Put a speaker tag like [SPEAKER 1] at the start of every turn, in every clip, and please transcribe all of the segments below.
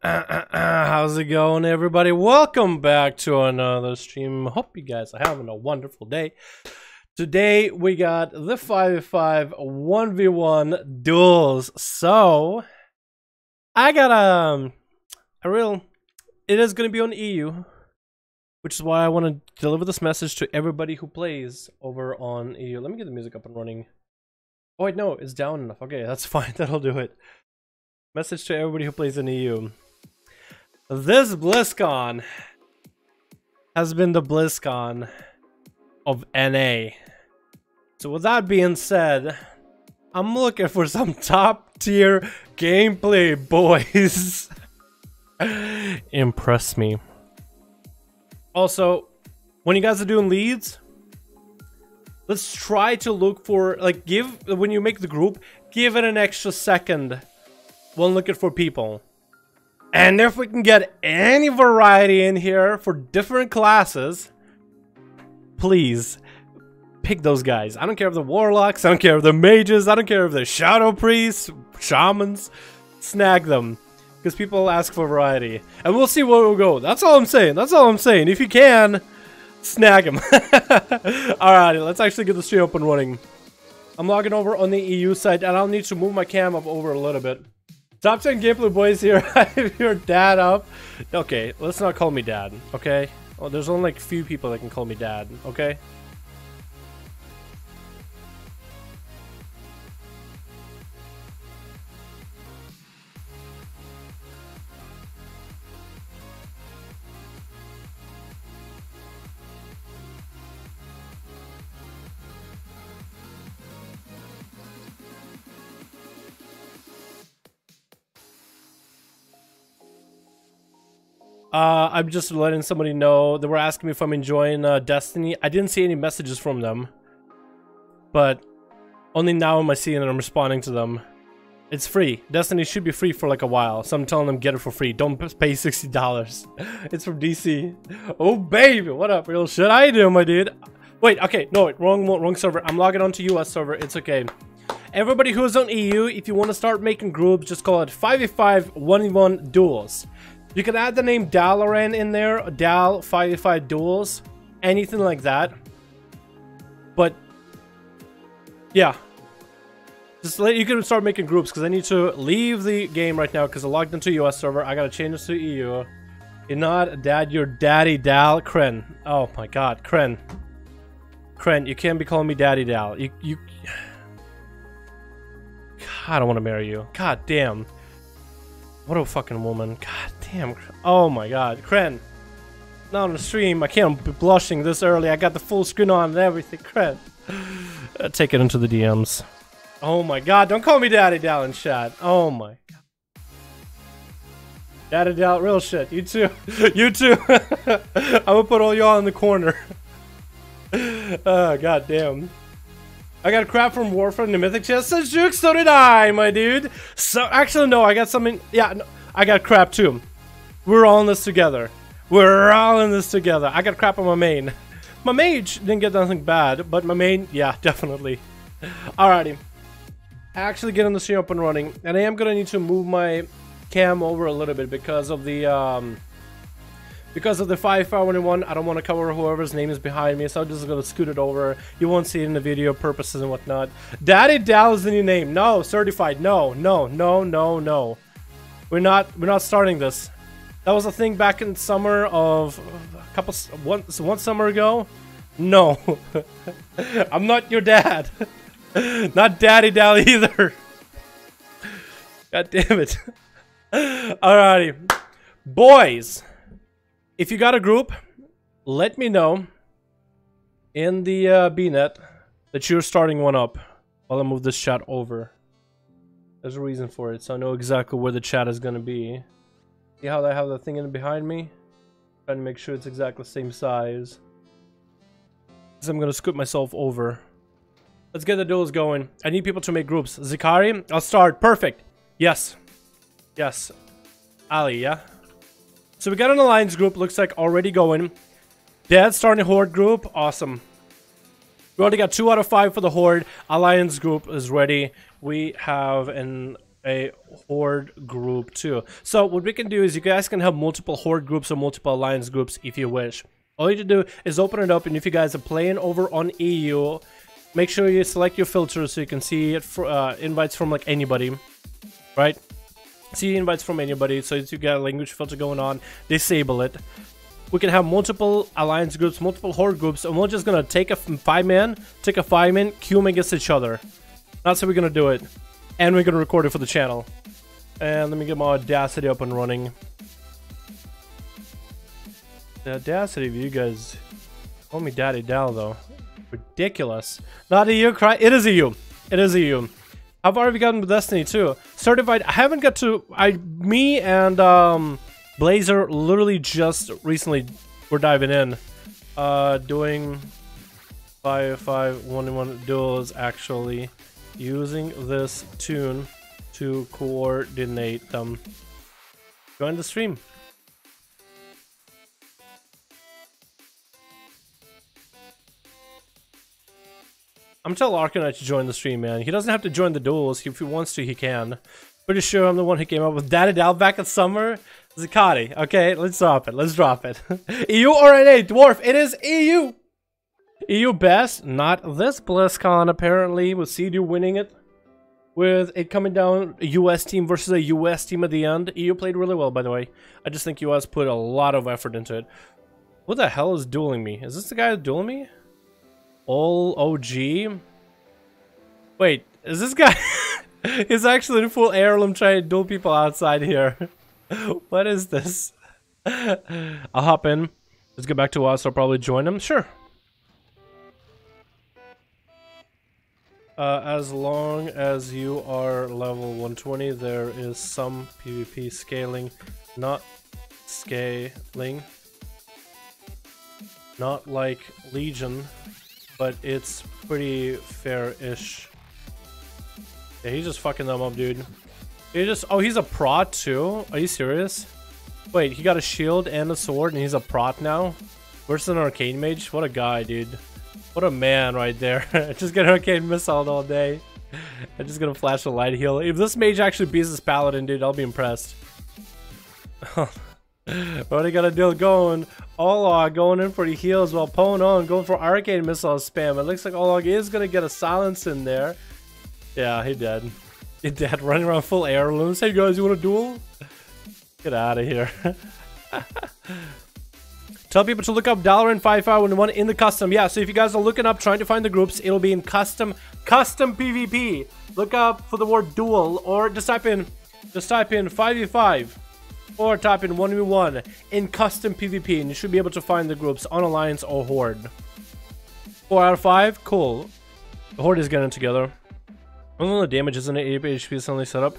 [SPEAKER 1] How's it going, everybody? Welcome back to another stream. Hope you guys are having a wonderful day. Today we got the 5v5 1v1 duels. So I got it is going to be on EU, which is why I want to deliver this message to everybody who plays over on EU. Let me get the music up and running. Oh wait, no, it's down enough. Okay, that's fine. That'll do it. Message to everybody who plays in EU. This BlizzCon has been the BlizzCon of NA. So with that being said, I'm looking for some top tier gameplay, boys. Impress me. Also, when you guys are doing leads, let's try to look for, like, when you make the group, give it an extra second when looking for people. And if we can get any variety in here for different classes, please pick those guys. I don't care if they're warlocks, I don't care if they're mages, I don't care if they're shadow priests, shamans. Snag them, because people ask for variety. And we'll see where we'll go. That's all I'm saying. That's all I'm saying. If you can, snag them. Alrighty, let's actually get the stream up and running. I'm logging over on the EU side, and I'll need to move my cam up over a little bit. Top 10 gameplay boys here. I have your dad up. Okay, let's not call me dad, okay? Well, there's only like a few people that can call me dad, okay? I'm just letting somebody know. They were asking me if I'm enjoying Destiny. I didn't see any messages from them, but only now am I seeing it. I'm responding to them. It's free. Destiny should be free for like a while, so I'm telling them get it for free. Don't pay $60. It's from DC. Oh baby, what up, real shit? How you doing, my dude? Wait, okay, no, wait, wrong server. I'm logging on to US server. It's okay. Everybody who's on EU, if you want to start making groups, just call it 5v5 1v1 duels. You can add the name Dalaran in there, Dal 5v5 duels, anything like that. But yeah, you can start making groups, because I need to leave the game right now because I logged into US server. I gotta change this to EU. You're not dad, you're daddy Dal. Kren. Oh my god, Kren, you can't be calling me daddy Dal. You God, I don't want to marry you. God damn. What a fucking woman. God damn. Oh my god. Kren. Not on the stream. I can't be blushing this early. I got the full screen on and everything. Kren. Take it into the DMs. Oh my god. Don't call me Daddy Dal in chat. Oh my god. Daddy Dal, real shit. You too. You too. I'm gonna put all y'all in the corner. Oh, god damn. I got crap from Warfare in the Mythic chest. Says Juke, so did I, my dude. So, actually, no, I got something. Yeah, no, I got crap too. We're all in this together. We're all in this together. I got crap on my main. My mage didn't get nothing bad, but my main, yeah, definitely. Alrighty. Actually getting the stream up and running. And I am going to need to move my cam over a little bit because of the 5v5 I don't want to cover whoever's name is behind me, so I'm just gonna scoot it over. You won't see it in the video purposes and whatnot. Daddy Dal is the new name. No, certified. No. We're not starting this. That was a thing back in summer of one summer ago. No. I'm not your dad. Not Daddy Dal either. God damn it. Alrighty. Boys. If you got a group, let me know in the BNet that you're starting one up while I move this chat over. There's a reason for it, so I know exactly where the chat is going to be. See how I have the thing in behind me? Trying to make sure it's exactly the same size. So I'm going to scoot myself over. Let's get the duels going. I need people to make groups. Zikari, I'll start. Perfect. Yes. Yes. Ali, yeah? So we got an alliance group, looks like already going. Dad starting a horde group, awesome. We already got 2 out of 5 for the horde. Alliance group is ready. We have an a horde group too. So what we can do is you guys can have multiple horde groups or multiple alliance groups if you wish. All you have to do is open it up, and if you guys are playing over on EU, make sure you select your filters so you can see it for, invites from like anybody, right? See invites from anybody, so you got a language filter going on, disable it. We can have multiple alliance groups, multiple horde groups, and we're just gonna take a 5-man, queue them against each other. That's how we're gonna do it. And we're gonna record it for the channel. And let me get my Audacity up and running. The Audacity of you guys call me Daddy Dal though. Ridiculous. Not EU, cry. It is EU. It is EU. How far have you gotten with Destiny 2? Certified. I haven't got to. Me and Blazer literally just recently were diving in, doing 5-5-1-1 duels, actually using this tune to coordinate them. Join the stream. I'm telling Arcanite to join the stream, man. He doesn't have to join the duels. If he wants to, he can. Pretty sure I'm the one who came up with Daddy Dal back in summer. Zakati. Okay, let's drop it. Let's drop it. EU or NA? Dwarf. It is EU. EU best. Not this BlizzCon, apparently, with CDU winning it. With it coming down a US team versus a US team at the end. EU played really well, by the way. I just think US put a lot of effort into it. What the hell is dueling me? Is this the guy dueling me? All OG? Wait, is this guy? He's actually in full heirloom trying to duel people outside here. What is this? I'll hop in. Let's get back to us. I'll probably join him. Sure. As long as you are level 120, there is some PvP scaling. Not scaling. Not like Legion. But it's pretty fair-ish. Yeah, he's just fucking them up, dude. He just... Oh, he's a prot, too? Are you serious? Wait, he got a shield and a sword, and he's a prot now? Versus an arcane mage? What a guy, dude. What a man right there. Just get arcane missile all day. I'm just gonna flash a light heal. If this mage actually beats this paladin, dude, I'll be impressed. What I gotta do? Going Olog, going in for the heals while Pone on going for arcane missile spam. It looks like Olog is gonna get a silence in there. Yeah, he did. He did. Running around full heirlooms. Hey guys, you want a duel? Get out of here. Tell people to look up Dalaran 5511 in the custom. Yeah, so if you guys are looking up, trying to find the groups, it'll be in custom PvP. Look up for the word duel, or just type in 5v5. Or type in 1v1 in custom PvP, and you should be able to find the groups on Alliance or Horde. 4 out of 5, cool. The Horde is getting together. Only the damage isn't an 80 HP suddenly set up,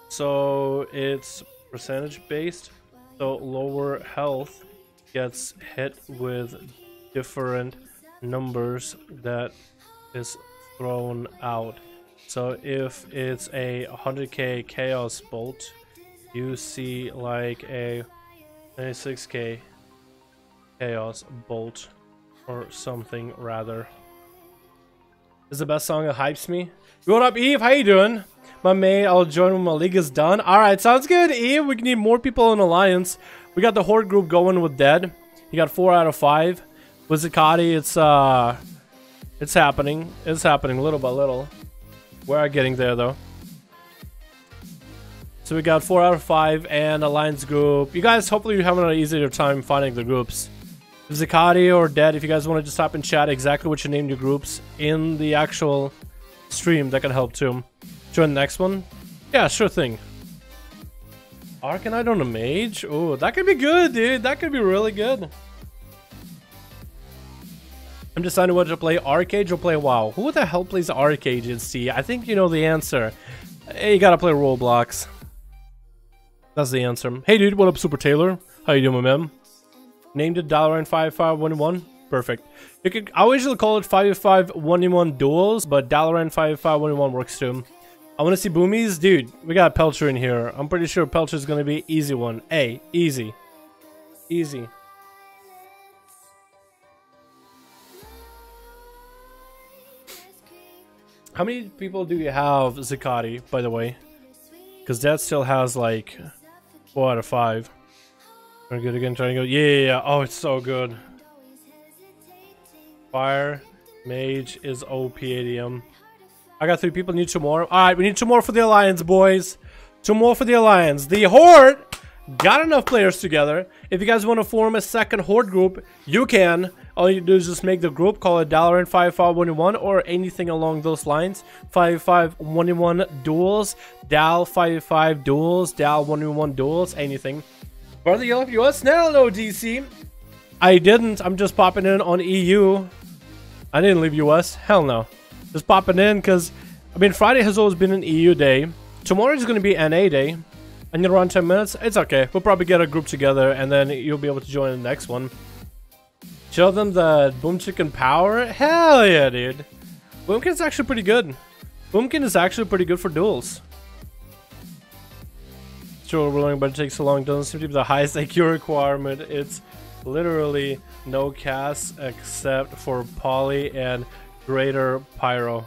[SPEAKER 1] so it's percentage based. So lower health gets hit with different numbers that is thrown out. So if it's a 100k chaos bolt, you see like a 96k chaos bolt or something rather. This is the best song that hypes me. What up, Eve? How you doing? My mate, I'll join when my league is done. Alright, sounds good, Eve. We need more people in Alliance. We got the Horde group going with Dead. He got 4 out of 5. With Zakati, it's happening. It's happening little by little. We're getting there though. So we got 4 out of 5 and Alliance group. You guys, hopefully you're having an easier time finding the groups. If Zakati or Dead, if you guys want to just type in chat exactly what you named your groups in the actual stream, that can help too. Join the next one? Yeah, sure thing. Arcanite on a mage? Oh, that could be good, dude. That could be really good. I'm deciding whether to play Arcade or play WoW. Who the hell plays Arcade in C? I think you know the answer. Hey, you gotta play Roblox. That's the answer. Hey dude, what up, Super Taylor? How you doing, my man? Named it Dalaran 5511. Perfect. You could, I usually call it 5v5 duels, but Dalaran 5511 works too. I want to see boomies, dude. We got Pelcher in here. I'm pretty sure Pelcher's gonna be easy one. Hey, easy, easy. How many people do you have, Zakati, by the way? Because that still has like 4 out of 5. Trying to go again, trying to go. Yeah. Oh, it's so good. Fire. Mage is OP ADM. I got 3 people, need 2 more. Alright, we need 2 more for the Alliance, boys. 2 more for the Alliance. The Horde got enough players together. If you guys want to form a second Horde group, you can. All you do is just make the group, call it Dalaran 5511 or anything along those lines. 5511 Duels, Dal 55 Duels, Dal 111 Duels, anything. Brother, you left US? No, DC. I didn't. I'm just popping in on EU. I didn't leave US. Hell no. Just popping in because, I mean, Friday has always been an EU day. Tomorrow is going to be NA day. I need around 10 minutes. It's okay. We'll probably get a group together and then you'll be able to join the next one. Show them the Boom Chicken power? Hell yeah, dude. Boomkin is actually pretty good. Boomkin is actually pretty good for duels. Sure, rolling, but it takes so long. Doesn't seem to be the highest IQ requirement. It's literally no cast except for Poly and Greater Pyro.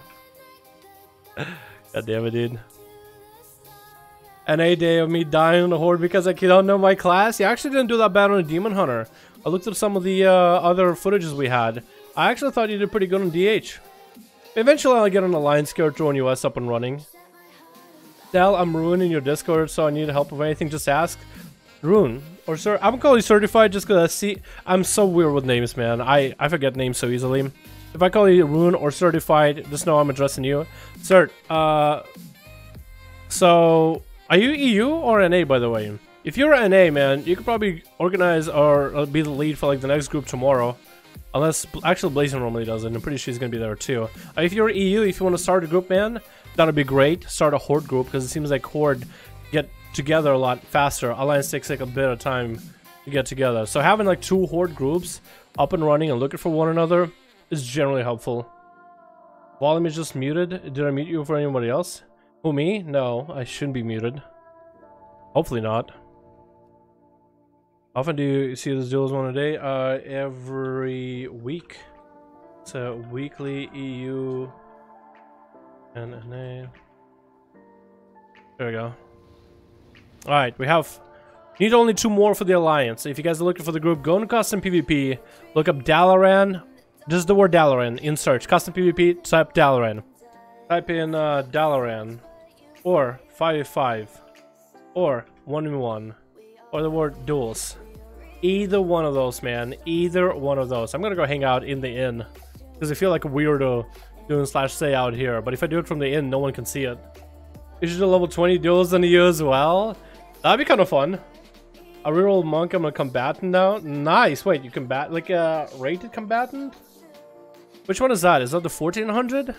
[SPEAKER 1] God damn it, dude. NA day of me dying on the Horde because I don't know my class. You actually didn't do that bad on a Demon Hunter. I looked at some of the other footages we had. I actually thought you did pretty good on DH. Eventually I'll get an Alliance character on US up and running. Dal, I'm ruining your Discord, so I need help with anything, just ask. Rune. Or sir, I'm calling you certified just because I see I'm so weird with names, man. I forget names so easily. If I call you Rune or certified, just know I'm addressing you. Cert, so are you EU or NA, by the way? If you're NA, man, you could probably organize or be the lead for like the next group tomorrow. Unless, actually Blazing normally does it, and I'm pretty sure he's gonna be there too. If you're EU, if you want to start a group, man, that'd be great. Start a Horde group, because it seems like Horde get together a lot faster. Alliance takes like a bit of time to get together. So having like 2 Horde groups up and running and looking for one another is generally helpful. Volume is just muted. Did I mute you for anybody else? Who, me? No, I shouldn't be muted. Hopefully not. Often do you see those duels one a day? Every week. It's a weekly EU and NA. There we go. Alright, we have... Need only 2 more for the Alliance. If you guys are looking for the group, go into custom PvP. Look up Dalaran. Just the word Dalaran in search. Custom PvP, type Dalaran. Type in Dalaran. Or 5v5. Or 1v1. Or the word duels. Either one of those, man. Either one of those. I'm gonna go hang out in the inn. Because I feel like a weirdo doing /say out here. But if I do it from the inn, no one can see it. You should do level 20 duels in the EU as well. That'd be kind of fun. A reroll monk, I'm a combatant now. Nice. Wait, you combat like a rated combatant? Which one is that? Is that the 1400?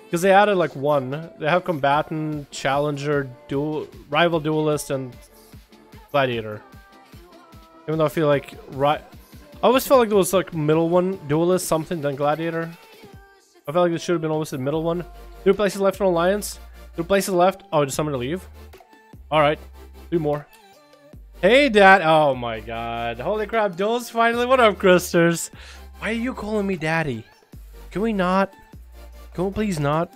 [SPEAKER 1] Because they added like 1. They have combatant, challenger, rival duelist, and gladiator. Even though I feel like I always felt like there was like middle one, duelist, something, then gladiator. I felt like there should have been always the middle one. 3 places left in Alliance. 3 places left. Oh, just someone to leave. Alright. 3 more. Hey, Dad. Oh my god. Holy crap. Duels finally. What up, Christers? Why are you calling me Daddy? Can we not? Can we please not?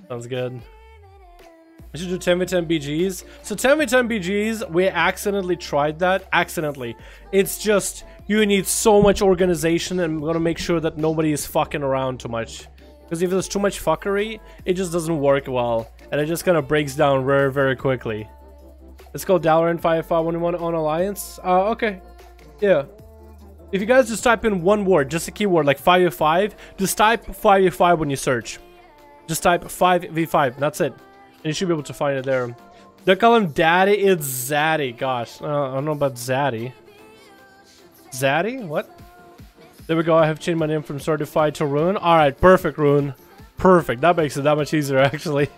[SPEAKER 1] Sounds good. We should do 10v10 BGs. So 10v10 BGs, we accidentally tried that. Accidentally. It's just, you need so much organization, and I'm gonna make sure that nobody is fucking around too much. Because if there's too much fuckery, it just doesn't work well. And it just kind of breaks down very, very quickly. Let's go Dalaran 5511 on Alliance. Okay. Yeah. If you guys just type in one word, just a keyword like 5v5, just type 5v5 when you search. Just type 5v5, that's it. And you should be able to find it there. They call him Daddy, it's Zaddy. Gosh, I don't know about Zaddy. Zaddy? What? There we go, I have changed my name from certified to Rune. Alright, perfect, Rune. Perfect, that makes it that much easier, actually.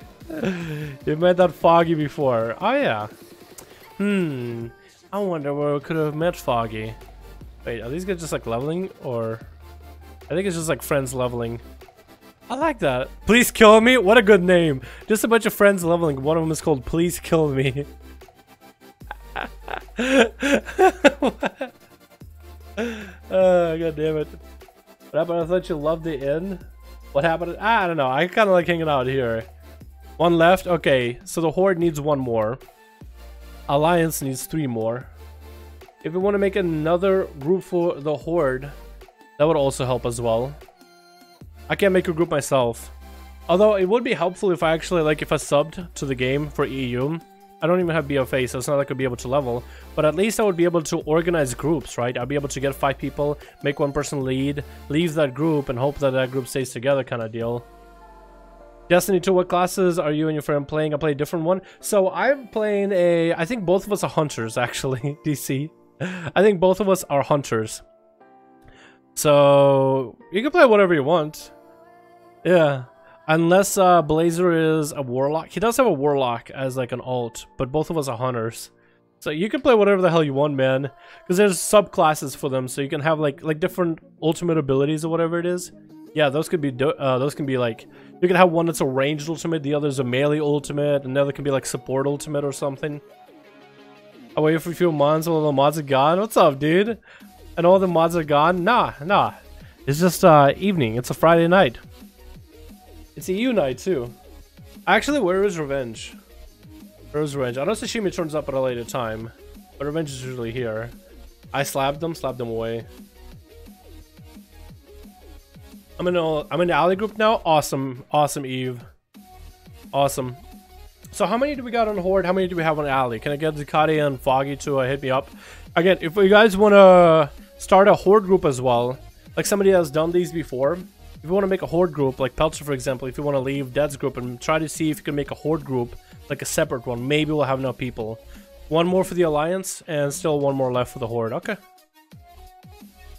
[SPEAKER 1] You met that Foggy before. Oh, yeah. I wonder where we could have met Foggy. Wait, are these guys just like leveling? Or... I think it's just like friends leveling. I like that. Please kill me? What a good name. Just a bunch of friends leveling. One of them is called Please Kill Me. god damn it. What happened? I thought you loved the inn. What happened? I don't know. I kind of like hanging out here. One left. Okay, so the Horde needs one more. Alliance needs 3 more. If we want to make another group for the Horde, that would also help as well. I can't make a group myself. Although it would be helpful if I actually, like, if I subbed to the game for EU. I don't even have BFA, so it's not like I'd be able to level. But at least I would be able to organize groups, right? I'd be able to get 5 people, make one person lead, leave that group, and hope that that group stays together kind of deal. Destiny 2, what classes are you and your friend playing? I play a different one. So I'm playing a... I think both of us are hunters, actually, DC. I think both of us are hunters. So you can play whatever you want. Yeah. Unless Blazer is a warlock. He does have a warlock as like an alt, but both of us are hunters. So you can play whatever the hell you want, man. Because there's subclasses for them, so you can have like different ultimate abilities or whatever it is. Yeah, those could be like, you can have one that's a ranged ultimate, the other's a melee ultimate, another can be like support ultimate or something. I wait for a few months while the mods are gone. What's up, dude? And all the mods are gone? Nah. It's just evening. It's a Friday night. It's EU night too. Actually, where is Revenge? Where is Revenge? I know Sashimi turns up at a later time, but Revenge is usually here. I slapped them away. I'm in the alley group now. Awesome, Eve. Awesome. So how many do we got on Horde? How many do we have on alley? Can I get Ducati and Foggy to hit me up? Again, if you guys want to start a Horde group as well, like somebody has done these before. If you want to make a Horde group, like Pelcher for example, if you want to leave Dead's group and try to see if you can make a Horde group, like a separate one, maybe we'll have enough people. One more for the Alliance, and still one more left for the Horde. Okay.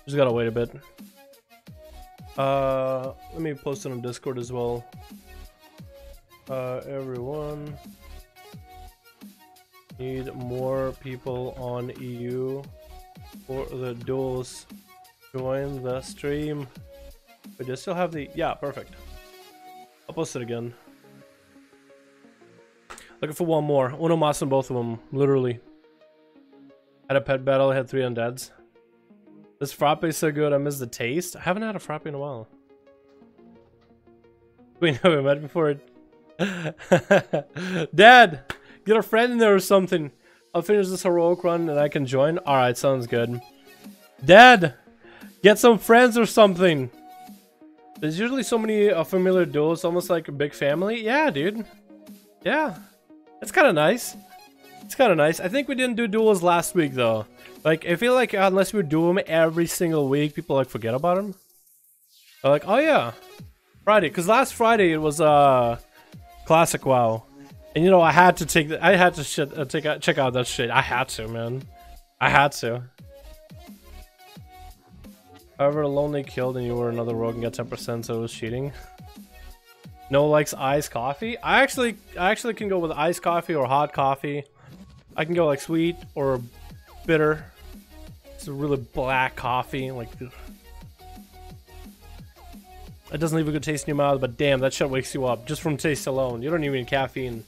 [SPEAKER 1] Just gotta wait a bit. Let me post it on Discord as well. Everyone need more people on EU for the duels. Join the stream. But do I still have the... Yeah, perfect. I'll post it again. Looking for one more. Uno mas on both of them, literally. Had a pet battle, I had 3 undeads. This frappe is so good, I miss the taste. I haven't had a frappe in a while. We never met before. Dad! Get a friend in there or something. I'll finish this heroic run and I can join. Alright, sounds good. Dad! Get some friends or something! There's usually so many familiar duels, almost like a big family. Yeah, dude. Yeah. It's kind of nice. It's kind of nice. I think we didn't do duels last week, though. Like, I feel like unless we do them every single week, people, like, forget about them. They're like, oh, yeah. Friday. Because last Friday, it was, Classic WoW. And, you know, I had to take the... I had to check out that shit. I had to, man. I had to. However, Lonely killed and you were another rogue and got 10%, so it was cheating. No likes iced coffee. I actually can go with iced coffee or hot coffee. I can go like sweet or bitter. It's a really black coffee, like it doesn't leave a good taste in your mouth, but damn, that shit wakes you up just from taste alone. You don't even need caffeine.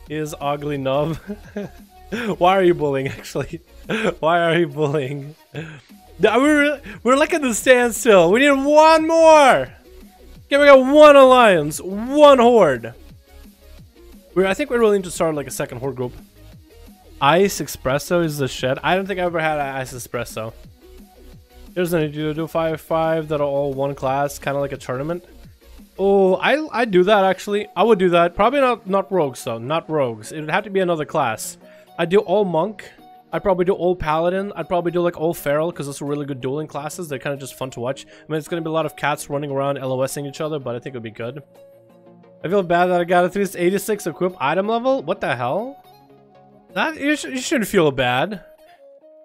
[SPEAKER 1] Is ugly nub. Why are you bullying, actually? Why are you bullying? We're like at the standstill. We need one more. Okay, we got one alliance, one horde. I think we really need to start like a second horde group. Ice espresso is the shit. I don't think I ever had an ice espresso. Here's an idea to do 5-5 that are all one class, kind of like a tournament. Oh, I do that actually. I would do that. Probably not rogues though. Not rogues. It would have to be another class. I'd do all monk. I'd probably do all paladin. I'd probably do like all feral because those are really good dueling classes. They're kind of just fun to watch. I mean, it's gonna be a lot of cats running around LOSing each other, but I think it'd be good. I feel bad that I got a 386 equip item level. What the hell? That you shouldn't feel bad.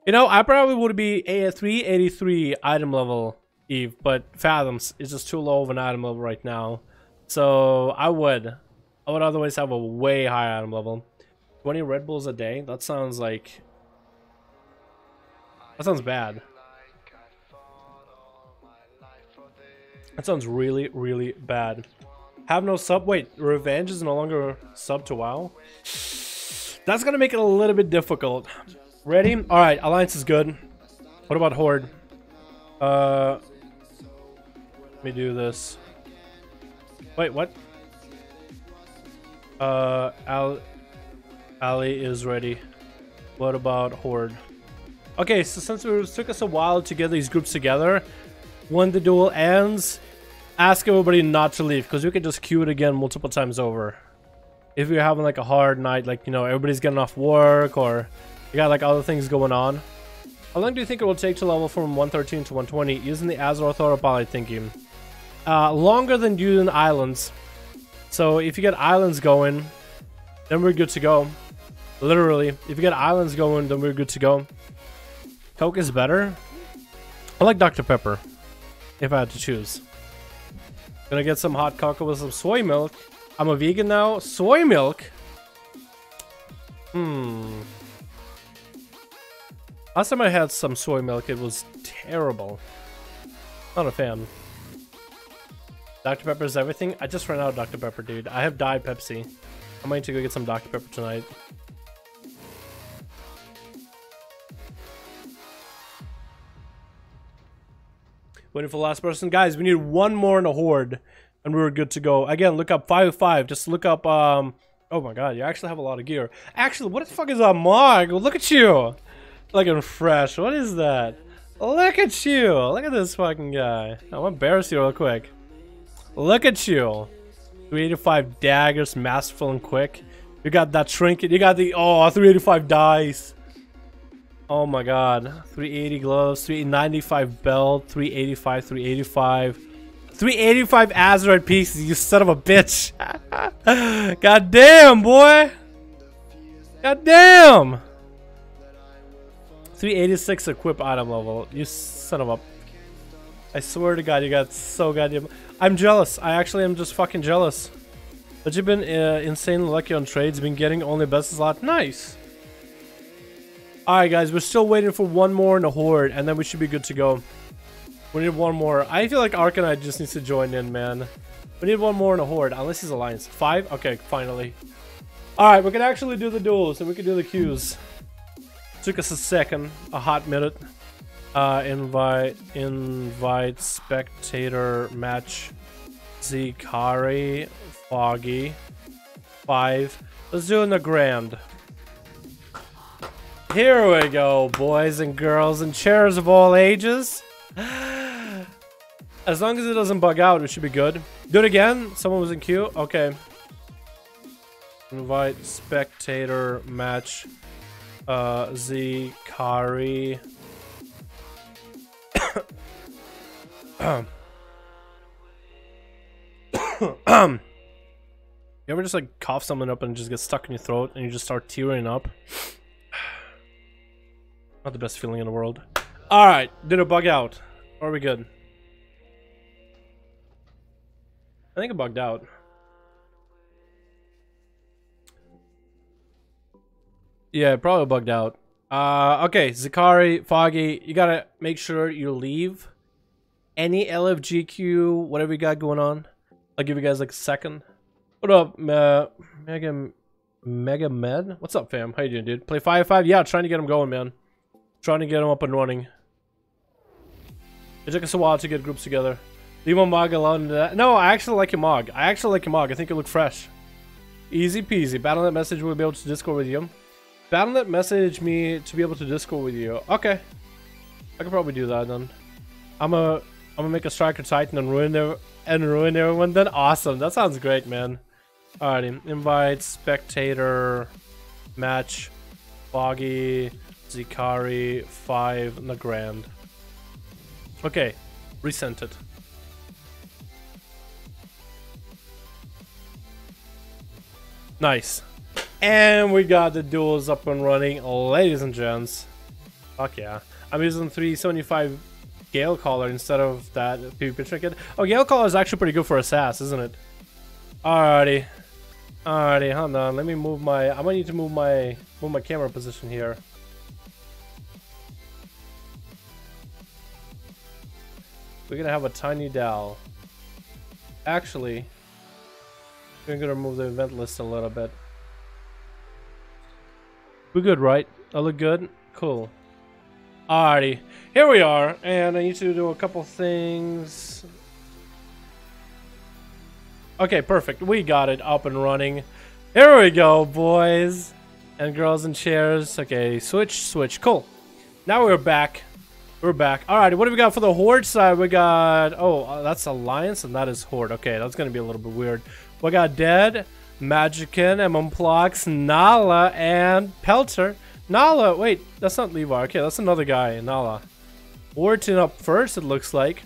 [SPEAKER 1] You know, I probably would be a 383 item level, Eve, but Fathoms is just too low of an item level right now. So I would otherwise have a way higher item level. 20 Red Bulls a day? That sounds like... That sounds bad. That sounds really, really bad. Have no sub? Wait, Revenge is no longer sub to WoW? That's gonna make it a little bit difficult. Ready? Alright, Alliance is good. What about Horde? Let me do this. Wait, what? Ali is ready. What about Horde? Okay, so since it took us a while to get these groups together, when the duel ends, ask everybody not to leave, because we can just queue it again multiple times over. If you're having like a hard night, like, you know, everybody's getting off work, or you got like other things going on. How long do you think it will take to level from 113 to 120 using the Azeroth autopilot thinking? Longer than using islands. So if you get islands going, then we're good to go. Literally, if you get islands going, then we're good to go. Coke is better. I like Dr. Pepper, if I had to choose. Gonna get some hot cocoa with some soy milk. I'm a vegan now. Soy milk? Last time I had some soy milk, it was terrible. Not a fan. Dr. Pepper is everything? I just ran out of Dr. Pepper, dude. I have Diet Pepsi. I might need to go get some Dr. Pepper tonight. Waiting for the last person. Guys, we need one more in a Horde, and we're good to go. Again, look up 505. Just look up, oh my god, you actually have a lot of gear. Actually, what the fuck is a Mog? Look at you! Looking fresh. What is that? Look at you! Look at this fucking guy. I'm gonna embarrass you real quick. Look at you! 385 daggers, masterful and quick. You got that trinket. You got the 385 dice. Oh my god. 380 gloves, 395 belt, 385, 385. 385 Azeroth pieces, you son of a bitch. God damn, boy. God damn. 386 equip item level. You son of a... I swear to god, you got so goddamn... I'm jealous. I actually am just fucking jealous. But you've been insanely lucky on trades. Been getting only best slot. Nice. Alright guys, we're still waiting for one more in the Horde, and then we should be good to go. We need one more. I feel like Arcanite just needs to join in, man. We need one more in the Horde, unless he's Alliance. 5? Okay, finally. Alright, we can actually do the duels, and we can do the queues. Took us a second, a hot minute. Invite spectator match Zikari Foggy 5. Let's do it in the grand. Here we go, boys and girls and chairs of all ages. As long as it doesn't bug out, it should be good. Do it again. Someone was in queue. Okay. Invite spectator match Zikari. You ever just like cough something up and it just gets stuck in your throat and you just start tearing up? Not the best feeling in the world. Alright, did it bug out? Or are we good? I think it bugged out. Yeah, it probably bugged out. Okay, Zikari, Foggy, you gotta make sure you leave any LFGQ, whatever you got going on. I'll give you guys like a second. What up, Mega Med? What's up, fam? How you doing, dude? Play 5-5? Yeah, trying to get him going, man. Trying to get him up and running. It took us a while to get groups together. Leave my Mog alone. No, I actually like your Mog. I think you look fresh. Easy peasy. Battle.net message will be able to Discord with you. Battle.net message me to be able to Discord with you. Okay. I could probably do that then. I'm gonna make a Striker Titan and ruin everyone then. Awesome. That sounds great, man. Alrighty. Invite spectator match Foggy Zikari 5 in the grand. Okay. Resent it. Nice. And we got the duels up and running, ladies and gents. Fuck yeah. I'm using 375 Gale Caller instead of that PvP trinket. Oh, Gale Caller is actually pretty good for a SAS, isn't it? Alrighty. Alrighty, hold on. Let me move my... I might need to move my camera position here. We're gonna have a tiny Dal. Actually, we're gonna remove the event list a little bit. We're good, right? I look good? Cool. Alrighty. Here we are. And I need to do a couple things. Okay, perfect. We got it up and running. Here we go, boys. And girls in chairs. Okay, switch. Cool. Now we're back. We're back. Alrighty, what do we got for the Horde side? We got... Oh, that's Alliance and that is Horde. Okay, that's going to be a little bit weird. We got Dead, Magickin, Mmplox, Nala, and Pelter. Nala, wait, that's not Levi. Okay, that's another guy, Nala. Orton up first, it looks like.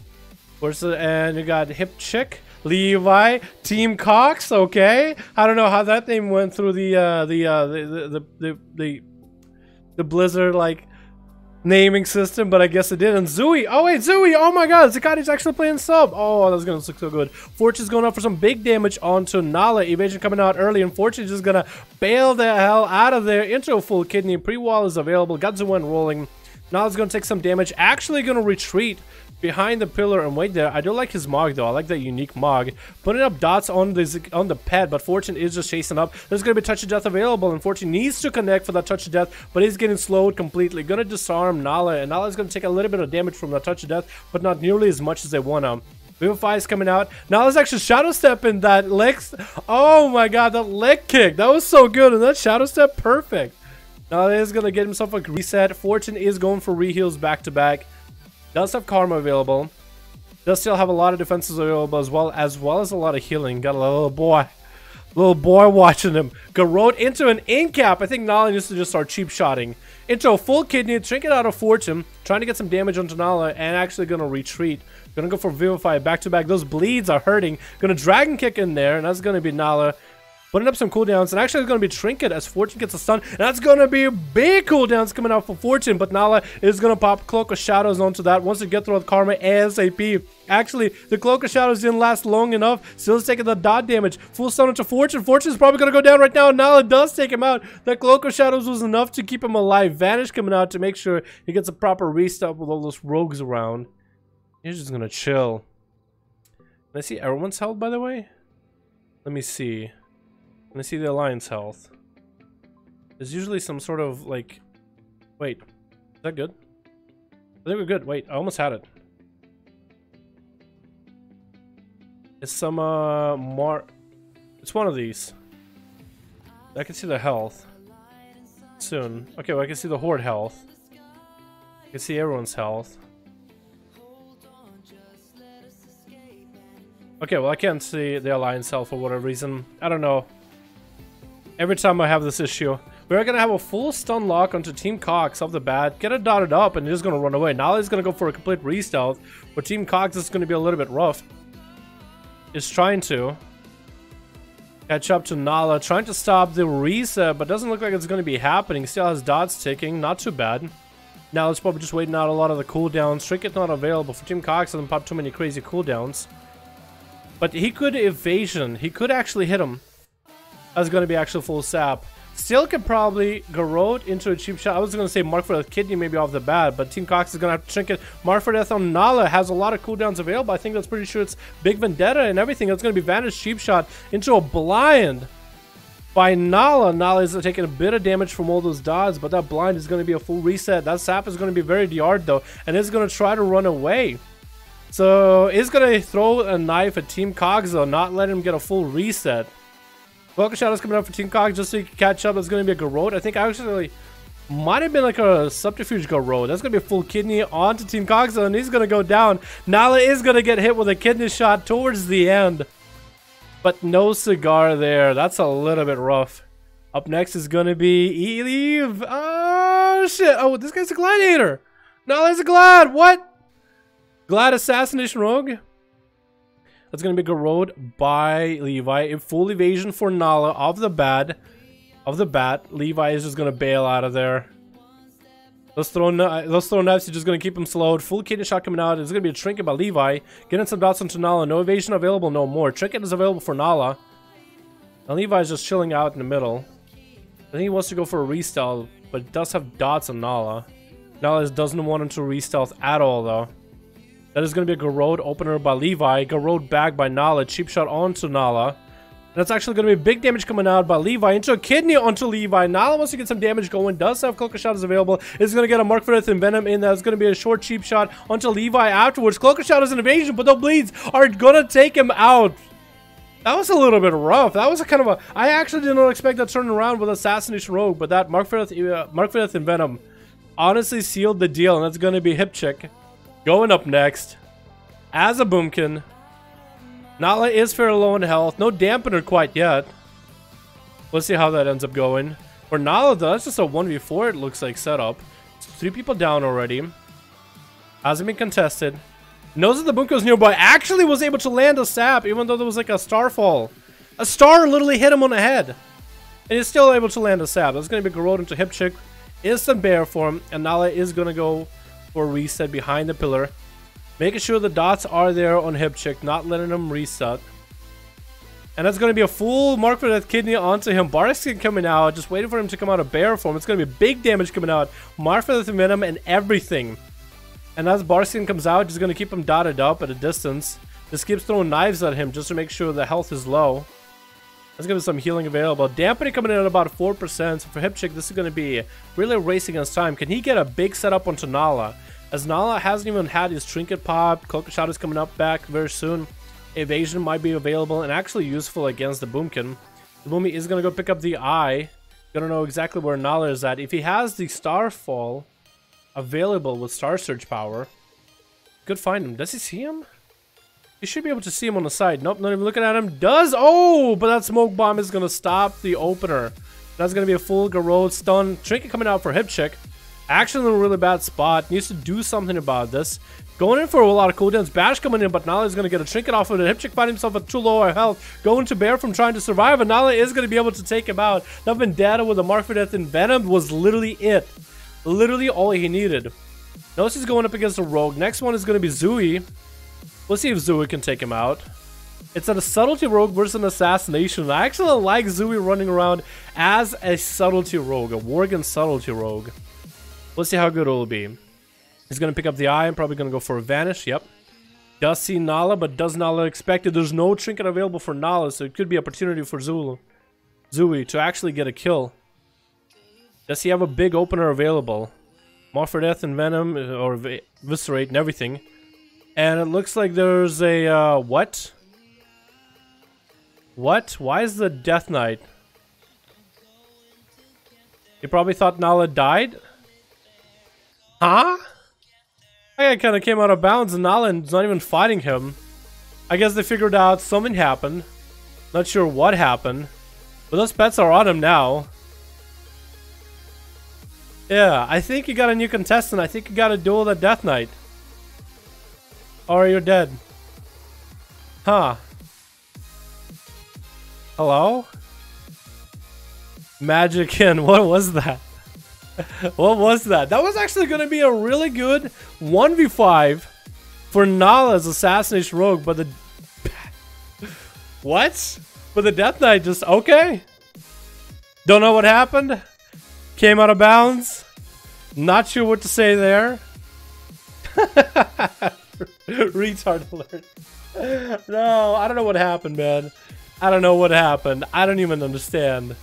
[SPEAKER 1] And you got Hip Chick, Levi, Team Cox. Okay, I don't know how that name went through the Blizzard like naming system, but I guess it did. And Zooey, oh wait, Zooey, oh my god, Zakati's actually playing sub. Oh, that's gonna look so good. Fortune's going up for some big damage onto Nala. Evasion coming out early, and Fortune's just gonna bail the hell out of there into a full kidney. Pre-wall is available. Guns went rolling. Nala's gonna take some damage. Actually gonna retreat behind the pillar and wait there. I do like his Mog though. I like that unique Mog. Putting up dots on the pet, but Fortune is just chasing up. There's gonna be touch of death available, and Fortune needs to connect for that touch of death, but he's getting slowed completely. Gonna disarm Nala, and Nala's gonna take a little bit of damage from that touch of death, but not nearly as much as they wanna. BFA is coming out. Nala's actually shadow stepping that leg. Oh my god, that leg kick. That was so good, and that shadow step perfect. Nala is gonna get himself a reset. Fortune is going for reheals back to back. Does have Karma available. Does still have a lot of defenses available as well as a lot of healing. Got a little boy watching him. Garrote into an in-cap. I think Nala needs to just start cheap-shotting. Into a full kidney, trinket out of Fortune. Trying to get some damage onto Nala and actually gonna retreat. Gonna go for Vivify back-to-back. Those bleeds are hurting. Gonna Dragon Kick in there, and that's gonna be Nala. Putting up some cooldowns, and actually it's going to be Trinket as Fortune gets a stun, and that's going to be big cooldowns coming out for Fortune, but Nala is going to pop Cloak of Shadows onto that once they get through with Karma ASAP. Actually, the Cloak of Shadows didn't last long enough, still taking the dot damage. Full stun into Fortune. Fortune's probably going to go down right now, and Nala does take him out. That Cloak of Shadows was enough to keep him alive. Vanish coming out to make sure he gets a proper restart with all those rogues around. He's just going to chill. Can I see everyone's health, by the way? Let me see. Let me see the Alliance health. There's usually some sort of like... Wait, is that good? I think we're good. Wait, I almost had it. It's some it's one of these. I can see the health soon. Okay, well I can see the Horde health. I can see everyone's health. Okay, well I can't see the Alliance health for whatever reason. I don't know. Every time I have this issue. We're gonna have a full stun lock onto Team Cox off the bat. Get it dotted up and he's gonna run away. Nala's gonna go for a complete re-stealth. But Team Cox is gonna be a little bit rough. Is trying to catch up to Nala. Trying to stop the reset, but doesn't look like it's gonna be happening. Still has dots ticking. Not too bad. Now it's probably just waiting out a lot of the cooldowns. Trinket not available for Team Cox. Doesn't pop too many crazy cooldowns. But he could evasion. He could actually hit him. That's going to be actual full sap. Still could probably Garrote into a cheap shot. I was going to say Mark for the Kidney maybe off the bat, but Team Cox is going to have to Trinket. Mark for Death on Nala has a lot of cooldowns available. I think that's pretty sure it's Big Vendetta and everything. That's going to be Vanish cheap shot into a blind by Nala. Nala is taking a bit of damage from all those dots, but that blind is going to be a full reset. That sap is going to be very DR'd though, and it's going to try to run away. So it's going to throw a knife at Team Cox though, not let him get a full reset. Cloak of Shadows coming up for Team Cox just so you can catch up. That's going to be a Garrote. I think actually might have been like a Subterfuge Garrote. That's going to be a full kidney onto Team Cox, and he's going to go down. Nala is going to get hit with a kidney shot towards the end. But no cigar there. That's a little bit rough. Up next is going to be Eve. Oh, shit. Oh, this guy's a Gladiator. Nala's a Glad. What? Glad Assassination Rogue? That's going to be Garrote by Levi. A full evasion for Nala off the bat. Levi is just going to bail out of there. Those throw knives are just going to keep him slowed. Full kidney shot coming out. It's going to be a Trinket by Levi. Getting some dots onto Nala. No evasion available no more. Trinket is available for Nala. And Levi is just chilling out in the middle. I think he wants to go for a re-stealth, but it does have dots on Nala. Nala doesn't want him to re-stealth at all though. That is going to be a Garrote opener by Levi. Garrote back by Nala. Cheap shot onto Nala. That's actually going to be big damage coming out by Levi into a kidney onto Levi. Nala wants to get some damage going. Does have Cloaker Shadows available. Is going to get a Mark for Death and Venom in. That's going to be a short, cheap shot onto Levi afterwards. Cloaker Shadows and Evasion, but the bleeds are going to take him out. That was a little bit rough. That was a kind of a... I actually did not expect that turn around with Assassination Rogue, but that Mark for Death and Venom honestly sealed the deal, and that's going to be Hip Chick going up next as a Boomkin. Nala is fairly low in health. No dampener quite yet. Let's see how that ends up going. For Nala, though, that's just a 1v4, it looks like, setup. 3 people down already. Hasn't been contested. Knows that the Bunko's nearby. Actually was able to land a sap, even though there was like a starfall. A star literally hit him on the head. And he's still able to land a sap. That's going to be Garrod into Hip Chick. Instant bear form. And Nala is going to go for a reset behind the pillar. Making sure the dots are there on Hip Chick, not letting him reset. And that's going to be a full Mark for Death kidney onto him. Barskin coming out, just waiting for him to come out of bear form. It's going to be big damage coming out. Mark for Death Venom and everything. And as Barskin comes out, just going to keep him dotted up at a distance. Just keeps throwing knives at him just to make sure the health is low. There's going to be some healing available. Dampening coming in at about 4%. So for Hip Chick, this is going to be really racing against time. Can he get a big setup onto Nala? As Nala hasn't even had his trinket pop, Cloaker Shot is coming up back very soon. Evasion might be available and actually useful against the Boomkin. The Boomy is going to go pick up the eye. Gonna know exactly where Nala is at. If he has the Starfall available with Star Surge power, could find him. Does he see him? You should be able to see him on the side. Nope, not even looking at him. Does! Oh! But that Smoke Bomb is going to stop the opener. That's going to be a full Garrod stun. Trinket coming out for Hip Chick. Actually in a really bad spot. Needs to do something about this. Going in for a lot of cooldowns. Bash coming in, but Nala is going to get a Trinket off of it. Hip Chick finding himself at too low health. Going to bear from trying to survive, and Nala is going to be able to take him out. That Vendetta with a Mark for Death and Venom was literally it. Literally all he needed. Notice he's going up against a Rogue. Next one is going to be Zooey. Let's see if Zooey can take him out. It's a Subtlety Rogue versus an Assassination. I actually like Zooey running around as a Subtlety Rogue. A Worgen Subtlety Rogue. Let's see how good it will be. He's going to pick up the eye. I'm probably going to go for a Vanish. Yep. Does see Nala, but does Nala expect it? There's no trinket available for Nala, so it could be an opportunity for Zooey to actually get a kill. Does he have a big opener available? Mark for Death and Venom, or Viscerate and everything. And it looks like there's a, what? What? Why is the Death Knight? He probably thought Nala died? Huh? I kind of came out of bounds and Nala's not even fighting him. I guess they figured out something happened. Not sure what happened. But those pets are on him now. Yeah, I think you got a new contestant. I think you got to duel the Death Knight. Or you're dead. Huh. Hello? Magician, what was that? What was that? That was actually going to be a really good 1v5 for Nala's Assassination Rogue, but the... What? But the Death Knight just... Okay. Don't know what happened. Came out of bounds. Not sure what to say there. Retard alert. No, I don't know what happened, man. I don't know what happened. I don't even understand.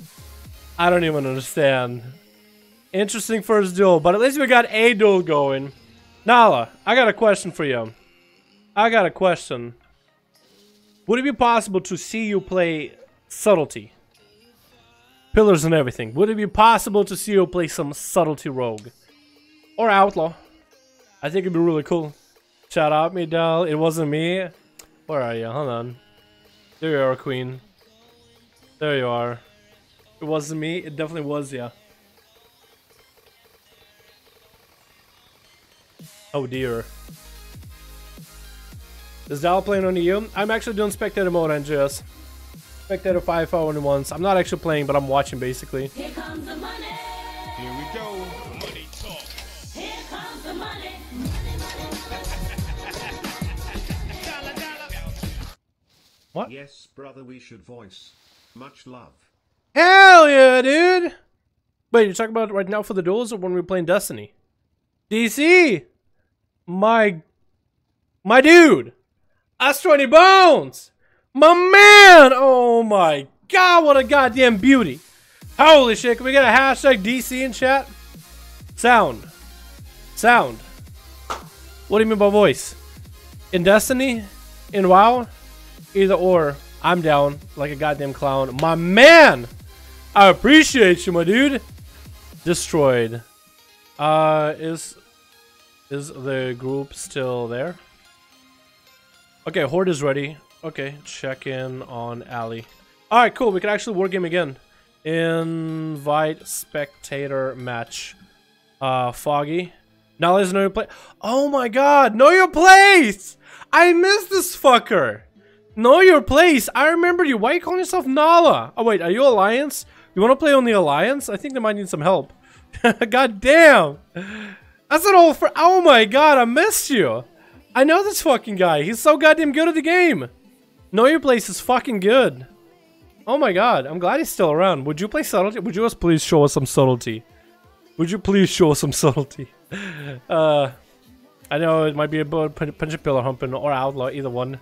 [SPEAKER 1] I don't even understand. Interesting first duel, but at least we got a duel going. Nala, I got a question for you. I got a question. Would it be possible to see you play Subtlety? Pillars and everything. Would it be possible to see you play some Subtlety Rogue? Or Outlaw? I think it'd be really cool. Shout out, Midal. It wasn't me. Where are you? Hold on. There you are, Queen. There you are. It wasn't me. It definitely was, yeah. Oh dear. Is Dal playing on you? I'm actually doing spectator mode on NGS. Spectator 5 only once. I'm not actually playing, but I'm watching basically. Here comes the money.
[SPEAKER 2] Here we go. Money talk.
[SPEAKER 3] Here comes the money.
[SPEAKER 1] What?
[SPEAKER 4] Yes, brother, we should voice. Much love.
[SPEAKER 1] Hell yeah, dude! Wait, you're talking about right now for the duels or when we're playing Destiny? DC! My dude! Us 20 Bones! My man! Oh my god, what a goddamn beauty. Holy shit, can we get a hashtag DC in chat? Sound. Sound. What do you mean by voice? In Destiny? In WoW? Either or. I'm down like a goddamn clown. My man! I appreciate you, my dude. Destroyed. Is the group still there? Okay, Horde is ready. Okay, check in on Ali. Alright, cool. We can actually wargame again. Invite spectator match. Foggy. Now let's know your place. Oh my god, know your place! I missed this fucker! Know your place! I remember you. Why are you calling yourself Nala? Oh wait, are you Alliance? You wanna play on the Alliance? I think they might need some help. God damn! That's an old for. Oh my god, I missed you! I know this fucking guy. He's so goddamn good at the game. Know your place is fucking good. Oh my god, I'm glad he's still around. Would you play subtlety? Would you just please show us some subtlety? Would you please show us some subtlety? I know it might be about punch a pillar humping or outlaw, either one.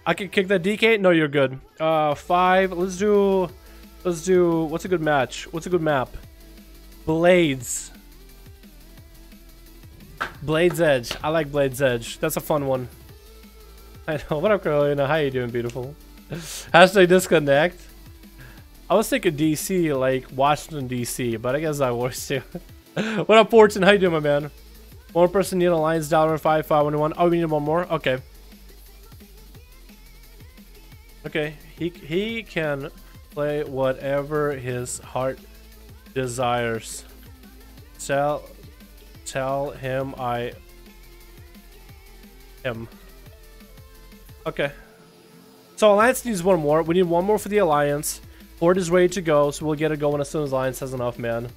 [SPEAKER 1] I can kick that DK. No, you're good. 5. Let's do. What's a good match? What's a good map? Blades. Blades Edge. I like Blades Edge. That's a fun one. I know. What up, Carolina? How you doing, beautiful? Hashtag disconnect. I was thinking DC, like Washington DC, but I guess that works too. What up, Fortune? How you doing, my man? One person need alliance Dalaran 5511. Oh, we need one more. Okay. Okay. He can play whatever his heart desires. Tell him him. Okay. So Alliance needs one more. We need one more for the Alliance. Horde is ready to go, so we'll get it going as soon as Alliance has enough, man.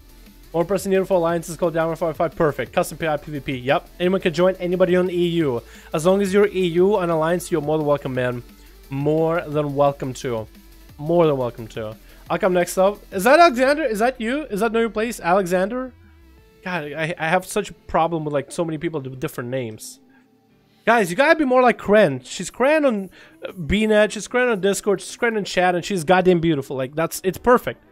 [SPEAKER 1] One person needed for Alliance is called down 55. Perfect. Custom PI PvP. Yep. Anyone can join. Anybody on the EU. As long as you're EU and Alliance, you're more than welcome, man. More than welcome to. More than welcome to. I'll come next up. Is that Alexander? Is that you? Is that your place? Alexander? God, I have such a problem with like so many people with different names. Guys, you gotta be more like Kren. She's Kren on BNet, she's Kren on Discord, she's Kren in chat, and she's goddamn beautiful. Like, it's perfect.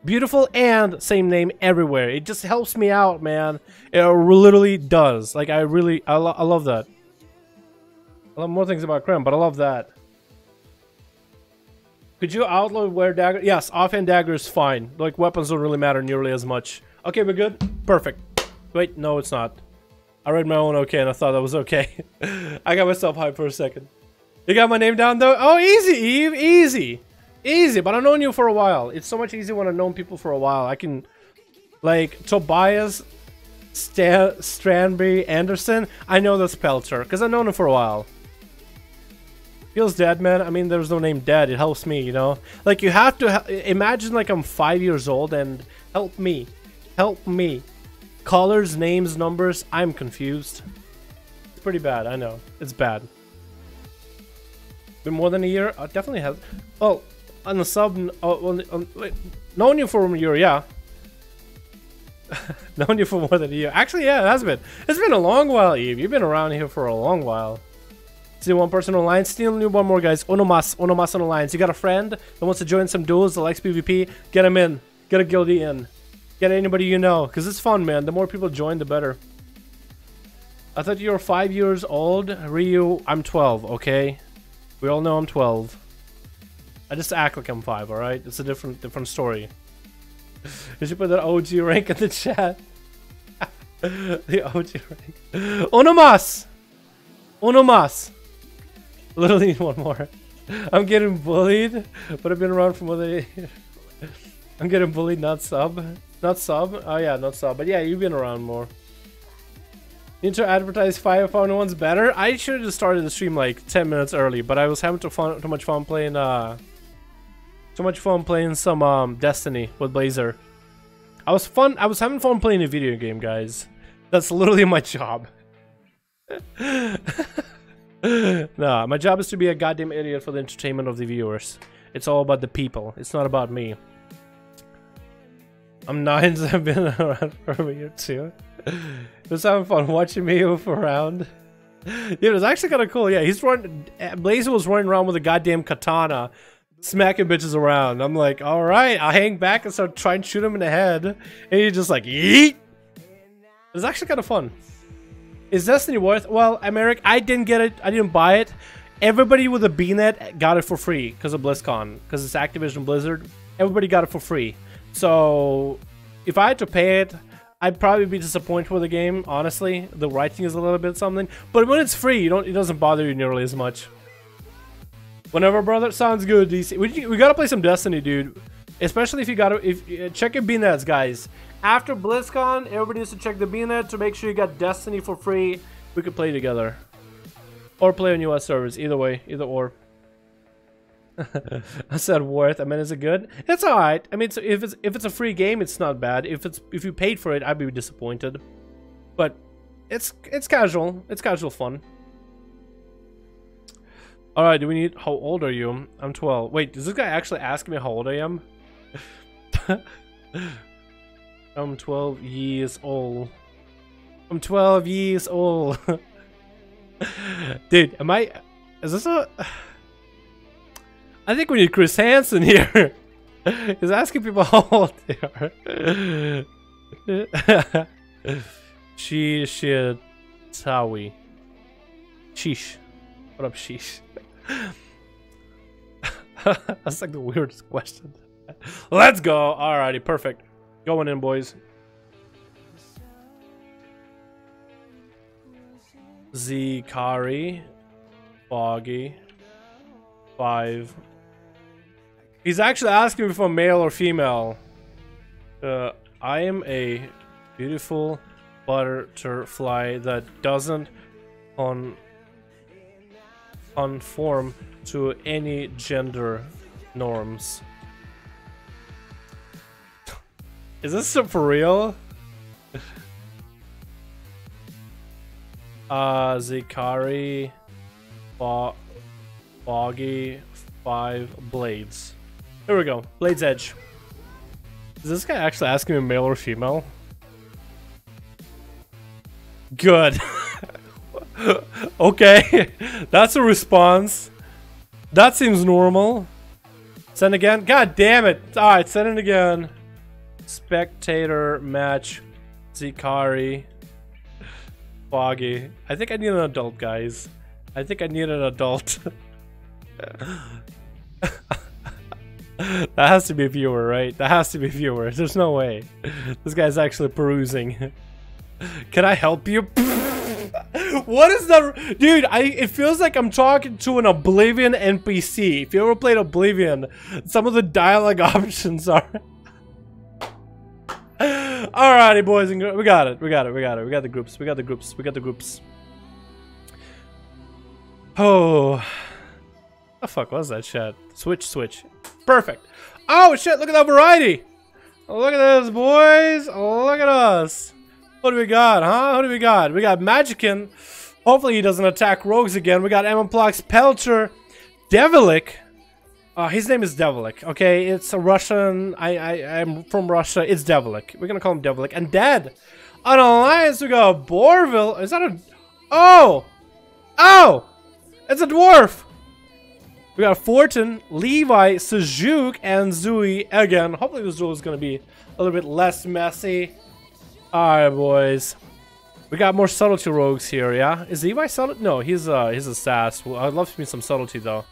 [SPEAKER 1] Beautiful and same name everywhere. It just helps me out, man. It literally does. Like, I love that. I love more things about Kren, but I love that. Could you outlaw wear dagger? Yes, offhand dagger is fine. Like, weapons don't really matter nearly as much. Okay, we're good? Perfect. Wait, no, it's not. I read my own okay and I thought that was okay. I got myself hyped for a second. You got my name down though? Oh, easy, Eve. Easy. Easy, but I've known you for a while. It's so much easier when I've known people for a while. I can, like, Tobias Strandby Anderson. I know that's Pelter because I've known him for a while. Feels dead, man. I mean, there's no name dead. It helps me, you know? Like, you have to imagine like I'm 5 years old and help me. Help me. Colors, names, numbers. I'm confused. It's pretty bad. I know. It's bad. Been more than a year? Definitely has. Oh, on the sub. Oh, wait. Known you for a year, yeah. Known you for more than a year. Actually, yeah, it has been. It's been a long while, Eve. You've been around here for a long while. See one person on Alliance. Still need one more, guys. Onomas on Alliance. You got a friend that wants to join some duels that likes PvP? Get him in. Get a guildie in. Get anybody you know, because it's fun, man. The more people join, the better. I thought you were 5 years old. Ryu, I'm 12, okay? We all know I'm 12. I just act like I'm 5, alright? It's a different story. You should put that OG rank in the chat. The OG rank. Onomas! Onomas! Literally need one more. I'm getting bullied, but I've been around for more than a year. I'm getting bullied, not sub. Not sub? Oh yeah, not sub. But yeah, you've been around more. Need to advertise Firefox one's better? I should have just started the stream like 10 minutes early, but I was having too much fun playing some Destiny with Blazer. I was having fun playing a video game, guys. That's literally my job. Nah, my job is to be a goddamn idiot for the entertainment of the viewers. It's all about the people. It's not about me. I'm 9, so I've been around for a year too. Just having fun watching me move around. Dude, it was actually kind of cool. Yeah, he's running. Blazer was running around with a goddamn katana, smacking bitches around. I'm like, all right, I'll hang back and start trying to shoot him in the head, and he's just like, yeet. It was actually kind of fun. Is Destiny worth? Well, America, I didn't get it. I didn't buy it. Everybody with a BNet got it for free because of BlizzCon, because it's Activision Blizzard. Everybody got it for free. So if I had to pay it, I'd probably be disappointed with the game. Honestly, the writing is a little bit something, but when it's free, it doesn't bother you nearly as much. Whenever, brother, sounds good. DC, we gotta play some Destiny, dude. Especially if you gotta check your BNets, guys. After BlizzCon, everybody needs to check the BNet to make sure you got Destiny for free. We could play together, or play on US servers. Either way, either or. I said worth. I mean, is it good? It's alright. I mean, if it's a free game, it's not bad. If you paid for it, I'd be disappointed. But it's casual. It's casual fun. All right. Do we need? How old are you? I'm 12. Wait, does this guy actually ask me how old I am? I'm 12 years old. I'm 12 years old. Dude, am I? Is this a? I think we need Chris Hansen here. He's asking people how old they are. Tawi. Sheesh. What up, sheesh? That's like the weirdest question. Let's go. Alrighty, perfect. Going in, boys. Zikari. Foggy. 5. He's actually asking me if I'm male or female. I am a beautiful butterfly that doesn't conform to any gender norms. Is this for real? Zikari, Foggy, 5 blades. Here we go. Blades Edge. Is this guy actually asking me male or female? Good. Okay. That's a response. That seems normal. Send again? God damn it. Alright, send it again. Spectator match. Zikari. Foggy. I think I need an adult, guys. I think I need an adult. That has to be a viewer, right? That has to be a viewer. There's no way. This guy's actually perusing. Can I help you? What is that? Dude, it feels like I'm talking to an Oblivion NPC. If you ever played Oblivion, some of the dialogue options are... Alrighty, boys and girls. We got it. We got the groups. We got the groups. Oh. The fuck was that shit? Switch. Perfect. Oh shit, look at that variety. Look at this, boys. Look at us. What do we got, huh? What do we got? We got Magickin. Hopefully he doesn't attack rogues again. We got Emmonplox, Pelcher, Devilik. His name is Devilik, okay? It's a Russian. I'm from Russia. It's Devilik. We're gonna call him Devilik. And Dead. On Alliance, we got Borville. Is that a... Oh! Oh! It's a dwarf! We got Fortin, Levi, Sejuk, and Zui again. Hopefully this duel is going to be a little bit less messy. Alright, boys. We got more subtlety rogues here, yeah? Is Levi subtle? No, he's a sass. Well, I'd love me some subtlety, though.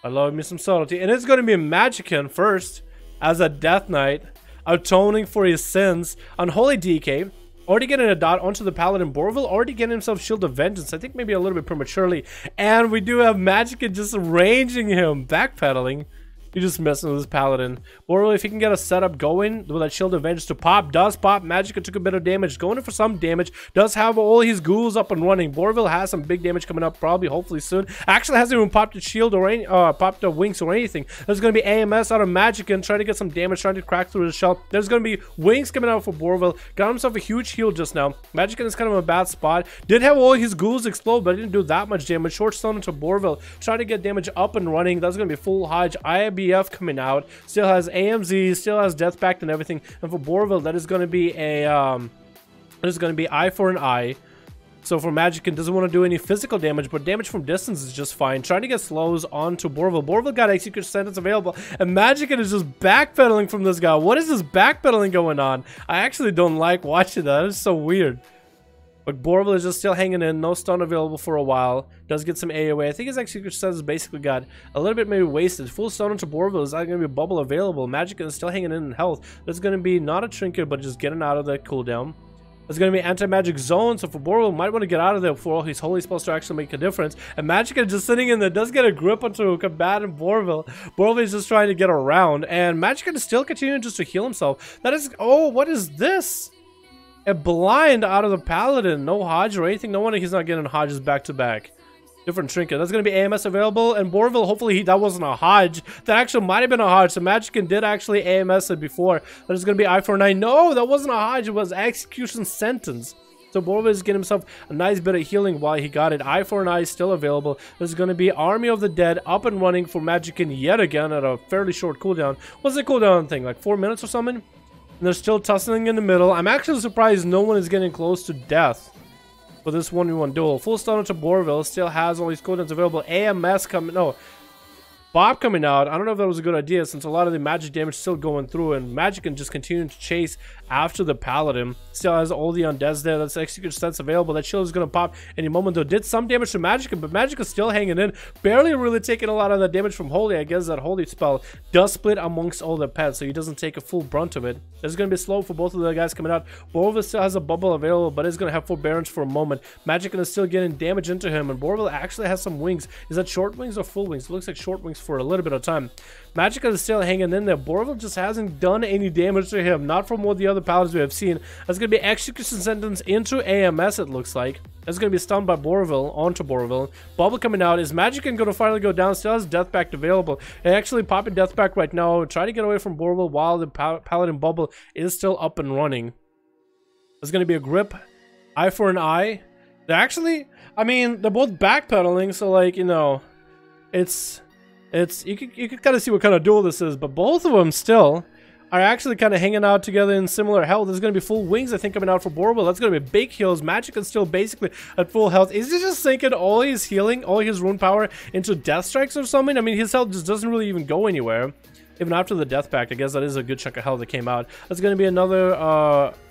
[SPEAKER 1] I'd love me some subtlety. And it's going to be Magickin first, as a Death Knight, atoning for his sins. Unholy DK. Already getting a dot onto the Paladin Borville, already getting himself Shield of Vengeance, I think maybe a little bit prematurely. And we do have Magickin just ranging him, backpedaling. You're just messing with this Paladin. Borville, if he can get a setup going with that Shield of Vengeance to pop, does pop. Magickin took a bit of damage, going in for some damage, does have all his ghouls up and running. Borville has some big damage coming up, probably, hopefully soon. Actually hasn't even popped a shield or any, popped the wings or anything. There's going to be AMS out of Magickin, trying to get some damage, trying to crack through the shell. There's going to be wings coming out for Borville. Got himself a huge heal just now. Magickin is kind of in a bad spot. Did have all his ghouls explode, but didn't do that much damage. Short stone into Borville, trying to get damage up and running. That's going to be full Hodge. IBF coming out. Still has AMZ, still has Death Pact and everything. And for Borville, that is going to be a eye for an eye. So for Magickin, doesn't want to do any physical damage, but damage from distance is just fine. Trying to get slows onto Borville. Borville got Execution Sentence available, and Magickin is just backpedaling from this guy. What is this backpedaling going on? I actually don't like watching that. It's so weird. But Borville is just still hanging in. No stun available for a while. Does get some AoE. I think his Execution Sentence basically got a little bit maybe wasted. Full stun into Borville. Is not going to be a bubble available. Magickin is still hanging in health. There's going to be not a trinket, but just getting out of the cooldown. There's going to be anti-magic zone, so for Borville, might want to get out of there before all his holy spells to actually make a difference. And Magickin just sitting in there does get a grip onto combatant Borville. Borville is just trying to get around, and Magickin is still continuing just to heal himself. That is, oh, what is this? A blind out of the Paladin. No Hodge or anything. No wonder he's not getting Hodges back to back. Different trinket. That's going to be AMS available, and Borville, hopefully that wasn't a Hodge. That actually might have been a Hodge, so Magickin did actually AMS it before. That is going to be I for 9. No, that wasn't a Hodge, it was Execution Sentence. So Borville is getting himself a nice bit of healing while he got it. I for an eye is still available. There's going to be Army of the Dead up and running for Magickin yet again at a fairly short cooldown. What's the cooldown thing, like 4 minutes or something? And they're still tussling in the middle. I'm actually surprised no one is getting close to death for this 1v1 duel. Full stun to Borville, still has all these cooldowns available. AMS coming, no, Bob coming out. I don't know if that was a good idea since a lot of the magic damage still going through, and Magickin just continuing to chase after the Paladin. Still has all the undeads there. That's Execution Sentence available. That shield is going to pop any moment though. Did some damage to Magickin, but Magickin still hanging in. Barely really taking a lot of that damage from Holy. I guess that Holy spell does split amongst all the pets, so he doesn't take a full brunt of it. There's going to be slow for both of the guys coming out. Borville still has a bubble available, but is going to have forbearance for a moment. Magickin is still getting damage into him, and Borville actually has some wings. Is that short wings or full wings? It looks like short wings for a little bit of time. Magickin is still hanging in there. Borville just hasn't done any damage to him, not from what the other paladins we have seen. That's going to be Execution Sentence into AMS, it looks like. That's going to be stunned by Borville onto Borville. Bubble coming out. Is Magickin going to finally go down? Still has Death Pact available. And actually popping Death Pact right now. Try to get away from Borville while the Paladin bubble is still up and running. There's going to be a grip. Eye for an eye. They're actually, I mean, they're both backpedaling, so like, you know, it's you can kind of see what kind of duel this is, but both of them still are actually kind of hanging out together in similar health. There's going to be full wings, I think, coming out for Borville. That's going to be big heals. Magickin's still basically at full health. Is he just sinking all his healing, all his rune power into death strikes or something? I mean, his health just doesn't really even go anywhere. Even after the Death Pact, I guess that is a good chunk of health that came out. That's going to be another,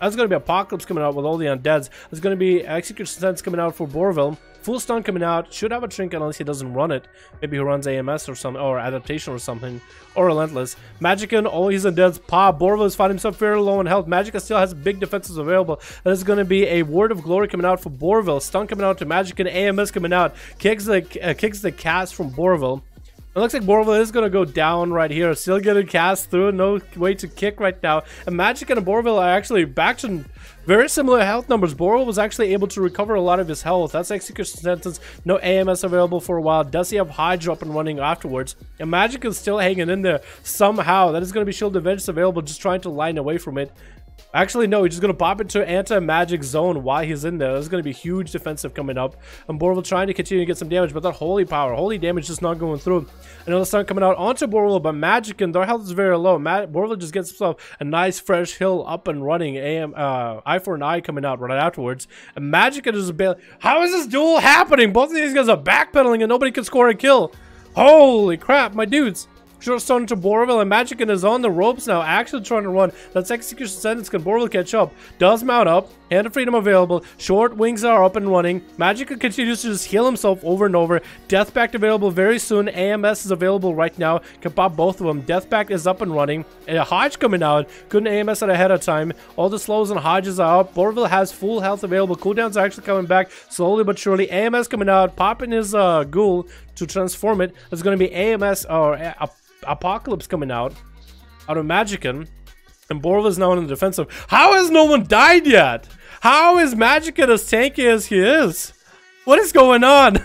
[SPEAKER 1] that's going to be Apocalypse coming out with all the undeads. There's going to be Execution Sentence coming out for Borville. Full stun coming out. Should have a trinket unless he doesn't run it. Maybe he runs AMS or something, or adaptation or something, or relentless. Magickin, all his undeads pop. Borville has found himself fairly low in health. Magickin still has big defenses available. That is going to be a Word of Glory coming out for Borville. Stun coming out to Magickin. AMS coming out. Kicks the cast from Borville. It looks like Borville is going to go down right here. Still getting cast through. No way to kick right now. And Magickin and Borville are actually back to very similar health numbers. Borville was actually able to recover a lot of his health. That's Execution Sentence. No AMS available for a while. Does he have Hydra up and running afterwards? And Magickin is still hanging in there somehow. That is going to be Shield of Vengeance available, just trying to line away from it. Actually, no, he's just going to pop into anti-magic zone while he's in there. There's going to be huge defensive coming up. And Borville trying to continue to get some damage, but that holy power, holy damage just not going through. Another stun coming out onto Borville, but Magickin, their health is very low. Borville just gets himself a nice fresh hill up and running. Eye for an eye coming out right afterwards. And Magickin is a bit. How is this duel happening? Both of these guys are backpedaling and nobody can score a kill. Holy crap, my dudes. Short stun to Borville, and Magickin is on the ropes now, actually trying to run. That's Execution Sentence. Can Borville catch up? Does mount up. Hand of Freedom available. Short wings are up and running. Magickin continues to just heal himself over and over. Death Pact available very soon. AMS is available right now. Can pop both of them. Death Pact is up and running. And a Hodge coming out. Couldn't AMS it ahead of time. All the slows and Hodges are up. Borville has full health available. Cooldowns are actually coming back slowly but surely. AMS coming out. Popping his ghoul to transform it. There's going to be AMS or Apocalypse coming out of Magickin, and Borville is now in the defensive. How has no one died yet? How is Magickin as tanky as he is? What is going on?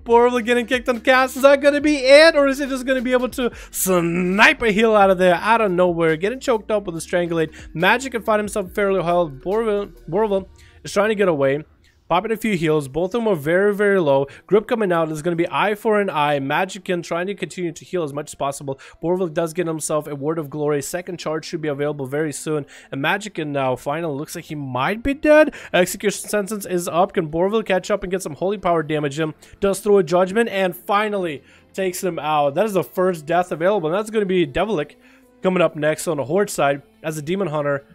[SPEAKER 1] Borville getting kicked on cast. Is that going to be it, or is he just going to be able to snipe a heal out of there, out of nowhere, getting choked up with a strangulate? Magickin find himself fairly held. Borville is trying to get away. Popping a few heals. Both of them are very, very low. Grip coming out is going to be eye for an eye. Magickin trying to continue to heal as much as possible. Borville does get himself a Word of Glory. Second charge should be available very soon. And Magickin now finally looks like he might be dead. Execution sentence is up. Can Borville catch up and get some holy power damage him? Does throw a judgment and finally takes him out. That is the first death available. And that's going to be Devilic coming up next on the Horde side as a Demon Hunter.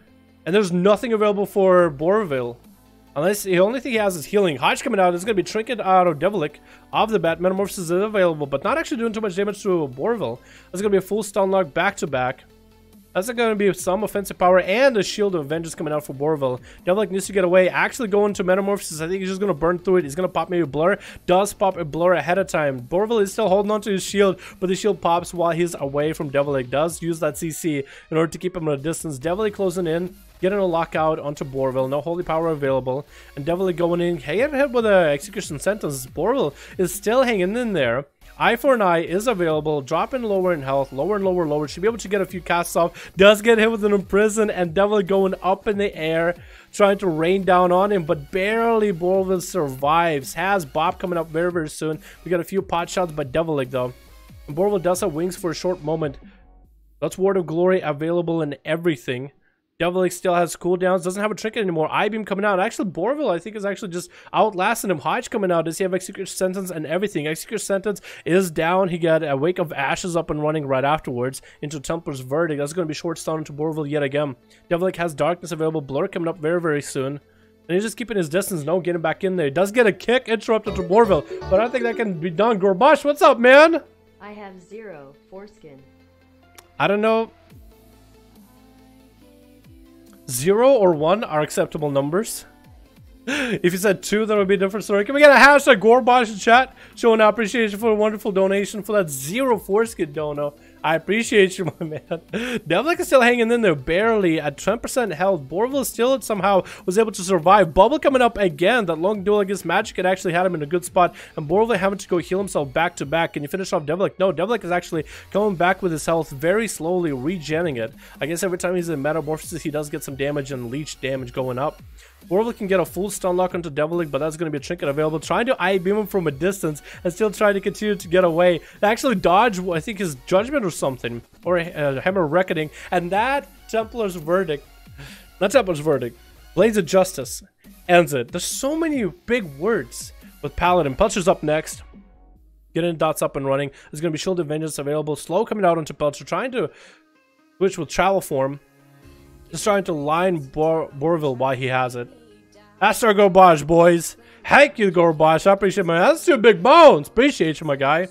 [SPEAKER 1] And there's nothing available for Borville. Unless the only thing he has is healing. Hodge coming out is going to be Trinket out of Devilic. Off the bat, Metamorphosis is available, but not actually doing too much damage to Borville. That's going to be a full stun lock back to back. That's going to be some offensive power and a Shield of Vengeance coming out for Borville. Devilic needs to get away. Actually going to Metamorphosis. I think he's just going to burn through it. He's going to pop maybe a Blur. Does pop a Blur ahead of time. Borville is still holding on to his shield, but the shield pops while he's away from Devilic. Does use that CC in order to keep him at a distance. Devilic closing in. Getting a lockout onto Borville. No holy power available. And Devilic going in. Hit with an execution sentence. Borville is still hanging in there. Eye for an eye is available. Dropping lower in health. Lower and lower, lower. Should be able to get a few casts off. Does get hit with an imprison. And Devilic going up in the air. Trying to rain down on him. But barely Borville survives. Has Bob coming up very, very soon. We got a few pot shots by Devilic though. And Borville does have wings for a short moment. That's Word of Glory available in everything. Devilic still has cooldowns, doesn't have a trinket anymore. I-beam coming out. Actually, Borville, I think, is actually just outlasting him. Hodge coming out. Does he have Execution Sentence and everything? Execution Sentence is down. He got a Wake of Ashes up and running right afterwards into Templar's Verdict. That's going to be short stun into Borville yet again. Devilic has Darkness available. Blur coming up very, very soon. And he's just keeping his distance. No, getting back in there. He does get a kick interrupted to Borville, but I think that can be done. Gorbash, what's up, man?
[SPEAKER 5] I have 0 foreskin.
[SPEAKER 1] I don't know. 0 or 1 are acceptable numbers. If you said 2, that would be a different story. Can we get a hashtag Gorbash in chat? Showing our appreciation for a wonderful donation for that 0 foreskin dono. I appreciate you, my man. Devilic is still hanging in there, barely at 10% health. Borville still somehow was able to survive. Bubble coming up again. That long duel against Magic had actually had him in a good spot. And Borville having to go heal himself back to back. Can you finish off Devilic? No, Devilic is actually coming back with his health very slowly, regenning it. I guess every time he's in Metamorphosis, he does get some damage and leech damage going up. Borville can get a full stun lock onto Devilic, but that's going to be a trinket available. Trying to I-beam him from a distance and still trying to continue to get away. Actually dodge, I think, his judgment or something. Or a Hammer Reckoning. And that Templar's Verdict, not Templar's Verdict, Blades of Justice ends it. There's so many big words with Paladin. Pelcher's up next. Getting dots up and running. There's going to be Shield of Vengeance available. Slow coming out onto Pelcher. Trying to switch with Travel Form. Just trying to line Borville while he has it. That's our Gorbash, boys. Thank you, Gorbash. I appreciate my. That's 2 big bones. Appreciate you, my guy.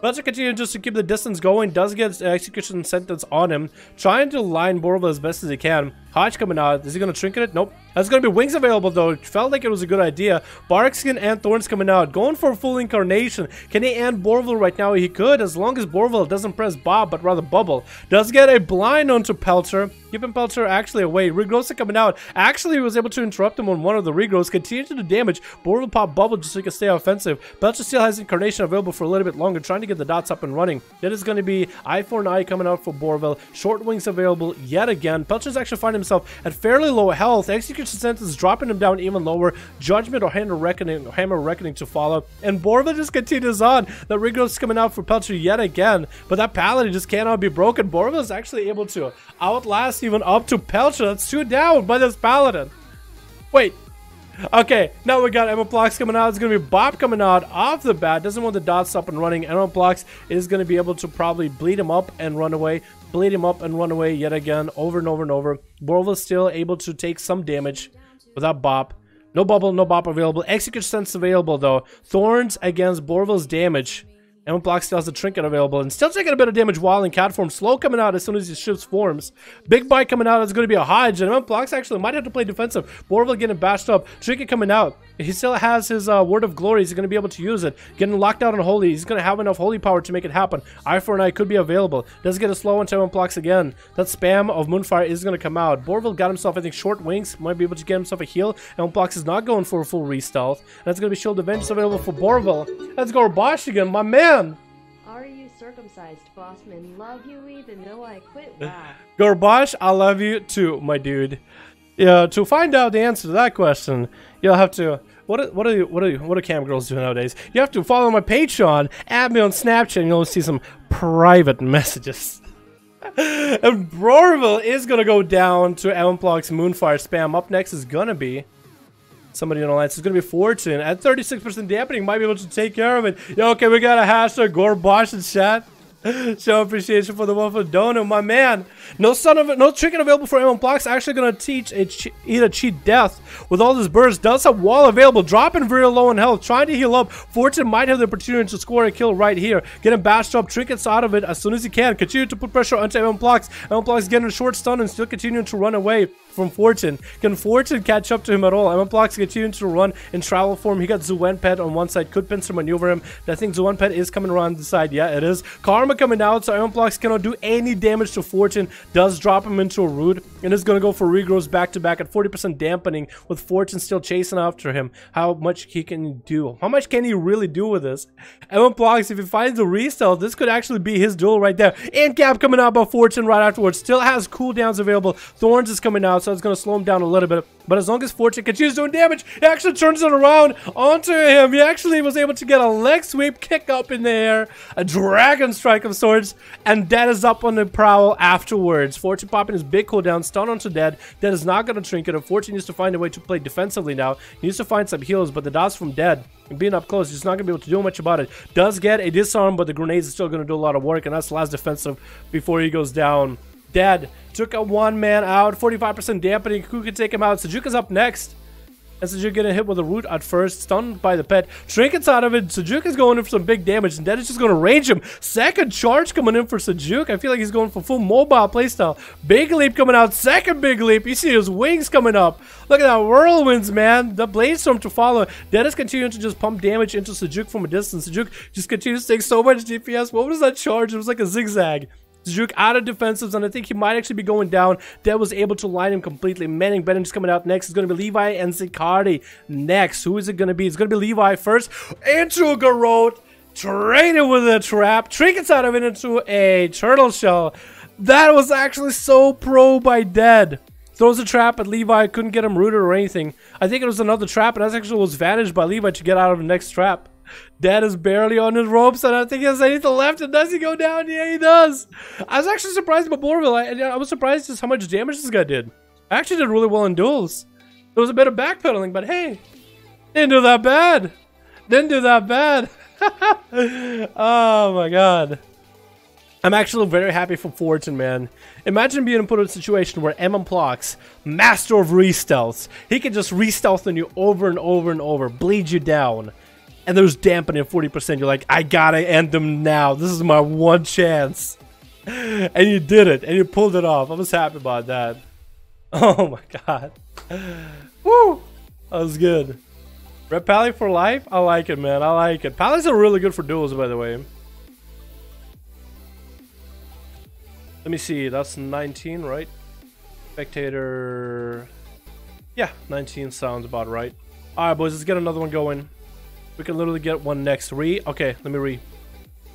[SPEAKER 1] Pelcher continues just to keep the distance going. Does get Execution Sentence on him. Trying to line Borville as best as he can. Hodge coming out. Is he going to trinket it? Nope. There's going to be wings available though. It felt like it was a good idea. Barkskin and Thorns coming out. Going for a full incarnation. Can he end Borville right now? He could, as long as Borville doesn't press Bob, but rather Bubble. Does get a blind onto Pelcher. Keeping Pelcher actually away. Regrowth coming out. Actually was able to interrupt him on one of the regrowths. Continue to do damage. Borville pop Bubble just so he can stay offensive. Pelcher still has incarnation available for a little bit longer. Trying to get the dots up and running. That is going to be eye for an eye coming out for Borville. Short wings available yet again. Pelcher's actually finding himself at fairly low health. Execution Sentence dropping him down even lower. Judgment or Hammer Reckoning to follow. And Borville just continues on. The regrowth's coming out for Pelcher yet again. But that Paladin just cannot be broken. Borville is actually able to outlast even up to Pelcher. That's 2 down by this Paladin. Wait. Okay, now we got Emma Plox coming out. It's going to be Bob coming out off the bat. Doesn't want the dots up and running. Emma Plox is going to be able to probably bleed him up and run away. Bleed him up and run away yet again, over and over and over. Borville still able to take some damage without Bop. No Bubble, no Bop available. Execute Sense available though. Thorns against Borville's damage. Emma Block still has the trinket available and still taking a bit of damage while in cat form. Slow coming out as soon as he shifts forms. Big bite coming out is going to be a Hodge, and Emma Blocks actually might have to play defensive. Borville getting bashed up. Trinket coming out. He still has his Word of Glory. He's going to be able to use it. Getting locked out on Holy. He's going to have enough Holy Power to make it happen. Eye for an Eye could be available. Does get a slow into Emma Blocks again. That spam of Moonfire is going to come out. Borville got himself, I think, short wings. Might be able to get himself a heal. Emma Blocks is not going for a full re-stealth. And that's going to be Shield of Vengeance available for Borville. Let's go Bosch again, my man.
[SPEAKER 5] Are you circumcised, Bossman? Love you even though I quit? Wow.
[SPEAKER 1] Gorbash, I love you too, my dude. Yeah, to find out the answer to that question, you'll have to What do cam girls do nowadays? You have to follow my Patreon, add me on Snapchat, and you'll see some private messages. And Brorville is gonna go down to Elmplog's Moonfire spam. Up next is gonna be somebody on the line. So it's gonna be Fortune at 36% dampening. Might be able to take care of it. Yo, okay, we got a hashtag Gorbosh in chat. Show appreciation for the one for donut, my man. No chicken available for Amon Blocks. Actually gonna teach eat a cheat death with all this burst. Does have wall available, dropping very low in health, trying to heal up. Fortune might have the opportunity to score a kill right here. Getting bashed up, trinkets out of it as soon as he can. Continue to put pressure onto Amon Blocks. Amon Blocks getting a short stun and still continuing to run away from Fortune. Can Fortune catch up to him at all? Amon Blocks continuing to run in travel form. He got Zuenpet on one side, could pincer maneuver him. I think Zuenpet is coming around the side. Yeah, it is. Karma coming out, so Iron Blocks cannot do any damage to Fortune. Does drop him into a root, and is going to go for regrows back to back at 40% dampening, with Fortune still chasing after him. How much he can do? How much can he really do with this? Iron Blocks, if he finds a restyle, this could actually be his duel right there. And Cap coming out by Fortune right afterwards. Still has cooldowns available. Thorns is coming out, so it's going to slow him down a little bit. But as long as Fortune continues doing damage, he actually turns it around onto him. He actually was able to get a leg sweep, kick up in the air, a dragon strike of sorts, and Dead is up on the prowl afterwards. Fortune popping his big cooldown, stun onto Dead. Dead is not going to trinket him. Fortune needs to find a way to play defensively now. He needs to find some heals, but the dots from Dead, and being up close, he's not going to be able to do much about it. Does get a disarm, but the grenades is still going to do a lot of work, and that's the last defensive before he goes down. Dead took a one-man out, 45% dampening. Who could take him out? Sajuka's up next. And Sajuka getting hit with a root at first, stunned by the pet. Trinkets out of it. Sajuka's going in for some big damage, and Dead is just going to range him. Second charge coming in for Sajuka. I feel like he's going for full mobile playstyle. Big leap coming out. Second big leap. You see his wings coming up. Look at that whirlwinds, man. The blade storm to follow. Dead is continuing to just pump damage into Sajuka from a distance. Sajuka just continues to take so much DPS. What was that charge? It was like a zigzag. Sajuk out of defensives, and I think he might actually be going down. Dead was able to line him completely. Manning Bennett is coming out next. It's going to be Levi and Zicardi next. Who is it going to be? It's going to be Levi first. Into Garrote. Traded with a trap. Trinkets out of it into a turtle shell. That was actually so pro by Dead. Throws a trap at Levi. Couldn't get him rooted or anything. I think it was another trap, and that actually was vanished by Levi to get out of the next trap. Dead is barely on his ropes, and I think he has anything left. And does he go down? Yeah, he does. I was actually surprised by Borville. I was surprised just how much damage this guy did. I actually did really well in duels. There was a bit of backpedaling, but hey, didn't do that bad. Didn't do that bad. Oh my god. I'm actually very happy for Fortune, man. Imagine being put in a situation where Plox, master of re-stealths, he can just re-stealth on you over and over and over, bleed you down. And there's dampening at 40%. You're like, I gotta end them now. This is my one chance. And you did it. And you pulled it off. I was happy about that. Oh my god. Woo! That was good. Red Pally for life? I like it, man. I like it. Pallies are really good for duels, by the way. Let me see. That's 19, right? Spectator. Yeah, 19 sounds about right. Alright, boys. Let's get another one going. We can literally get one next. Okay, let me re.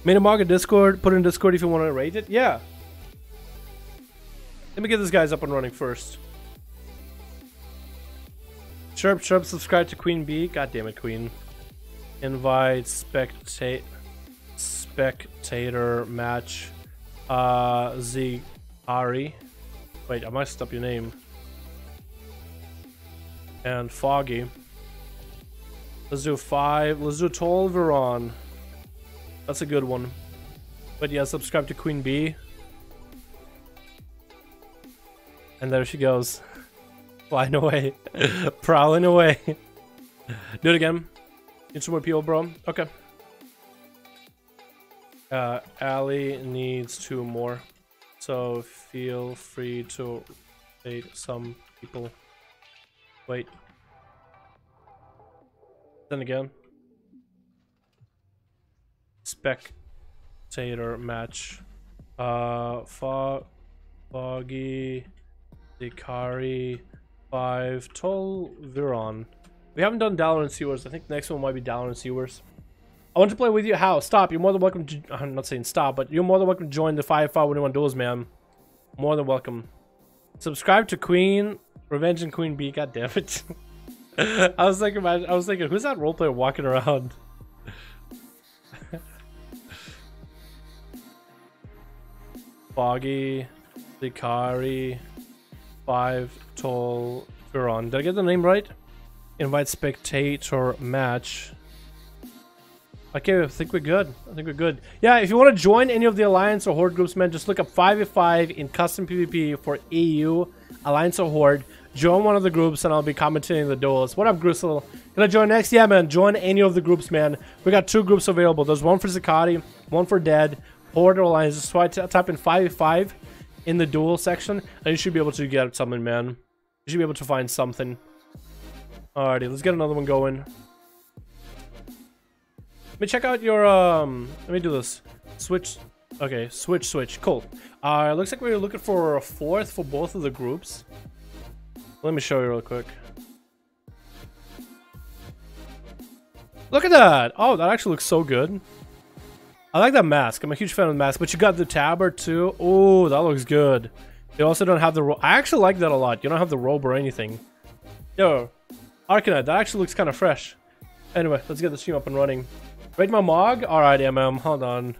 [SPEAKER 1] Minimark in Discord. Put it in Discord if you want to rate it. Yeah. Let me get these guys up and running first. Chirp, chirp, subscribe to Queen Bee. God damn it, Queen. Invite spectator match. Zari. Wait, I messed up your name. And Foggy. Let's do 5. Let's do 12 Veron. That's a good one. But yeah, subscribe to Queen Bee. And there she goes. Flying away. Prowling away. Do it again. Need some more people, bro. Okay. Ali needs 2 more. So feel free to rate some people. Wait. Then again. Spectator match. Foggy, Ikari, 5, Tol, Viron. We haven't done Dalaran Sewers. I think the next one might be Dalaran Sewers. I want to play with you. How? Stop. You're more than welcome to... I'm not saying stop, but you're more than welcome to join the 5-5-1-1 duels, man. More than welcome. Subscribe to Queen, Revenge and Queen Bee. God damn it. I was thinking, who's that roleplayer walking around? Foggy, Zikari, 5 Tall, Furon. Did I get the name right? Invite spectator match. Okay, I think we're good. Yeah, if you want to join any of the Alliance or Horde groups, man, just look up 5v5 in custom PvP for EU, Alliance or Horde. Join one of the groups and I'll be commentating the duels. What up, Gristle? Can I join next? Yeah, man, join any of the groups, man. We got 2 groups available. There's one for Zakati, one for Dead, Horde or Alliance. So I type in 5v5 in the duel section and you should be able to get something, man. You should be able to find something. Alrighty, let's get another one going. Let me check out your, let me do this. Switch. Okay, switch. Cool. Looks like we're looking for a 4th for both of the groups. Let me show you real quick. Look at that! Oh, that actually looks so good. I like that mask. I'm a huge fan of the mask. But you got the tabard too. Oh, that looks good. You also don't have the robe. I actually like that a lot. You don't have the robe or anything. Yo, Arcanite, that actually looks kind of fresh. Anyway, let's get the stream up and running. Rate my Mog? Alright, MM, hold on.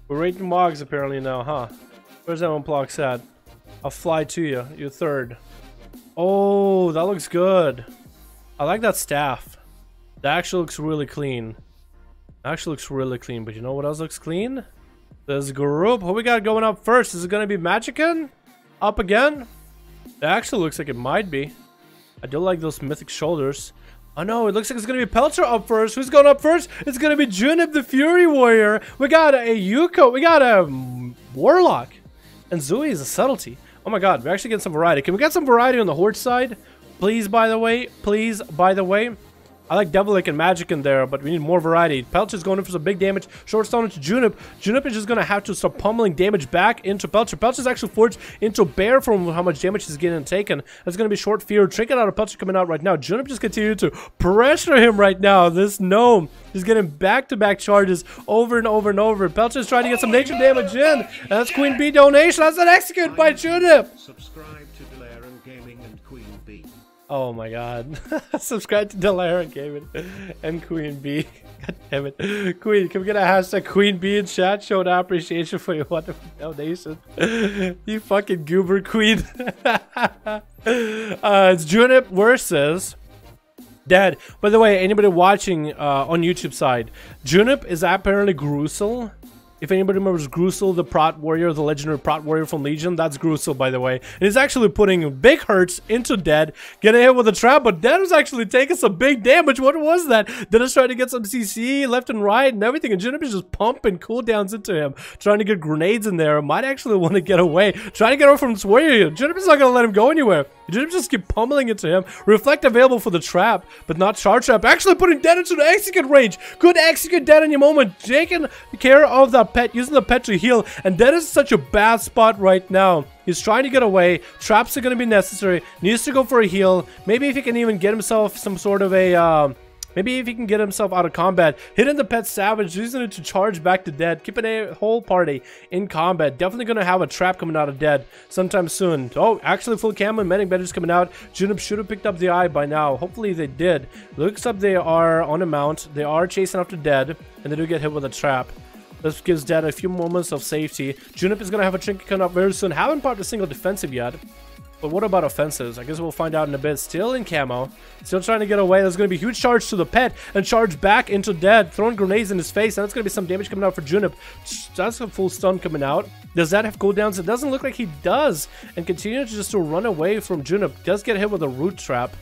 [SPEAKER 1] We're rating Mogs apparently now, huh? Where's that one block at? I'll fly to you. You're 3rd. Oh, that looks good. I like that staff. That actually looks really clean. But you know what else looks clean? This group. Who we got going up first? Is it gonna be Magickin? Up again? That actually looks like it might be. I do like those mythic shoulders. Oh no, it looks like it's gonna be Pelter up first. Who's going up first? It's gonna be Junip the Fury Warrior. We got a Yuko. We got a Warlock. And Zui is a Subtlety. Oh my god, we're actually getting some variety. Can we get some variety on the Horde side? Please, by the way. I like Devilic and Magic in there, but we need more variety. Pelcher's going in for some big damage. Short stone into Junip. Junip is just going to have to start pummeling damage back into Pelcher. Pelcher's actually forged into Bear from how much damage he's getting taken. That's going to be short fear. Trinket out of Pelcher coming out right now. Junip just continued to pressure him right now. This gnome is getting back-to-back charges over and over and over. Pelcher's trying to get some nature damage in. And that's Queen Bee donation. That's an execute by Junip.
[SPEAKER 4] Subscribe to Dalaran Gaming and Queen Bee.
[SPEAKER 1] Oh my god. Subscribe to Dalaran Gaming and Queen Bee. God damn it. Queen, can we get a hashtag Queen Bee in chat? Showing appreciation for your wonderful donation. You fucking goober queen. It's Junip versus Dead. By the way, anybody watching on YouTube side, Junip is apparently Gruesel. If anybody remembers Gruesel, the Prot Warrior, the legendary Prot Warrior from Legion, that's Gruesel, by the way. And he's actually putting big hurts into Dead, getting hit with a trap, but Dead was actually taking some big damage. What was that? Dead is trying to get some CC left and right and everything, and Junip is just pumping cooldowns into him, trying to get grenades in there. Might actually want to get away, trying to get away from this warrior. Junip is not going to let him go anywhere. Junip just keep pummeling into him. Reflect available for the trap, but not charge trap. Actually putting Dead into the execute range. Good execute Dead in your moment. Taking care of that pet, using the pet to heal, and Dead is such a bad spot right now. He's trying to get away. Traps are going to be necessary. Needs to go for a heal. Maybe if he can even get himself some sort of a maybe if he can get himself out of combat, hitting the pet savage, using it to charge back to Dead, keeping a whole party in combat. Definitely going to have a trap coming out of Dead sometime soon. Oh, actually full camo and medic badges coming out. Junip should have picked up the eye by now. Hopefully they did. Looks like they are on a mount. They are chasing after Dead, and they do get hit with a trap. This gives Dead a few moments of safety. Junip is going to have a trinket coming up very soon. Haven't popped a single defensive yet. But what about offensives? I guess we'll find out in a bit. Still in camo. Still trying to get away. There's going to be huge charge to the pet. And charge back into Dead. Throwing grenades in his face. And that's going to be some damage coming out for Junip. That's a full stun coming out. Does that have cooldowns? It doesn't look like he does. And continue to just to run away from Junip. Does get hit with a root trap.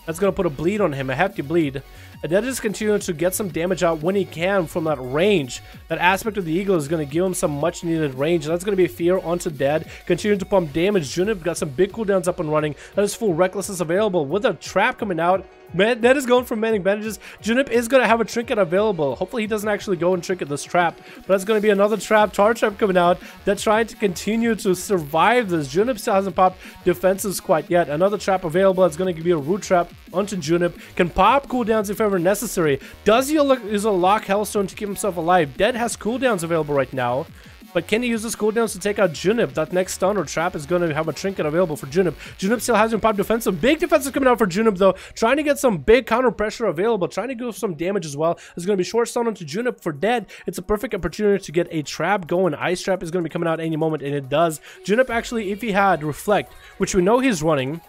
[SPEAKER 1] That's going to put a bleed on him. A hefty bleed. And Dead is continuing to get some damage out when he can from that range. That aspect of the Eagle is going to give him some much needed range. That's going to be fear onto Dead. Continuing to pump damage. Junip got some big cooldowns up and running. That is full recklessness available with a trap coming out. Dead is going for many bandages. Junip is going to have a trinket available. Hopefully he doesn't actually go and trinket this trap. But that's going to be another trap. Charge trap coming out. They're trying to continue to survive this. Junip still hasn't popped defenses quite yet. Another trap available. It's going to give you a root trap onto Junip. Can pop cooldowns if ever necessary. Does he use a lock hellstone to keep himself alive? Dead has cooldowns available right now. But can he use his cooldowns to take out Junip? That next stun or trap is going to have a trinket available for Junip. Junip still has him pop defensive. Big defensive coming out for Junip though. Trying to get some big counter pressure available. Trying to go some damage as well. There's going to be short stun onto Junip for dead. It's a perfect opportunity to get a trap going. Ice trap is going to be coming out any moment, and it does. Junip actually, if he had Reflect, which we know he's running,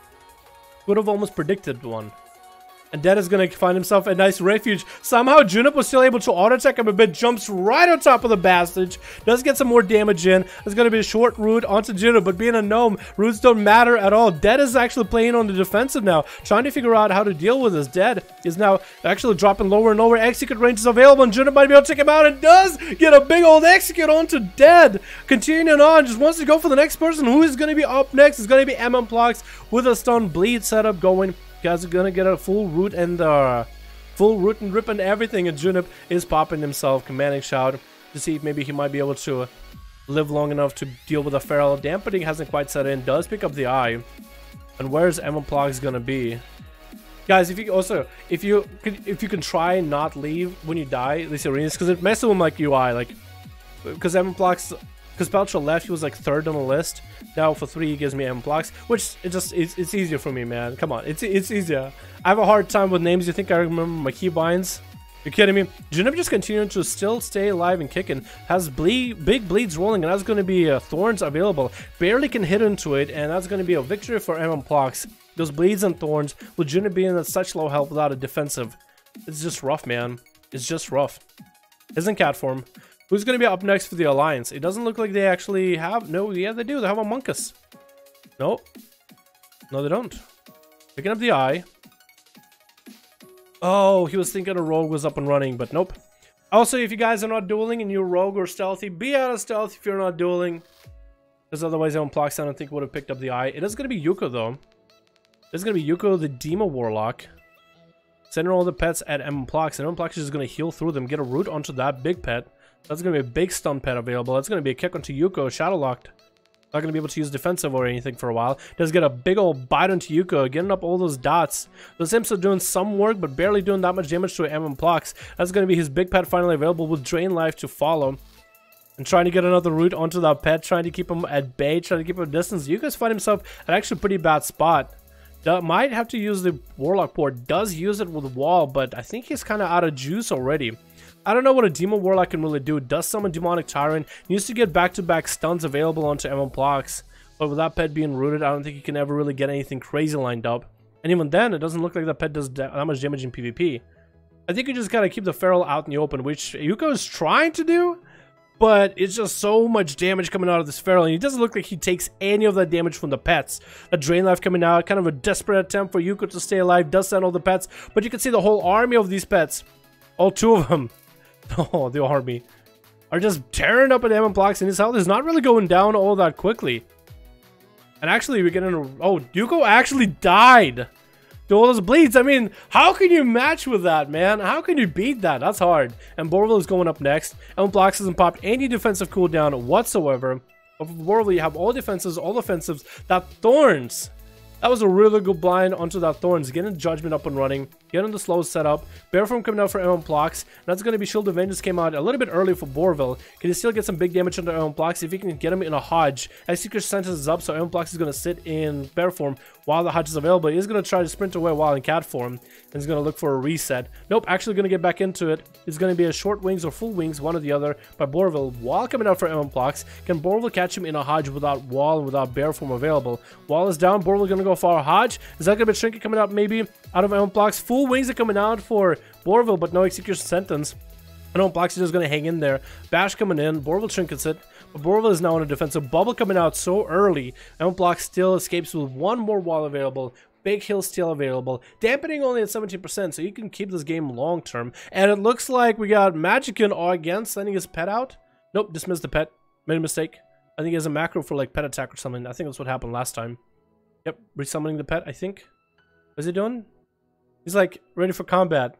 [SPEAKER 1] would have almost predicted one. And Dead is going to find himself a nice refuge. Somehow Junip was still able to auto-attack him a bit. Jumps right on top of the Bastard. Does get some more damage in. There's going to be a short root onto Junip. But being a gnome, roots don't matter at all. Dead is actually playing on the defensive now. Trying to figure out how to deal with this. Dead is now actually dropping lower and lower. Execute range is available. And Junip might be able to take him out. And does get a big old execute onto Dead. Continuing on. Just wants to go for the next person. Who is going to be up next? It's going to be Plox with a stun bleed setup going. Guys are gonna get a full root and rip and everything, and Junip is popping himself commanding shout to see if maybe he might be able to live long enough to deal with a feral. Dampening hasn't quite set in, does pick up the eye. And where's Plox gonna be? Guys, if you can try and not leave when you die these arenas, because it messes with like UI, like because Plox. Because Peltra left, he was like 3rd on the list. Now for 3 he gives me Plox, which it's easier for me, man. Come on, it's easier. I have a hard time with names. You think I remember my keybinds? You're kidding me? Junip just continuing to still stay alive and kicking. Has big bleeds rolling, and that's going to be thorns available. Barely can hit into it, and that's going to be a victory for Plox. Those bleeds and thorns with Junip being at such low health without a defensive. It's just rough, man. It's just rough. Isn't cat form. Who's going to be up next for the Alliance? It doesn't look like they actually have... No, yeah, they do. They have a Monkus. No. No, they don't. Picking up the eye. Oh, he was thinking a rogue was up and running, but nope. Also, if you guys are not dueling and you're rogue or stealthy, be out of stealth if you're not dueling. Because otherwise, Plox, I don't think would have picked up the eye. It is going to be Yuko, though. It's going to be Yuko, the Demo Warlock. Sending all the pets at Plox, and Plox is just going to heal through them. Get a root onto that big pet. That's going to be a big stun pet available. That's going to be a kick onto Yuko, shadow locked. Not going to be able to use defensive or anything for a while. Does get a big old bite onto Yuko, getting up all those dots. Those imps are doing some work, but barely doing that much damage to Plox. That's going to be his big pet finally available with Drain Life to follow. And trying to get another root onto that pet, trying to keep him at bay, trying to keep him at distance. Yuko's find himself at actually a pretty bad spot. Might have to use the Warlock port. Does use it with Wall, but I think he's kind of out of juice already. I don't know what a Demon Warlock can really do. Does summon Demonic Tyrant. Needs to get back-to-back stuns available onto Plox. But with that pet being rooted, I don't think he can ever really get anything crazy lined up. And even then, it doesn't look like that pet does that much damage in PvP. I think you just gotta keep the Feral out in the open, which Yuko is trying to do. But it's just so much damage coming out of this Feral, and it doesn't look like he takes any of that damage from the pets. A Drain Life coming out, kind of a desperate attempt for Yuko to stay alive. Does send all the pets, but you can see the whole army of these pets. All 2 of them. Oh, the army are just tearing up at Plox, and his health is not really going down all that quickly. And actually, we're getting oh, Yuko actually died to all those bleeds. I mean, how can you match with that, man? How can you beat that? That's hard. And Borville is going up next. Plox hasn't popped any defensive cooldown whatsoever. But for Borville, you have all defenses, all offensives. That Thorns. That was a really good blind onto that Thorns. Getting Judgment up and running. Getting the slow setup. Bear Form coming out for Plox. And that's going to be Shield of Vengeance came out a little bit early for Borville. Can he still get some big damage onto Plox? If he can get him in a Hodge. Execute Sentence is up, so Plox is going to sit in Bear Form while the Hodge is available. He's going to try to sprint away while in Cat Form. And he's going to look for a reset. Nope, actually going to get back into it. It's going to be a short wings or full wings, one or the other, by Borville. Wall coming out for Plox. Can Borville catch him in a Hodge without Wall and without Bear Form available? Wall is down. Borville going to go for a Hodge. Is that going to be Trinket coming out maybe out of Plox? Full wings are coming out for Borville, but no execution sentence. And Plox is just going to hang in there. Bash coming in. Borville trinkets it. But Borville is now on a defensive bubble coming out so early. Plox still escapes with one more wall available. Big heal still available. Dampening only at 17%, so you can keep this game long term. And it looks like we got Magician again sending his pet out. Nope, dismissed the pet. Made a mistake. I think he has a macro for like pet attack or something. I think that's what happened last time. Yep, resummoning the pet, I think. What's he doing? He's like ready for combat.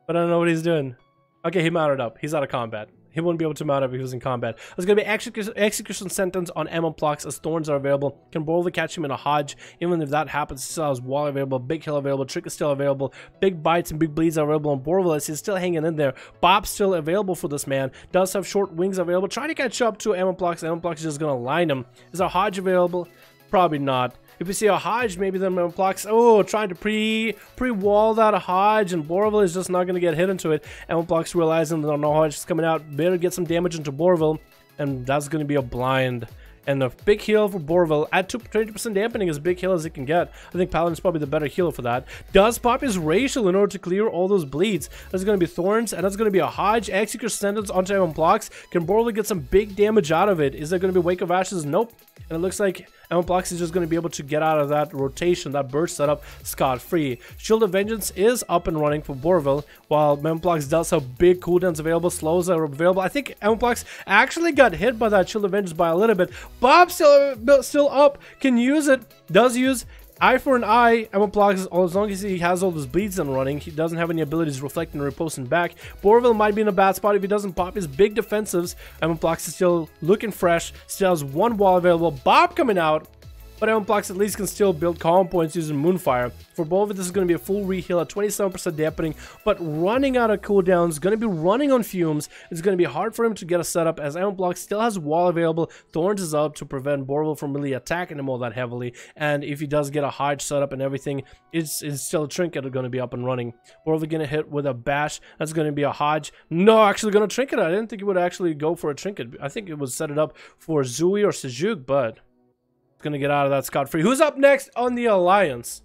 [SPEAKER 1] But I don't know what he's doing. Okay, he mounted up. He's out of combat. He wouldn't be able to mount up if he was in combat. There's going to be execution sentence on Plucks as thorns are available. Can boldly catch him in a hodge. Even if that happens, he still has wall available, big heal available, trick is still available, big bites and big bleeds are available on Borville as he's still hanging in there. Bob's still available for this man. Does have short wings available. Trying to catch up to Plucks. Plucks is just going to line him. Is a hodge available? Probably not. If we see a hodge, maybe then Plucks, trying to pre-wall that hodge, and Borville is just not going to get hit into it. And Plucks realizing that no hodge is coming out, better get some damage into Borville, and that's going to be a blind. And a big heal for Borville at 20% dampening, as big heal as it can get. I think Paladin's probably the better healer for that. Does pop his racial in order to clear all those bleeds. There's going to be thorns, and that's going to be a hodge. Execute sentence onto Plucks. Can Borville get some big damage out of it? Is there going to be Wake of Ashes? Nope. And it looks like Plucks is just going to be able to get out of that rotation, that burst setup, scot-free. Shield of Vengeance is up and running for Borville, while Plucks does have big cooldowns available, slows are available. I think Plucks actually got hit by that Shield of Vengeance by a little bit. Bob still up, can use it, does use eye for an eye. Plucks, as long as he has all those bleeds on running, he doesn't have any abilities reflecting and reposting back. Borville might be in a bad spot if he doesn't pop his big defensives. Plucks is still looking fresh, still has one wall available. Bob coming out, but Plucks at least can still build calm points using Moonfire. For both of it, this is going to be a full reheal at 27% dampening, but running out of cooldowns, going to be running on fumes. It's going to be hard for him to get a setup as Plucks still has wall available. Thorns is up to prevent Borville from really attacking him all that heavily, and if he does get a hodge setup and everything, it's still a trinket going to be up and running. Borville going to hit with a bash. That's going to be a hodge. No, actually going to trinket. I didn't think he would actually go for a trinket. I think it was set it up for Zui or Sejuk, but gonna get out of that scot-free. Who's up next on the alliance?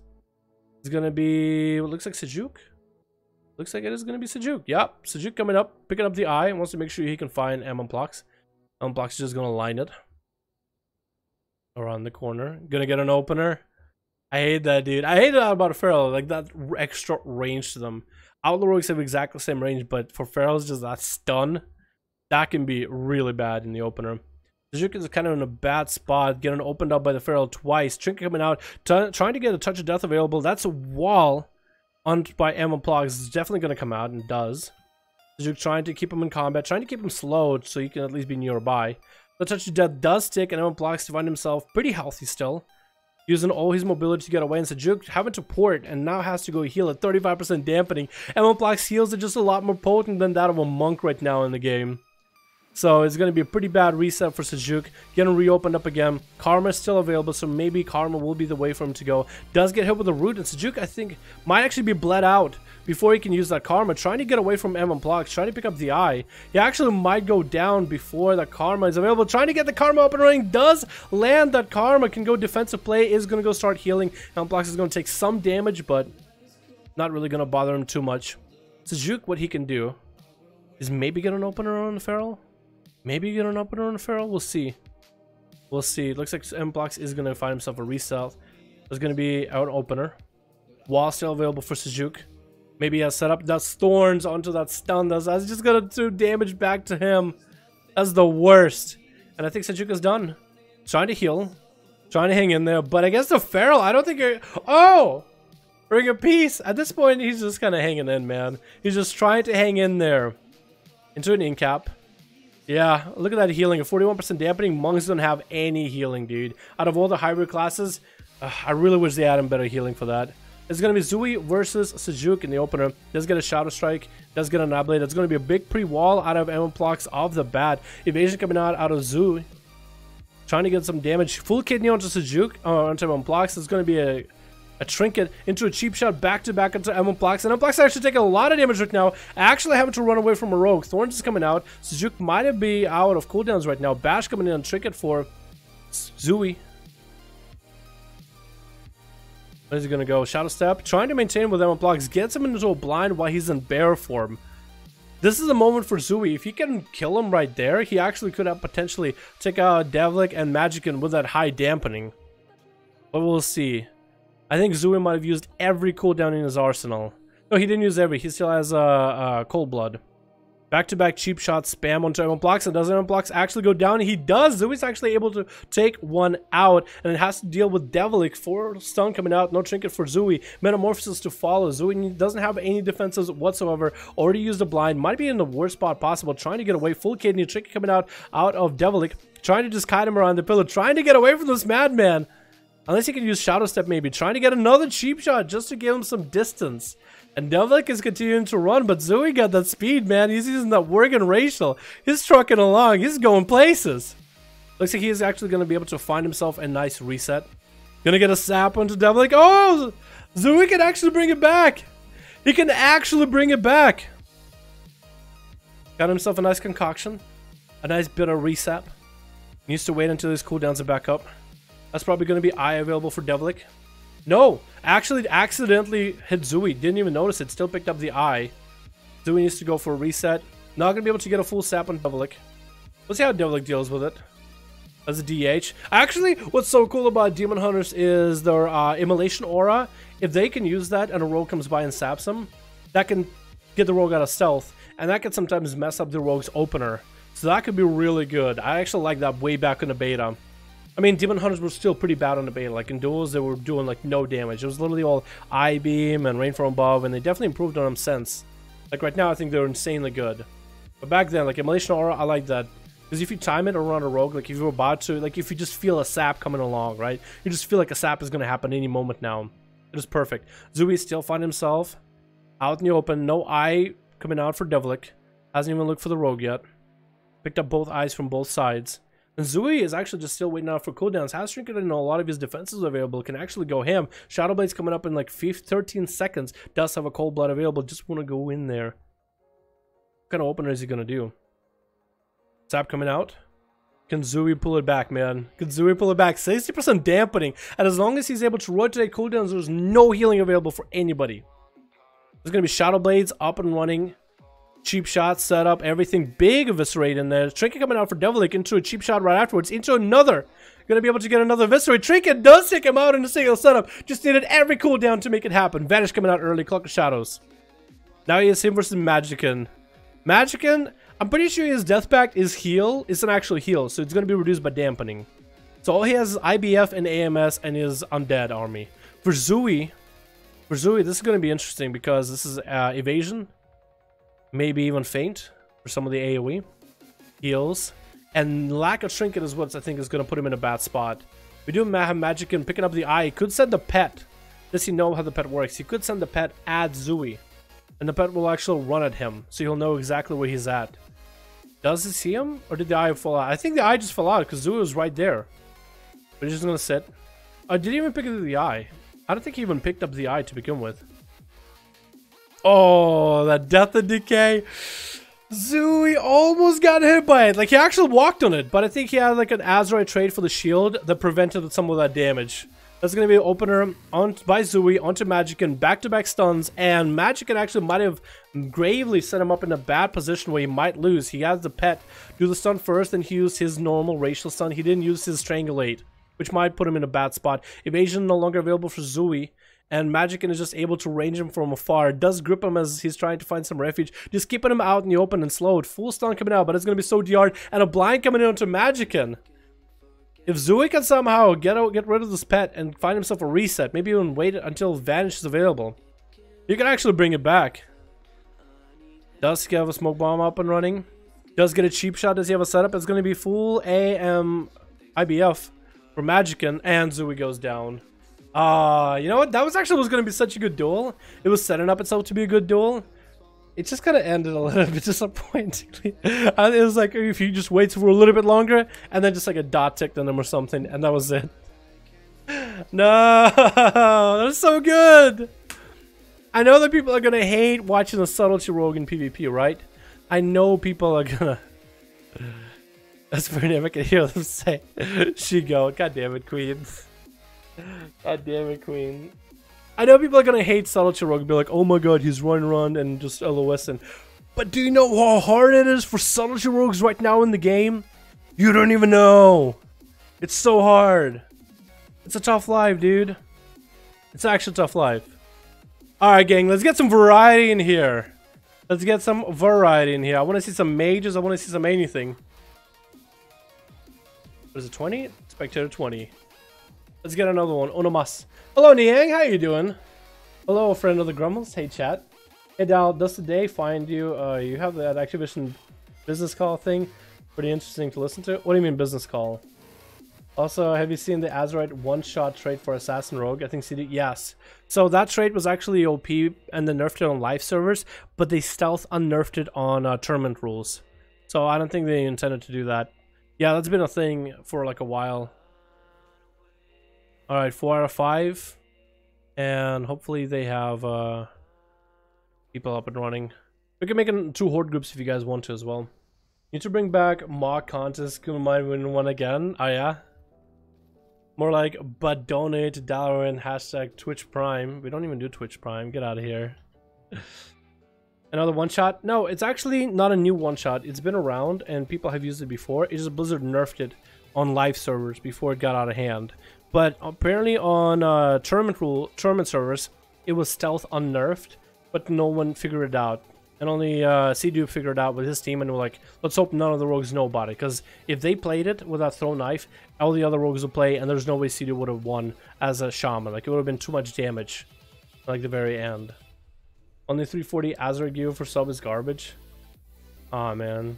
[SPEAKER 1] It's gonna be, it looks like Sejuk. Looks like it is gonna be Sejuk. Yep, Sejuk coming up, picking up the eye, wants to make sure he can find Plucks. Plucks is just gonna line it around the corner. Gonna get an opener. I hate that, dude. I hate that about Feral, like that extra range to them. Outlaw Rogues have exactly the same range, but for Feral's just that stun, that can be really bad in the opener. Sejuk is kind of in a bad spot, getting opened up by the Feral twice. Trinket coming out, trying to get a touch of death available. That's a wall on by Plucks. It's definitely going to come out, and does. Sejuk trying to keep him in combat, trying to keep him slowed so he can at least be nearby. The touch of death does stick, and Plucks to find himself pretty healthy still, using all his mobility to get away. And Sejuk having to port, and now has to go heal at 35% dampening. Plucks heals are just a lot more potent than that of a monk right now in the game. So it's going to be a pretty bad reset for Sejuk. Getting reopened up again. Karma is still available, so maybe Karma will be the way for him to go. Does get hit with a root, and Sejuk, I think, might actually be bled out before he can use that Karma. Trying to get away from Plucks, trying to pick up the eye. He actually might go down before that Karma is available. Trying to get the Karma up and running. Does land that Karma. Can go defensive play. Is going to go start healing. Plucks is going to take some damage, but not really going to bother him too much. Sejuk, what he can do is maybe get an opener on the Feral. Maybe get an opener on the Feral. We'll see. We'll see. It looks like Plucks is going to find himself a resell. There's going to be an opener. Wall still available for Sejuk. Maybe he has set up does thorns onto that stun. That's just going to do damage back to him. That's the worst. And I think Sejuk is done. Trying to heal. Trying to hang in there. But I guess the Feral, I don't think you're... Oh! Ring of Peace. At this point, he's just kind of hanging in, man. He's just trying to hang in there. Into an incap. Yeah, look at that healing. A 41% dampening. Monks don't have any healing, dude. Out of all the hybrid classes, I really wish they had him better healing for that. It's going to be Zui versus Sejuk in the opener. Does get a Shadow Strike. Does get an Ablade. That's going to be a big pre-wall out of Plucks off the bat. Evasion coming out of Zui. Trying to get some damage. Full kidney onto Sejuk. Onto Plucks. It's going to be a trinket into a cheap shot back to back into Plucks. And Plucks actually taking a lot of damage right now. Actually having to run away from a rogue. Thorns is coming out. Sejuk might be out of cooldowns right now. Bash coming in on trinket for Zui. Where's he gonna go? Shadow Step. Trying to maintain with Plucks. Gets him into a blind while he's in bear form. This is the moment for Zui. If he can kill him right there, he actually could have potentially take out Devlik and Magickin with that high dampening. But we'll see. I think Zui might have used every cooldown in his arsenal. No, he didn't use every. He still has Cold Blood. Back-to-back cheap shot spam onto M1 blocks, and does M1 blocks actually go down? He does! Zooey's actually able to take one out, and it has to deal with Devilic. 4 stun coming out, no trinket for Zooey. Metamorphosis to follow. Zooey doesn't have any defenses whatsoever. Already used a blind, might be in the worst spot possible, trying to get away. Full kidney, trinket coming out of Devilic, trying to just kite him around the pillar, trying to get away from this madman. Unless he can use Shadow Step maybe, trying to get another cheap shot just to give him some distance. And Devilic is continuing to run, but Zooey got that speed, man. He's using that working racial. He's trucking along. He's going places. Looks like he is actually going to be able to find himself a nice reset. Gonna get a sap onto Devilic. Oh! Zooey can actually bring it back. He can actually bring it back. Got himself a nice concoction. A nice bit of reset. Needs to wait until his cooldowns are back up. That's probably going to be eye available for Devilic. No! Actually accidentally hit Zooey. Didn't even notice it. Still picked up the eye. Zooey needs to go for a reset. Not going to be able to get a full sap on Devilic. Let's see how Devilic deals with it. As a DH. Actually, what's so cool about Demon Hunters is their immolation aura. If they can use that and a rogue comes by and saps them, that can get the rogue out of stealth. And that can sometimes mess up the rogue's opener. So that could be really good. I actually like that way back in the beta. I mean, Demon Hunters were still pretty bad on the beta. Like in duels, they were doing like no damage. It was literally all Eye Beam and Rain from Above, and they definitely improved on them since. Like right now, I think they're insanely good. But back then, like Immolation Aura, I like that. Because if you time it around a rogue, like if you're about to, like if you just feel a sap coming along, right? You just feel like a sap is going to happen any moment now. It is perfect. Zooey still finds himself out in the open. No eye coming out for Devilic. Hasn't even looked for the rogue yet. Picked up both eyes from both sides. And Zooey is actually just still waiting out for cooldowns. Has trinket and a lot of his defenses available. Can actually go ham. Shadow Blade's coming up in like 13 seconds. Does have a Cold Blood available. Just want to go in there. What kind of opener is he going to do? Sap coming out. Can Zooey pull it back, man? Can Zooey pull it back? 60% dampening. And as long as he's able to rotate cooldowns, there's no healing available for anybody. There's going to be Shadow Blades up and running. Cheap shot set up, everything big eviscerate in there. Trinket coming out for Devilic into a cheap shot right afterwards, into another. Gonna be able to get another eviscerate. Trinket does take him out in a single setup. Just needed every cooldown to make it happen. Vanish coming out early, Cloak of Shadows. Now he is him versus Magician. Magician, I'm pretty sure his Death Pact is heal. It's an actual heal, so it's gonna be reduced by dampening. So all he has is IBF and AMS and his undead army. For Zooey, this is gonna be interesting because this is evasion. Maybe even faint for some of the AoE heals, and lack of trinket is what I think is going to put him in a bad spot. We do have magic and picking up the eye. He could send the pet. Does he know how the pet works? He could send the pet at Zooey, and the pet will actually run at him, so he'll know exactly where he's at. Does he see him, or did the eye fall out? I think the eye just fell out because Zooey was right there. But he's just going to sit. Did he even pick up the eye? I don't think he even picked up the eye to begin with. Oh, that Death and Decay. Zooey almost got hit by it. Like, he actually walked on it, but I think he had like an Azeroth trade for the shield that prevented some of that damage. That's going to be an opener on by Zooey onto Magician, back-to-back stuns, and Magician actually might have gravely set him up in a bad position where he might lose. He has the pet do the stun first, and he used his normal racial stun. He didn't use his Strangulate, which might put him in a bad spot. Evasion no longer available for Zooey. And Magician is just able to range him from afar. Does grip him as he's trying to find some refuge. Just keeping him out in the open and slowed. Full stun coming out, but it's going to be so DR'd. And a blind coming in onto Magician. If Zooey can somehow get rid of this pet and find himself a reset, maybe even wait until Vanish is available, you can actually bring it back. Does he have a smoke bomb up and running? Does get a cheap shot. Does he have a setup? It's going to be full AM IBF for Magician, and Zooey goes down. You know what? That was going to be such a good duel. It was setting up itself to be a good duel. It just kind of ended a little bit disappointingly. It was like if you just wait for a little bit longer, and then just like a dot ticked on him or something, and that was it. No, that was so good. I know that people are going to hate watching the subtlety rogue in PvP, right? I know people are going to... That's very never can hear them say, she go. God damn it, queen. God damn it, queen. I know people are gonna hate Subtlety Rogue and be like, oh my god, he's run and just LOSing. But do you know how hard it is for Subtlety Rogues right now in the game? You don't even know. It's so hard. It's a tough life, dude. It's actually a tough life. Alright, gang, let's get some variety in here. Let's get some variety in here. I want to see some mages. I want to see some anything. What is it, 20? Spectator 20. Let's get another one. Onomas. Hello, Niang. How you doing? Hello, friend of the Grumbles. Hey, chat. Hey, Dal. Does today find you? You have that Activision business call thing. Pretty interesting to listen to. What do you mean business call? Also, have you seen the Azeroth one-shot trait for Assassin Rogue? I think CD. Yes. So that trait was actually OP and then nerfed it on live servers, but they stealth unnerfed it on tournament rules. So I don't think they intended to do that. Yeah, that's been a thing for like a while. Alright, 4 out of 5. And hopefully they have people up and running. We can make it in 2 horde groups if you guys want to as well. Need to bring back mock contests. Couldn't mind winning one again. Oh yeah? More like, but donate to Dalaran, hashtag Twitch Prime. We don't even do Twitch Prime. Get out of here. Another one-shot? No, it's actually not a new one-shot. It's been around and people have used it before. It's just Blizzard nerfed it on live servers before it got out of hand. But apparently on tournament servers, it was stealth unnerfed, but no one figured it out. And only CDU figured it out with his team, and we're like, let's hope none of the rogues know about it. Because if they played it with that throw knife, all the other rogues would play, and there's no way CDU would have won as a shaman. Like, it would have been too much damage. Like, the very end. Only 340 Azeroth gear for sub is garbage. Aw, man.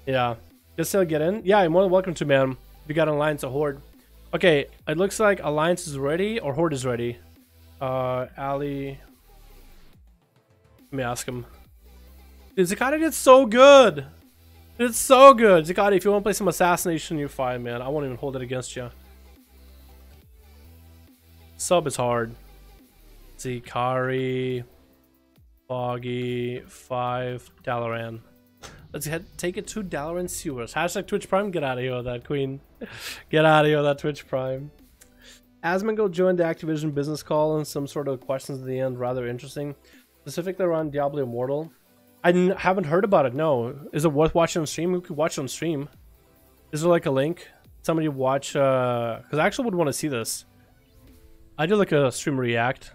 [SPEAKER 1] Yeah. Just still get in? Yeah, you're more than welcome to, man. If you got an Alliance or Horde. Okay, it looks like Alliance is ready, or Horde is ready. Ali... Let me ask him. Dude, Zakati did so good. It's so good. Zakati, if you want to play some Assassination, you're fine, man. I won't even hold it against you. Sub is hard. Zikari, Foggy, 5, Dalaran. Let's take it to Dalaran sewers. Hashtag Twitch Prime. Get out of here with that, Queen. Get out of here with that Twitch Prime. Asmongo joined the Activision business call and some sort of questions at the end. Rather interesting. Specifically around Diablo Immortal. I haven't heard about it, no. Is it worth watching on stream? We could watch it on stream. Is there like a link? Somebody watch, because I actually would want to see this. I did like a stream react.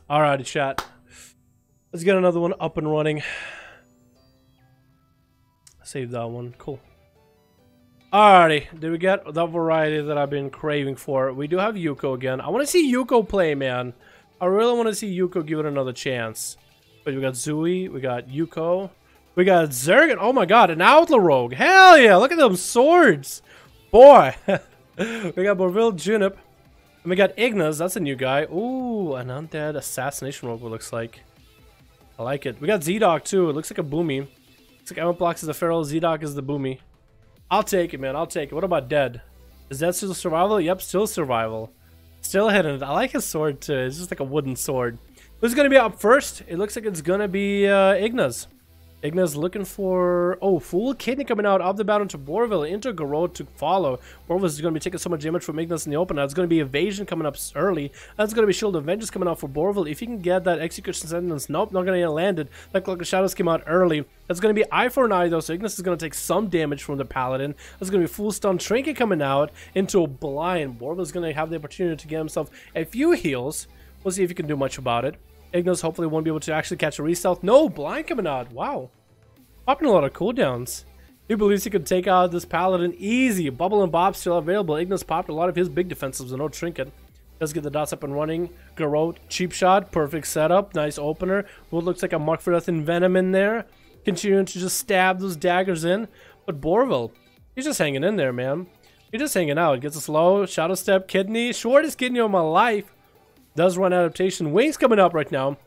[SPEAKER 1] Alrighty, chat. Let's get another one up and running. Save that one, cool. Alrighty, did we get the variety that I've been craving for? We do have Yuko again. I want to see Yuko play, man. I really want to see Yuko give it another chance. But we got Zui, we got Yuko, we got Zergan. Oh my god, an Outlaw Rogue. Hell yeah, look at them swords. Boy. We got Borville Junip. And we got Ignas, that's a new guy. Ooh, an Undead Assassination Rogue, it looks like. I like it. We got Z-Dog too, it looks like a Boomy. Looks like Emma Blocks is the Feral, Z-Dog is the Boomy. I'll take it, man, I'll take it. What about Dead? Is that still survival? Yep, still survival. Still hitting it. I like his sword too, it's just like a wooden sword. Who's going to be up first? It looks like it's going to be Ignas. Ignas looking for... Oh, full kidney coming out of the battle into Borville. Into Garrote to follow. Borville is going to be taking so much damage from Ignas in the open. That's going to be Evasion coming up early. That's going to be Shield of Vengeance coming out for Borville. If he can get that Execution Sentence, nope, not going to get landed. That Cloak of Shadows came out early. That's going to be eye for an eye though, so Ignas is going to take some damage from the Paladin. That's going to be full stun Trinket coming out into a blind. Borville is going to have the opportunity to get himself a few heals. We'll see if he can do much about it. Ignas hopefully won't be able to actually catch a re-stealth. No, blind coming out. Wow. Popping a lot of cooldowns. He believes he could take out this Paladin easy. Bubble and Bob still available. Ignas popped a lot of his big defensives with no trinket. Does get the dots up and running. Garrote, cheap shot, perfect setup. Nice opener. What looks like a Mark for Death and Venom in there. Continuing to just stab those daggers in. But Borville, he's just hanging in there, man. He's just hanging out. Gets a slow. Shadow Step, Kidney. Shortest kidney of my life. Does run adaptation. Wings coming up right now.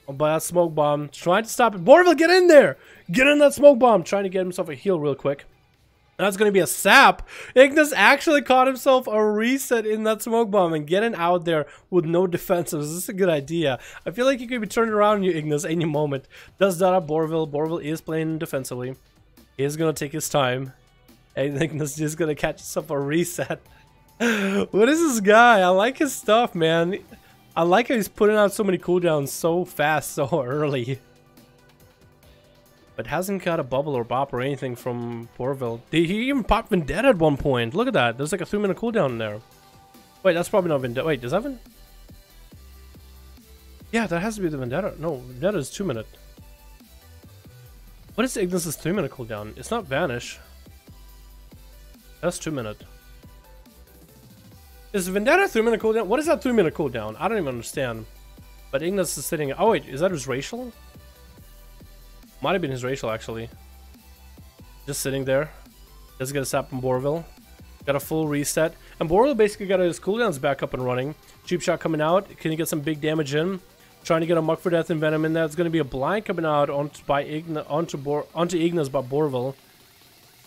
[SPEAKER 1] But that smoke bomb. Trying to stop it. Borville, get in there! Get in that smoke bomb. Trying to get himself a heal real quick. And that's going to be a sap. Ignas actually caught himself a reset in that smoke bomb. And getting out there with no defensives. This is a good idea. I feel like you could be turning around on you, Ignas, any moment. Does that up Borville. Borville is playing defensively. He is going to take his time. And Ignas is going to catch himself a reset. What is this guy? I like his stuff, man. I like how he's putting out so many cooldowns so fast, so early. But hasn't got a bubble or bop or anything from Borville. He even popped Vendetta at one point. Look at that. There's like a 3-minute cooldown in there. Wait, that's probably not Vendetta. Wait, does that Yeah, that has to be the Vendetta. No, Vendetta is 2 minute. What is Ignis's 3 minute cooldown? It's not Vanish. That's 2 minute. Is Vendetta 3 minute cooldown? What is that 3 minute cooldown? I don't even understand. But Ignis is sitting. Oh wait, is that his racial? Might have been his racial actually. Just sitting there. Doesn't get a sap from Borville. Got a full reset. And Borville basically got his cooldowns back up and running. Cheap shot coming out. Can he get some big damage in? Trying to get a Muck for Death and Venom in there. It's going to be a blind coming out onto Ignis by Borville.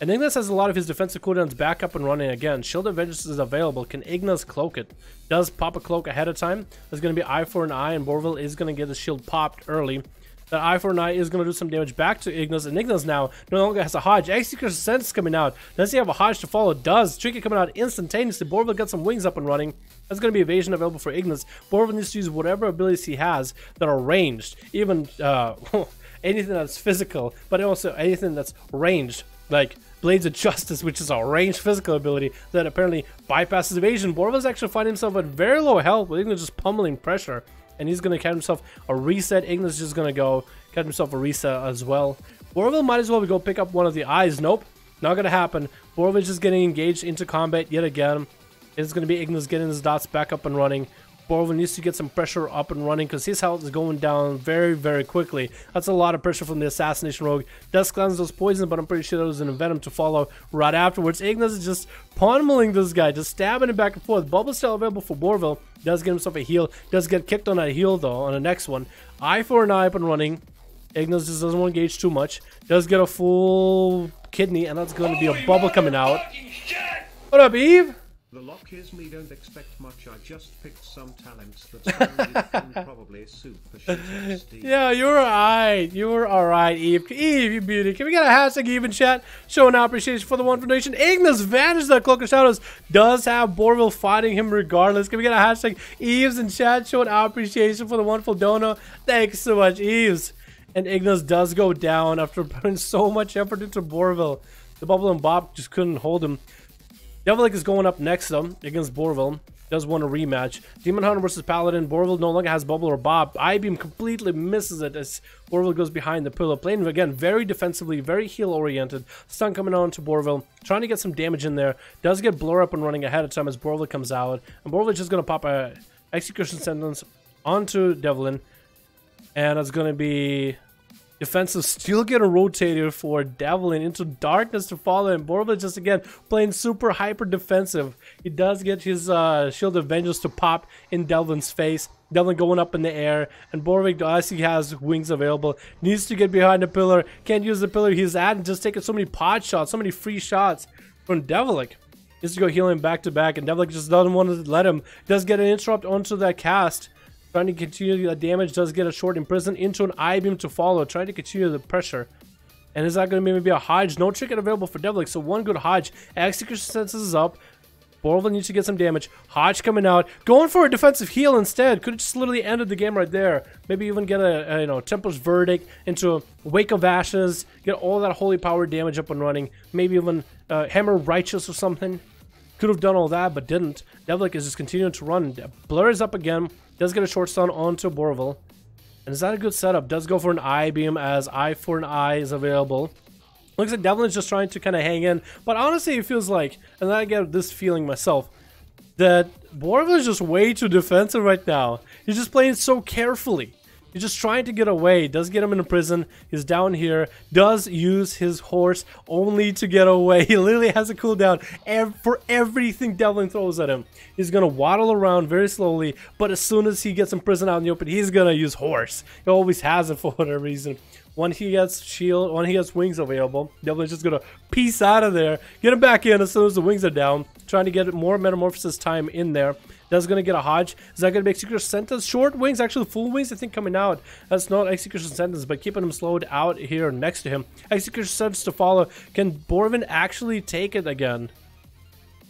[SPEAKER 1] And Ignis has a lot of his defensive cooldowns back up and running again. Shield of Vengeance is available. Can Ignis cloak it? Does pop a cloak ahead of time. There's going to be eye for an eye, and Borville is going to get the shield popped early. That eye for an eye is going to do some damage back to Ignis, and Ignis now no longer has a Hodge. Execution Sense coming out. Does he have a Hodge to follow? Does. Trinket coming out instantaneously. Borville got some wings up and running. That's going to be evasion available for Ignis. Borville needs to use whatever abilities he has that are ranged. Even anything that's physical, but also anything that's ranged. Like Blades of Justice, which is a ranged physical ability that apparently bypasses evasion. Borville's actually finding himself at very low health with Ignis just pummeling pressure. And he's going to catch himself a reset. Ignis is just going to go catch himself a reset as well. Borville might as well go pick up one of the eyes. Nope, not going to happen. Borville's just getting engaged into combat yet again. It's going to be Ignis getting his dots back up and running. Borville needs to get some pressure up and running because his health is going down very, very quickly. That's a lot of pressure from the Assassination Rogue. Does cleanse those poisons, but I'm pretty sure there was an Venom to follow right afterwards. Ignis is just pummeling this guy, just stabbing him back and forth. Bubble still available for Borville. Does get himself a heal. Does get kicked on that heal though on the next one. Eye for an eye up and running. Ignis just doesn't want to engage too much. Does get a full kidney, and that's going to be a bubble coming out. What up, Eve?
[SPEAKER 4] The lock is me, don't expect much. I just picked some talents that sounded fun, probably super shit XD.
[SPEAKER 1] Yeah, you were alright. You were alright, Eve. Eve, you beauty. Can we get a hashtag Eve in chat? Showing our appreciation for the one donation. Ignis vanished that Cloak of Shadows. Does have Borville fighting him regardless. Can we get a hashtag Eves in chat? Showing our appreciation for the wonderful dono. Thanks so much, Eves. And Ignis does go down after putting so much effort into Borville. The Bubble and Bob just couldn't hold him. Devilic is going up next though against Borville. Does want a rematch. Demon Hunter versus Paladin. Borville no longer has Bubble or Bob. I-Beam completely misses it as Borville goes behind the pillar. Playing again very defensively, very heal oriented. Stun coming on to Borville. Trying to get some damage in there. Does get Blur up and running ahead of time as Borville comes out. And Borville is just going to pop a Execution Sentence onto Devlin. And it's going to be defensive, still getting rotated for Devlin into darkness to follow, and Borville just again playing super hyper defensive. He does get his Shield of Vengeance to pop in Devlin's face. Devlin going up in the air, and Borville, as he has wings available, needs to get behind the pillar. Can't use the pillar he's at, and just taking so many pod shots, so many free shots from Devilic. Needs to go healing back to back, and Devilic just doesn't want to let him. Does get an interrupt onto that cast. Trying to continue the damage, does get a short imprison into an I-Beam to follow, trying to continue the pressure. And is that going to maybe be a Hodge? No trinket available for Devilic, so one good Hodge. Execution Senses is up. Borville needs to get some damage. Hodge coming out, going for a defensive heal instead. Could have just literally ended the game right there. Maybe even get a Templar's Verdict into a Wake of Ashes, get all that holy power damage up and running. Maybe even Hammer Righteous or something. Could have done all that, but didn't. Devilic is just continuing to run. Blur is up again. Does get a short stun onto Borville. And is that a good setup? Does go for an I-Beam as Eye for an Eye is available. Looks like Devlin's just trying to kind of hang in. But honestly, it feels like, and I get this feeling myself, that Borville is just way too defensive right now. He's just playing so carefully. He's just trying to get away. Does get him into prison. He's down here. Does use his horse only to get away. He literally has a cooldown for everything Devlin throws at him. He's going to waddle around very slowly, but as soon as he gets in prison out in the open, he's going to use horse. He always has it for whatever reason. When he gets shield, when he gets wings available, Devlin's just going to peace out of there. Get him back in as soon as the wings are down. Trying to get more metamorphosis time in there. That's going to get a Hodge. Is that going to be Execution Sentence? Short wings, actually full wings, I think, coming out. That's not Execution Sentence, but keeping him slowed out here next to him. Execution Sentence to follow. Can Borvin actually take it again?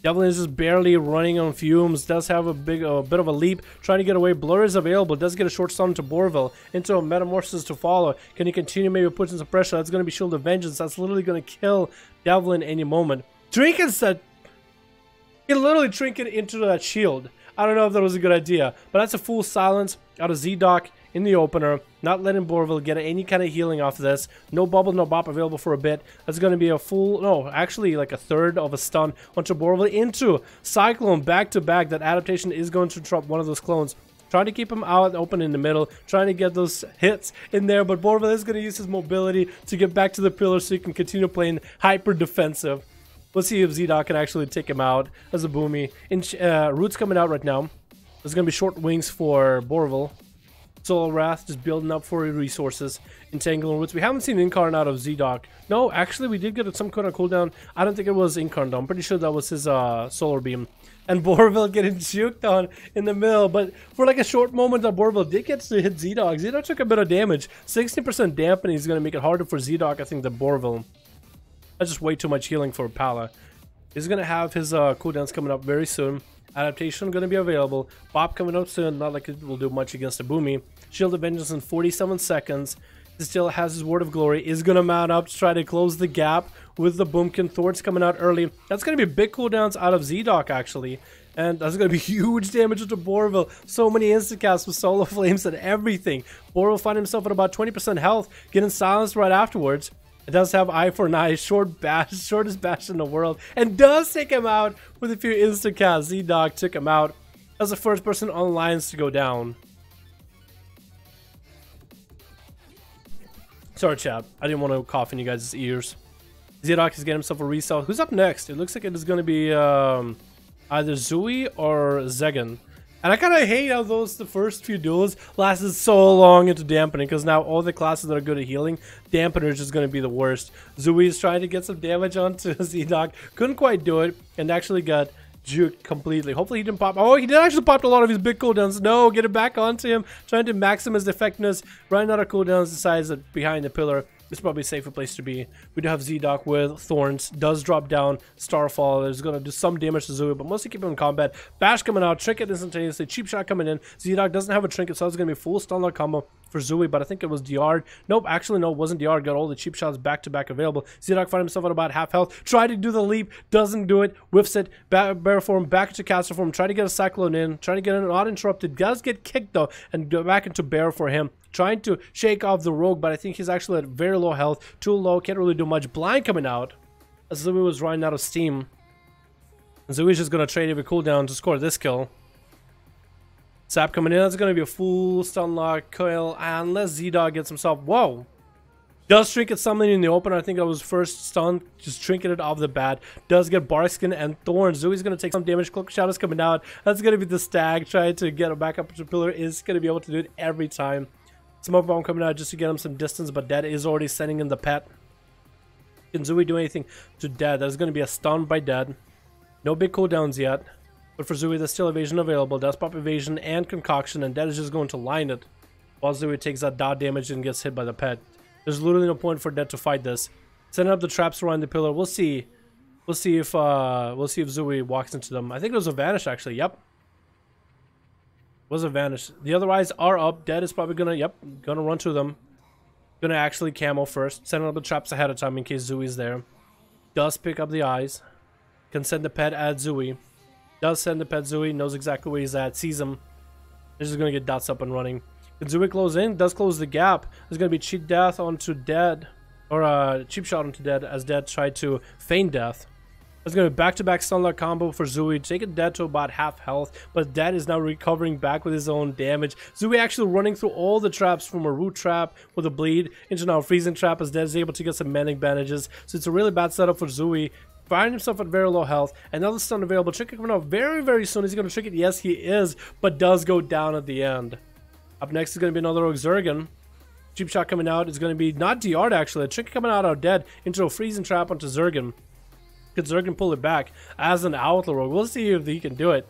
[SPEAKER 1] Devlin is just barely running on fumes. Does have a bit of a leap. Trying to get away. Blur is available. Does get a short stun to Borville. Into a Metamorphosis to follow. Can he continue maybe putting some pressure? That's going to be Shield of Vengeance. That's literally going to kill Devlin any moment. Trinket said... He literally trinket into that shield. I don't know if that was a good idea, but that's a full silence out of Z-Doc in the opener, not letting Borville get any kind of healing off this. No bubble, no bop available for a bit. That's going to be a full, no, actually like a third of a stun onto Borville into Cyclone back to back. That adaptation is going to drop one of those clones. Trying to keep him out open in the middle, trying to get those hits in there, but Borville is going to use his mobility to get back to the pillar so he can continue playing hyper defensive. Let's see if ZDoc can actually take him out as a boomy. Roots coming out right now. There's going to be short wings for Borville. Soul Wrath just building up for resources. Entangling Roots. We haven't seen Incarn out of ZDoc. No, actually we did get some kind of cooldown. I don't think it was Incarn though. I'm pretty sure that was his Solar Beam. And Borville getting juked on in the middle. But for like a short moment that Borville did get to hit ZDoc. ZDoc took a bit of damage. 60% dampening is going to make it harder for ZDoc, I think, than Borville. That's just way too much healing for Pala. He's going to have his cooldowns coming up very soon. Adaptation going to be available. Bop coming up soon. Not like it will do much against a Boomy. Shield of Vengeance in 47 seconds. He still has his Word of Glory. Is going to mount up to try to close the gap with the Boomkin. Thorns coming out early. That's going to be big cooldowns out of ZDoc actually. And that's going to be huge damage to Borville. So many insta-casts with Solar Flames and everything. Borville find himself at about 20% health. Getting silenced right afterwards. It does have eye for an eye, shortest bash in the world, and does take him out with a few insta-casts. ZDoc took him out as the first person on lines to go down. Sorry, chat. I didn't want to cough in you guys' ears. ZDoc is getting himself a resell. Who's up next? It looks like it is going to be either Zui or Zegan. And I kind of hate how the first few duels lasted so long into dampening, because now all the classes that are good at healing, dampener is just going to be the worst. Zui is trying to get some damage onto ZDoc, couldn't quite do it, and actually got juked completely. Hopefully he didn't pop. Oh, he did actually pop a lot of his big cooldowns. No, get it back onto him, trying to maximize his effectiveness. Running out of cooldowns, decides that behind the pillar it's probably a safer place to be. We do have ZDoc with Thorns, does drop down Starfall. There's going to do some damage to Zui, but mostly keep him in combat. Bash coming out, Trinket instantaneously, Cheap Shot coming in. ZDoc doesn't have a Trinket, so it's going to be full stun lock combo for Zui, but I think it was DR. Nope, actually no, it wasn't DR. Got all the cheap shots back to back available. ZDoc found himself at about half health. Tried to do the leap, doesn't do it. Whiffs it, bear form, back into caster form. Try to get a Cyclone in, trying to get it not interrupted. Does get kicked though, and go back into bear for him. Trying to shake off the rogue, but I think he's actually at very low health. Too low, can't really do much. Blind coming out as Zui was running out of steam. And Zui's just going to trade every cooldown to score this kill. Sap coming in. That's going to be a full stun lock kill. Unless ZDoc gets himself... Whoa! Does Trinket something in the open. I think that was first stun. Just Trinketed off the bat. Does get Barkskin and Thorns. Zui's going to take some damage. Cloak Shadows coming out. That's going to be the stag. Trying to get him back up to the pillar. Is going to be able to do it every time. Smoke Bomb coming out just to get him some distance, but Dead is already sending in the pet. Can Zui do anything to Dead? There's going to be a stun by Dead. No big cooldowns yet. But for Zui, there's still evasion available. Does pop evasion and concoction, and Dead is just going to line it. While Zui takes that dot damage and gets hit by the pet. There's literally no point for Dead to fight this. Setting up the traps around the pillar. We'll see. We'll see if Zui walks into them. I think it was a vanish actually. Yep. Was a vanish. The other eyes are up. Dead is probably gonna run to them. Gonna actually camo first. Setting up the traps ahead of time in case Zui's there. Does pick up the eyes. Can send the pet at Zui. Does send the pet Zui. Knows exactly where he's at. Sees him. He's just gonna get dots up and running. Can Zui close in? Does close the gap. There's gonna be cheat death onto Dead. Or cheap shot onto Dead as Dead tried to feign death. There's going to be back-to-back stunlock combo for Zui, taking Dead to about half health, but Dead is now recovering back with his own damage. Zui actually running through all the traps from a root trap with a bleed into now a freezing trap as Dead is able to get some manic bandages. So it's a really bad setup for Zui. Finding himself at very low health. Another stun available. Trinket coming out very, very soon. Is he going to trick it? Yes, he is, but does go down at the end. Up next is going to be another Zergan. Cheap shot coming out is going to be not DR'd actually. A Trinket coming out Dead into a freezing trap onto Zergan. Could Zergan pull it back as an Outlaw Rogue? We'll see if he can do it.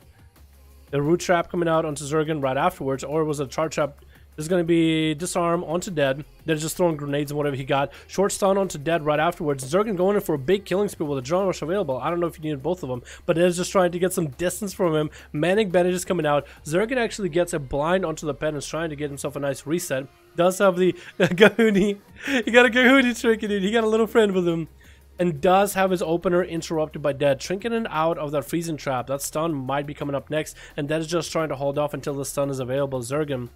[SPEAKER 1] The root trap coming out onto Zergan right afterwards, or it was a charge trap. There's going to be disarm onto Dead. They're just throwing grenades and whatever he got. Short stun onto Dead right afterwards. Zergan going in for a big killing spree with a drone rush available. I don't know if you needed both of them, but Dead is just trying to get some distance from him. Manic bandages coming out. Zergan actually gets a blind onto the pet and is trying to get himself a nice reset. Does have the Gahuni. He got a Gahuni trinket in. He got a little friend with him. And does have his opener interrupted by Dead. Trinketing out of that freezing trap. That stun might be coming up next. And Dead is just trying to hold off until the stun is available. Zergan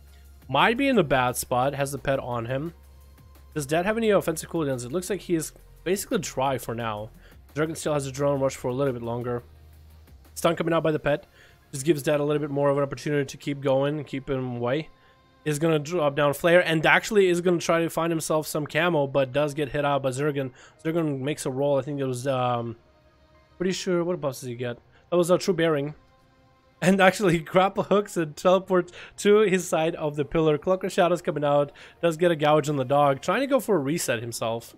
[SPEAKER 1] Might be in a bad spot. Has the pet on him. Does Dad have any offensive cooldowns? It looks like he is basically dry for now. Zergen still has a drone rush for a little bit longer. Stun coming out by the pet. Just gives Dad a little bit more of an opportunity to keep going, keep him away. Is going to drop down Flare and actually is going to try to find himself some camo, but does get hit out by Zergen. Zergen makes a roll. I think it was, pretty sure, what buffs does he get? That was a True Bearing. And actually he grapple hooks and teleports to his side of the pillar. Cloak of Shadows coming out. Does get a gouge on the dog. Trying to go for a reset himself.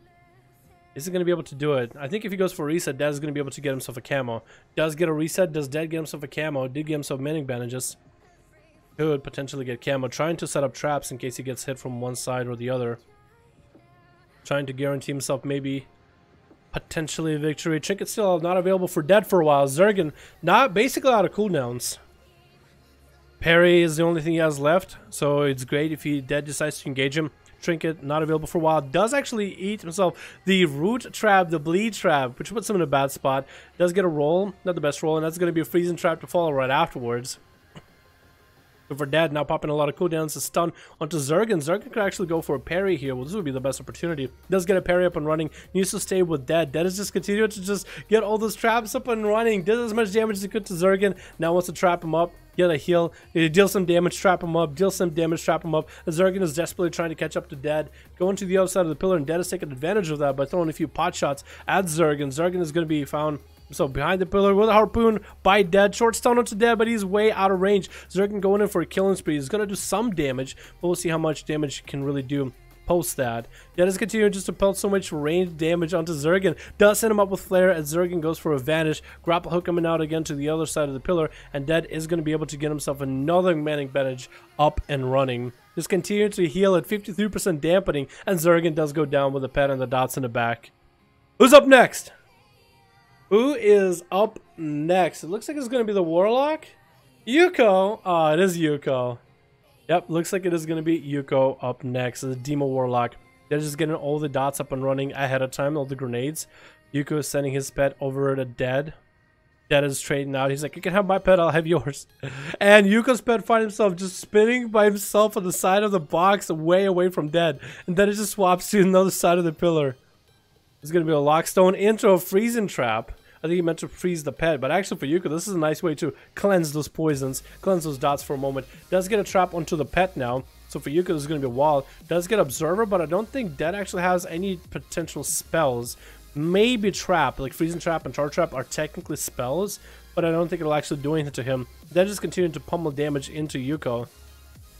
[SPEAKER 1] Is he going to be able to do it? I think if he goes for a reset, Dad is going to be able to get himself a camo. Does get a reset. Does Dad get himself a camo? Did get himself many bandages. Could potentially get camo. Trying to set up traps in case he gets hit from one side or the other. Trying to guarantee himself maybe potentially a victory. Trinket still not available for Dead for a while. Zergen not basically out of cooldowns. Parry is the only thing he has left, so it's great if he Dead decides to engage him. Trinket not available for a while. Does actually eat himself the root trap, the bleed trap, which puts him in a bad spot. Does get a roll, not the best roll, and that's going to be a freezing trap to follow right afterwards. So for Dad now popping a lot of cooldowns, a stun onto Zergen. Zergen could actually go for a parry here. Well, this would be the best opportunity. Does get a parry up and running. Needs to stay with Dad. Dad is just continuing to just get all those traps up and running. Does as much damage as he could to Zergen. Now wants to trap him up. Get a heal. Deal some damage, trap him up. Deal some damage, trap him up. And Zergen is desperately trying to catch up to Dad. Going to the other side of the pillar, and Dad is taking advantage of that by throwing a few pot shots at Zergen. Zergen is going to be found so behind the pillar with a harpoon by Dead. Short stun onto Dead, but he's way out of range. Zergen going in for a killing spree. He's going to do some damage, but we'll see how much damage he can really do post that. Dead is continuing just to pelt so much range damage onto Zergen. Does send him up with Flare as Zergen goes for a vanish. Grapple hook coming out again to the other side of the pillar, and Dead is going to be able to get himself another manning bandage up and running. Just continue to heal at 53% dampening, and Zergen does go down with the pet and the dots in the back. Who's up next? Who is up next? It looks like it's going to be the Warlock. Yuko. Oh, it is Yuko. Yep, looks like it is going to be Yuko up next. The Demo Warlock. They're just getting all the dots up and running ahead of time, all the grenades. Yuko is sending his pet over to Dead. Dead is trading out. He's like, you can have my pet, I'll have yours. And Yuko's pet finds himself just spinning by himself on the side of the box, way away from Dead. And then it just swaps to another side of the pillar. It's going to be a Lockstone into a freezing trap. I think he meant to freeze the pet, but actually for Yuko, this is a nice way to cleanse those poisons, cleanse those dots for a moment. Does get a trap onto the pet now, so for Yuko, this is going to be a wall. Does get Observer, but I don't think Dead actually has any potential spells. Maybe Trap, like Freezing Trap and Charge Trap are technically spells, but I don't think it'll actually do anything to him. Dead just continuing to pummel damage into Yuko,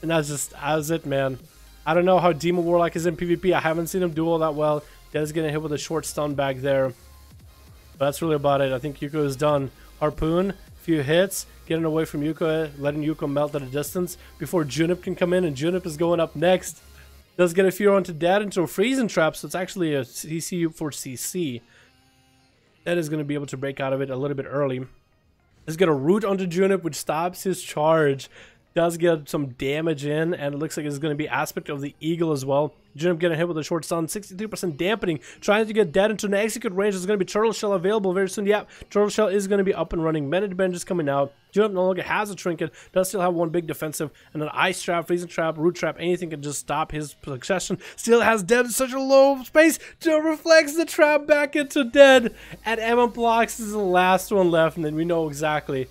[SPEAKER 1] and that's it, man. I don't know how Demon Warlock is in PvP. I haven't seen him do all that well. Dead is getting hit with a short stun back there. But that's really about it. I think Yuko is done. Harpoon, few hits, getting away from Yuko, letting Yuko melt at a distance before Junip can come in, and Junip is going up next. Does get a few onto Dad into a freezing trap, so it's actually a CC for CC. Dad is going to be able to break out of it a little bit early. Does get a root onto Junip, which stops his charge. Does get some damage in, and it looks like it's going to be aspect of the Eagle as well. Junip getting hit with a short stun, 63% dampening, trying to get Dead into an execute range. There's going to be Turtle Shell available very soon. Yeah, Turtle Shell is going to be up and running. Managed Bench is coming out. Junip no longer has a trinket, does still have one big defensive, and an Ice Trap, Freezing Trap, Root Trap, anything can just stop his succession. Still has Dead in such a low space to reflects the trap back into Dead, and Emma blocks is the last one left, and then we know exactly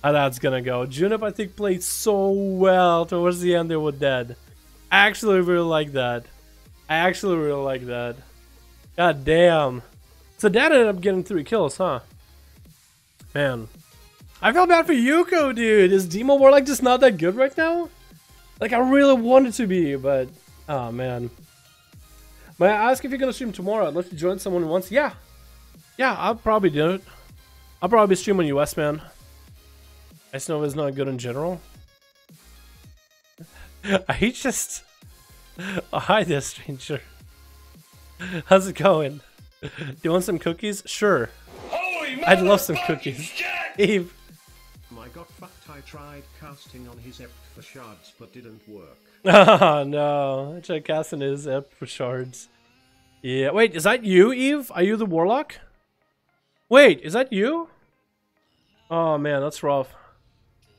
[SPEAKER 1] how that's gonna go. Junip, I think, played so well towards the end there with Dead. I actually really like that. God damn. So Dad ended up getting 3 kills, huh? Man. I feel bad for Yuko, dude. Is Demo Warlock just not that good right now? Like, I really wanted to be, but... oh, man. May I ask if you're gonna stream tomorrow? I'd love to join someone once. Yeah. Yeah, I'll probably do it. I'll probably stream on US, man. Ice Nova is not good in general. I just... oh, hi there, stranger. How's it going? Do you want some cookies? Sure. I'd love some cookies. Eve.
[SPEAKER 4] I got fucked. I tried casting on his EP for shards, but didn't work.
[SPEAKER 1] Oh no. I tried casting his EP for shards. Yeah. Wait, is that you, Eve? Are you the Warlock? Wait, is that you? Oh man, that's rough.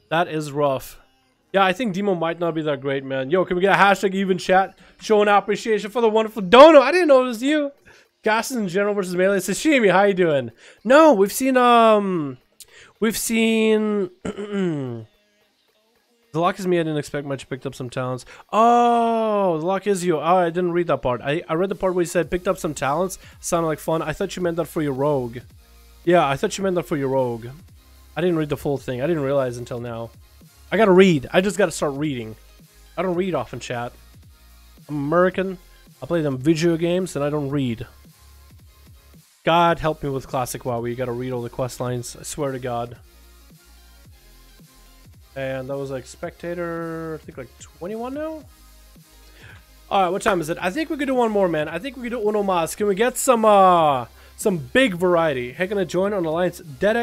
[SPEAKER 1] That is rough. Yeah, I think Demo might not be that great, man. Yo, can we get a hashtag even chat showing our appreciation for the wonderful Dono? I didn't know it was you. Castles in general versus Melee. Sashimi, how you doing? No, we've seen the luck is me. I didn't expect much. Picked up some talents. Oh, the luck is you. Oh, I didn't read that part. I read the part where you said picked up some talents. Sounded like fun. I thought you meant that for your rogue. Yeah, I thought you meant that for your rogue. I didn't read the full thing. I didn't realize until now. I gotta read. I just gotta start reading. I don't read often, chat. I'm American. I play them video games and I don't read. God help me with classic WoW. You gotta read all the quest lines. I swear to God. And that was like spectator, I think like 21 now? Alright, what time is it? I think we could do one more, man. I think we could do uno mas. Can we get some big variety? Hey, can I join on Alliance? Dead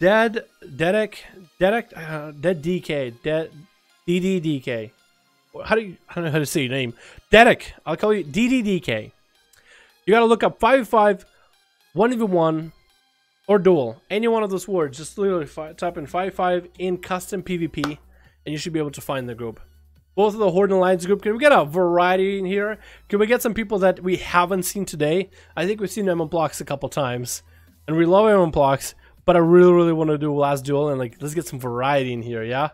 [SPEAKER 1] DK. DDDK. I don't know how to say your name. Dedek. I'll call you DDDK. You gotta look up 5v5, 1v1, or duel. Any one of those words. Just literally type in 5v5 in custom PvP, and you should be able to find the group. Both of the Horde and Alliance group. Can we get a variety in here? Can we get some people that we haven't seen today? I think we've seen MM Blocks a couple times, and we love MM Blocks, but I really want to do last duel, and like, let's get some variety in here, yeah?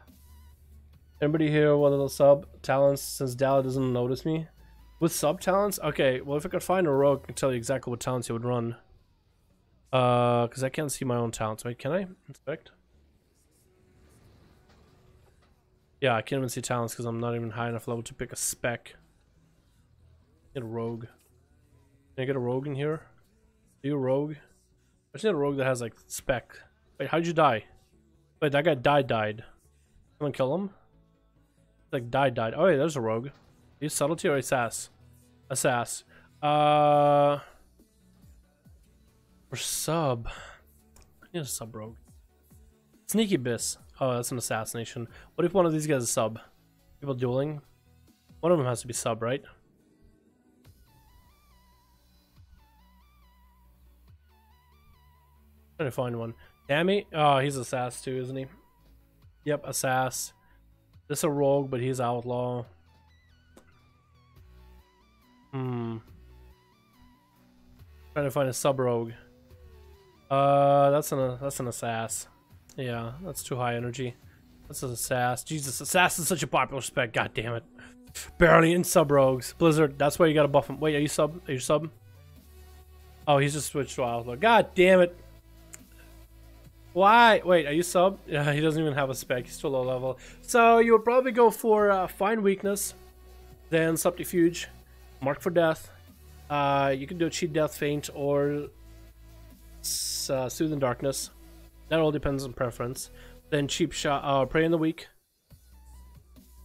[SPEAKER 1] Anybody here one of those sub talents since Dala doesn't notice me? With sub talents? Okay, well if I could find a rogue, I can tell you exactly what talents he would run. Because I can't see my own talents. Wait, can I inspect? Yeah, I can't even see talents because I'm not even high enough level to pick a spec. Get a rogue. Can I get a rogue in here? Are you a rogue? I just need a rogue that has like spec. Wait, how'd you die? Wait, that guy died. Someone kill him? Like died. Oh yeah, there's a rogue. Are you subtlety or a sass? A sass. For sub. I need a sub rogue. Sneaky Biss. Oh, that's an assassination. What if one of these guys is sub? People dueling? One of them has to be sub, right? Trying to find one. Dammy? Oh, he's a sass too, isn't he? Yep, a sass. This is a rogue, but he's outlaw. Trying to find a sub rogue. That's an assass. Yeah, that's too high energy. That's an assass. Jesus, assass is such a popular spec. God damn it. Barely in sub rogues. Blizzard, that's why you gotta buff him. Wait, are you sub? Are you sub? Oh, he's just switched to outlaw. God damn it. Why? Wait, are you sub? Yeah, he doesn't even have a spec. He's still low level. So you would probably go for Find Weakness, then Subterfuge, Mark for Death. You can do Cheat Death Feint or Soothe in Darkness. That all depends on preference. Then Cheap Shot, Prey in the Weak,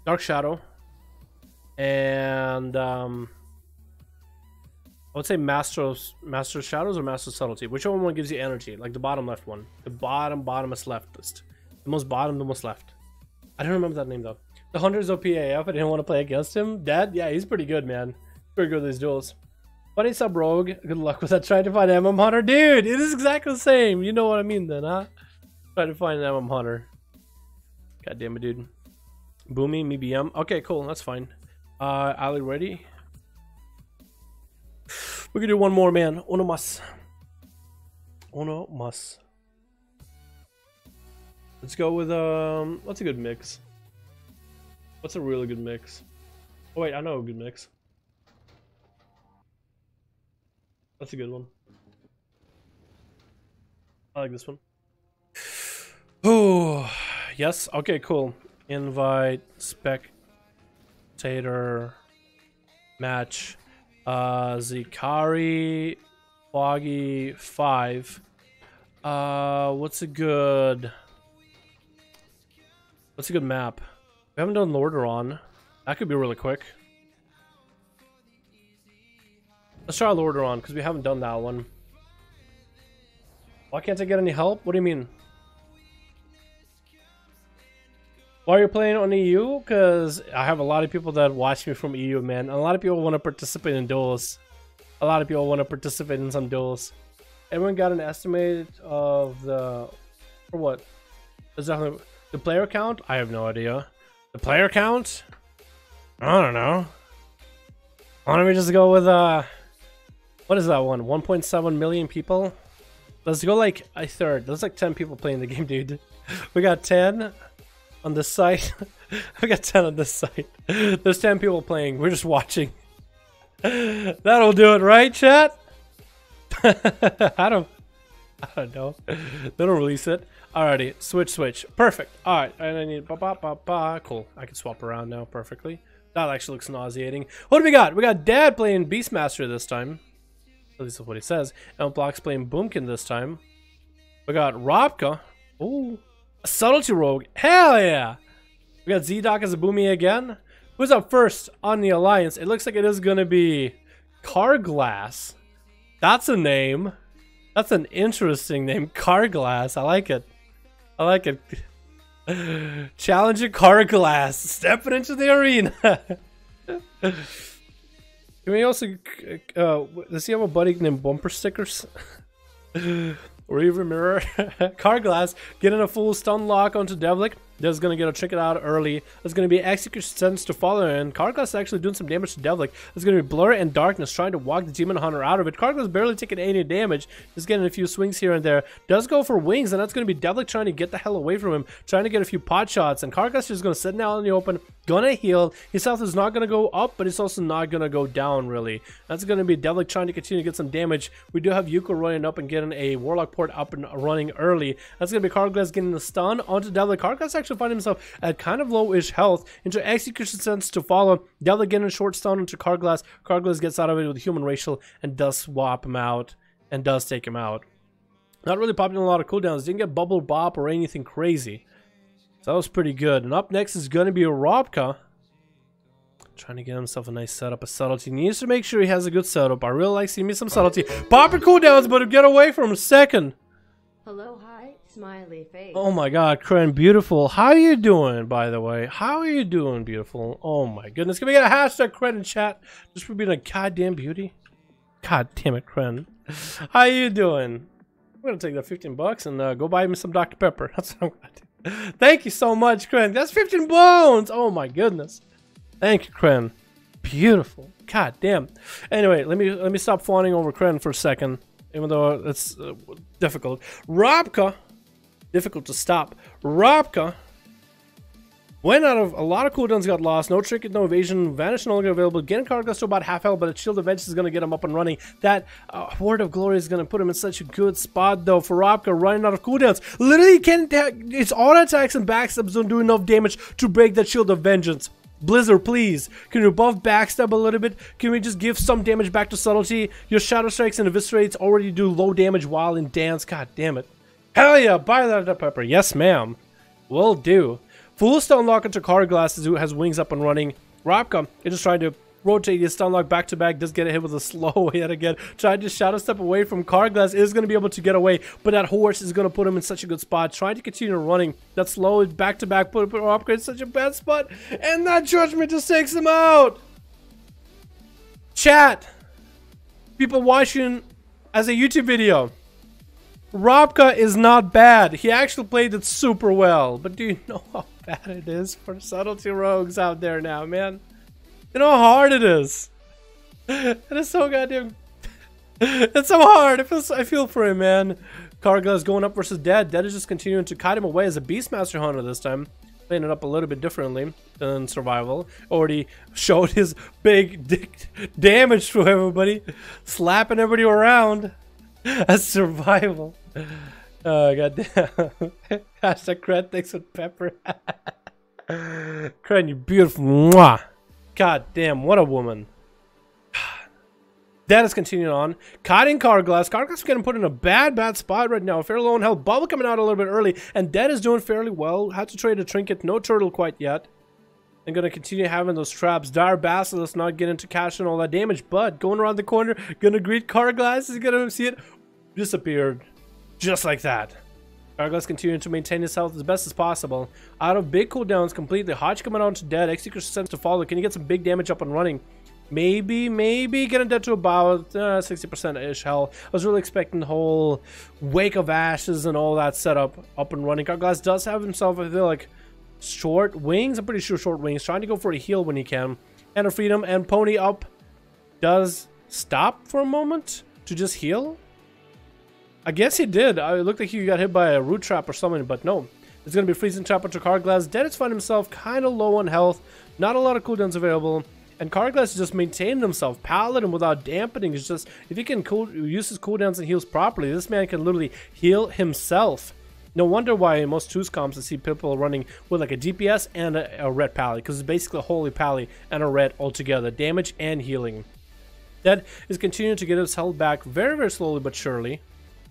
[SPEAKER 1] Dark Shadow, and I would say Master of Shadows or Master of Subtlety. Whichever one gives you energy, like the bottom left one. The bottomest leftist. The most bottom, the most left. I don't remember that name though. The Hunter's OPAF, I didn't want to play against him. Dad? Yeah, he's pretty good, man. Pretty good at these duels. Funny sub rogue. Good luck with that. Trying to find MM Hunter. Dude, it is exactly the same. You know what I mean then, huh? Try to find an MM Hunter. God damn it, dude. Boomy, me BM. Okay, cool. That's fine. Ali ready? We can do one more, man. Uno mas. Uno mas. Let's go with what's a good mix? What's a really good mix? Oh wait, I know a good mix. That's a good one. I like this one. Oh, yes. Okay, cool. Invite, spectator, match. Zikari, Foggy, 5. What's a good map? We haven't done Lordaeron. That could be really quick. Let's try Lordaeron because we haven't done that one. Why can't I get any help? What do you mean? Why are you playing on EU? Because I have a lot of people that watch me from EU, man. And a lot of people want to participate in duels. A lot of people want to participate in some duels. Everyone got an estimate of the... For what? There's definitely... The player count? I have no idea. The player count? I don't know. Why don't we just go with, what is that one? 1.7 million people? Let's go like a third. There's like 10 people playing the game, dude. We got 10 on this site. We got 10 on this site. There's 10 people playing. We're just watching. That'll do it, right, chat? I don't know. They don't release it. Alrighty, switch. Perfect. Alright, and I need cool. I can swap around now perfectly. That actually looks nauseating. What do we got? We got Dad playing Beastmaster this time. At least that's what he says. And Block's playing Boomkin this time. We got Robka. Ooh. A Subtlety Rogue. Hell yeah! We got Z-Doc as a Boomy again. Who's up first on the Alliance? It looks like it is going to be Carglass. That's a name. That's an interesting name. Carglass. I like it. I like it. Challenger Carglass. Stepping into the arena. Can we also... does he have a buddy named Bumper Stickers? Reaver Mirror. Carglass getting a full stun lock onto Devlik. That's going to get a trinket out early. There's going to be Execution Sense to follow in. Carglass is actually doing some damage to Devlik. There's going to be Blur and Darkness trying to walk the Demon Hunter out of it. Carglass barely taking any damage. Just getting a few swings here and there. Does go for wings, and that's going to be Devlik trying to get the hell away from him. Trying to get a few pot shots, and Carglass is going to sit now in the open. Gonna heal. His health is not going to go up, but it's also not going to go down, really. That's going to be Devlik trying to continue to get some damage. We do have Yuko running up and getting a Warlock port up and running early. That's going to be Carglass getting the stun onto Devlik. Carglass actually finding himself at kind of low-ish health. Into Execution Sense to follow. Devlik getting a short stun into Carglass. Carglass gets out of it with Human Racial and does swap him out and does take him out. Not really popping a lot of cooldowns. Didn't get Bubble Bop or anything crazy. So that was pretty good. And up next is going to be a Robka. Trying to get himself a nice setup. A Subtlety. Needs to make sure he has a good setup. I really like seeing me some Subtlety. Popping cooldowns, but get away from him a second.
[SPEAKER 5] Hello, hi, smiley face.
[SPEAKER 1] Oh my god, Kren, beautiful. How are you doing, by the way? How are you doing, beautiful? Oh my goodness. Can we get a hashtag Kren in chat? Just for being a goddamn beauty. God damn it, Kren. How you doing? I'm going to take that 15 bucks and go buy me some Dr. Pepper. That's what I'm going to do. Thank you so much, Kren. That's 15 bones. Oh my goodness. Thank you, Kren. Beautiful. God damn. Anyway, let me stop fawning over Kren for a second, even though it's difficult. Robka, difficult to stop. Robka went out of a lot of cooldowns, got lost. No trinket, no evasion, vanish no longer available. Getting Carglass to about half health, but a shield of vengeance is going to get him up and running. That Word of Glory is going to put him in such a good spot, though, for Robka running out of cooldowns. Literally, its auto attacks and backstabs don't do enough damage to break that shield of vengeance. Blizzard, please, can you buff backstab a little bit? Can we just give some damage back to Subtlety? Your Shadow Strikes and Eviscerates already do low damage while in dance. God damn it. Hell yeah, buy that Pepper. Yes, ma'am. Will do. Full stun lock into Carglass who has wings up and running. Robka is just trying to rotate his stun lock back to back. Does get a hit with a slow yet again. Trying to shadow step away from Carglass. Is going to be able to get away, but that horse is going to put him in such a good spot. Trying to continue running. That slow back to back put Robka in such a bad spot, and that judgment just takes him out. Chat, people watching as a YouTube video. Robka is not bad. He actually played it super well. But do you know how bad it is for Subtlety rogues out there now, man? You know how hard it is. It is so goddamn... It's so hard. I feel for him, man. Carglass going up versus Dead. Dead is just continuing to kite him away as a Beastmaster Hunter this time. Playing it up a little bit differently than Survival. Already showed his big dick damage to everybody. Slapping everybody around. As Survival. Oh, goddamn. Hashtag Kren, thanks for Pepper. Kren, you beautiful. Mwah. God damn, what a woman. That is continuing on. Cutting Carglass. Carglass is getting put in a bad spot right now. Fairly low in health. Bubble coming out a little bit early. And Dead is doing fairly well. Had to trade a trinket. No turtle quite yet. And going to continue having those traps. Dire Basilisk not getting to cash in all that damage. But going around the corner. Going to greet Carglass. He's going to see it. Disappeared. Just like that. Carglass continuing to maintain his health as best as possible. Out of big cooldowns completely. Hodge coming on to Dead. Execution Sense to follow. Can he get some big damage up and running? Maybe getting that to about 60%-ish health. I was really expecting the whole Wake of Ashes and all that setup up and running. Carglass does have himself, I feel like, short wings. I'm pretty sure short wings. Trying to go for a heal when he can. And a freedom, and Pony up does stop for a moment to just heal. I guess he did. It looked like he got hit by a root trap or something, but no. It's going to be freezing trap onto Carglass. Dead has found himself kind of low on health. Not a lot of cooldowns available. And Carglass is just maintaining himself. Paladin without dampening is just... If he can use his cooldowns and heals properly, this man can literally heal himself. No wonder why in most 2's comps I see people running with like a DPS and a red pally. Because it's basically a holy pally and a red altogether. Damage and healing. Dead is continuing to get his health back very, very slowly but surely.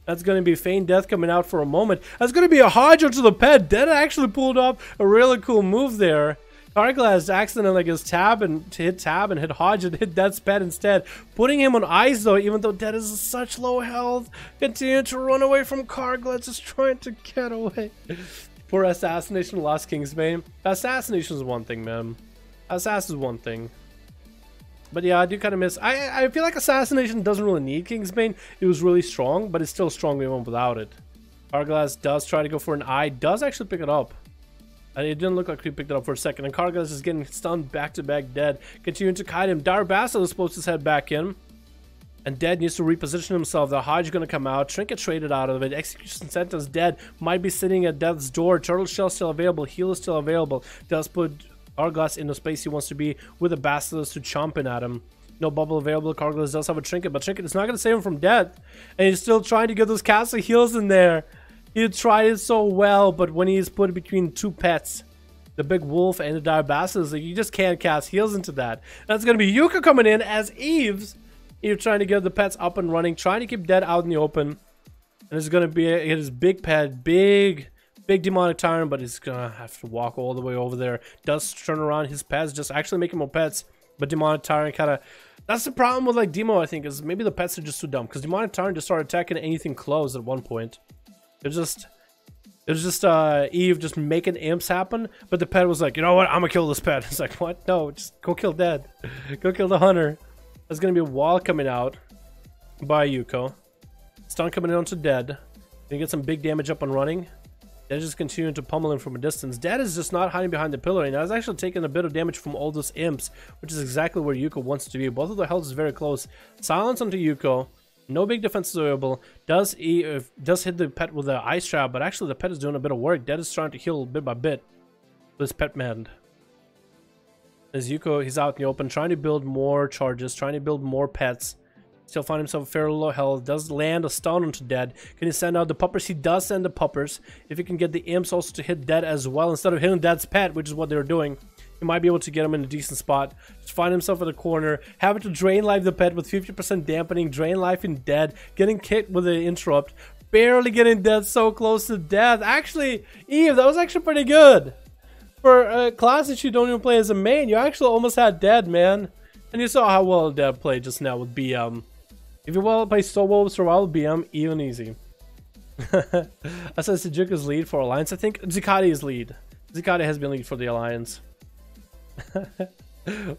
[SPEAKER 1] That's going to be Feigned Death coming out for a moment. That's going to be a Hodge onto the pet. Dead actually pulled off a really cool move there. Carglass accidentally like his tab and hit Hodge and hit Dead's pet instead. Putting him on ice though, even though Dead is such low health. Continue to run away from Carglass, just trying to get away. Poor Assassination lost Kingsbane. Assassination is one thing, man. Assassin is one thing. But yeah, I do kind of miss... I feel like Assassination doesn't really need Kingsbane. It was really strong, but it's still strong even without it. Carglass does try to go for an eye. Does actually pick it up. And it didn't look like he picked it up for a second. And Carglass is getting stunned back-to-back Dead. Continuing to kite him. Darbassel is supposed to head back in. And Dead needs to reposition himself. The Hodge is going to come out. Trinket traded out of it. Execution sentence. Dead might be sitting at Death's door. Turtle Shell still available. Heal is still available. Does put Carglass in the space he wants to be with a Basilisk to chomping at him. No bubble available. Carglass does have a Trinket, but Trinket is not going to save him from death. And he's still trying to get those castle heals in there. He tried it so well, but when he's put between 2 pets, the big wolf and the dire basilisk, like, you just can't cast heals into that. That's going to be Yuka coming in as Eve trying to get the pets up and running, trying to keep Dead out in the open. And it's going to be his big pet, big demonic tyrant, but he's going to have to walk all the way over there. Does turn around his pets, just actually making more pets, but demonic tyrant kind of... That's the problem with like Demo, I think, is maybe the pets are just too dumb, because demonic tyrant just started attacking anything close at one point. It was just Eve just making imps happen, but the pet was like, you know what, I'm gonna kill this pet. It's like, what? No, just go kill Dead. Go kill the hunter. There's gonna be a wall coming out by Yuko. Stun coming in onto Dead. Gonna get some big damage up and running. Dead just continuing to pummel him from a distance. Dead is just not hiding behind the pillar, and that's actually taking a bit of damage from all those imps, which is exactly where Yuko wants to be. Both of the health is very close. Silence onto Yuko. No big defense available. Does hit the pet with the ice trap, but actually the pet is doing a bit of work. Dead is trying to heal bit by bit. This pet man. As Yuko, he's out in the open, trying to build more charges, trying to build more pets. Still find himself fairly low health. Does land a stun onto Dead. Can he send out the puppers? He does send the puppers. If he can get the imps also to hit Dead as well, instead of hitting Dead's pet, which is what they were doing, he might be able to get him in a decent spot. Just find himself in the corner, having to drain life the pet with 50% dampening, drain life in Dead, getting kicked with an interrupt, barely getting Dead so close to death. Actually, Eve, that was actually pretty good. For a class that you don't even play as a main, you actually almost had Dead, man. And you saw how well Dead played just now with BM. If you well play so well with survival BM, even easy. I said Sejuka's lead for Alliance. I think Zikati is lead. Zikati has been lead for the Alliance.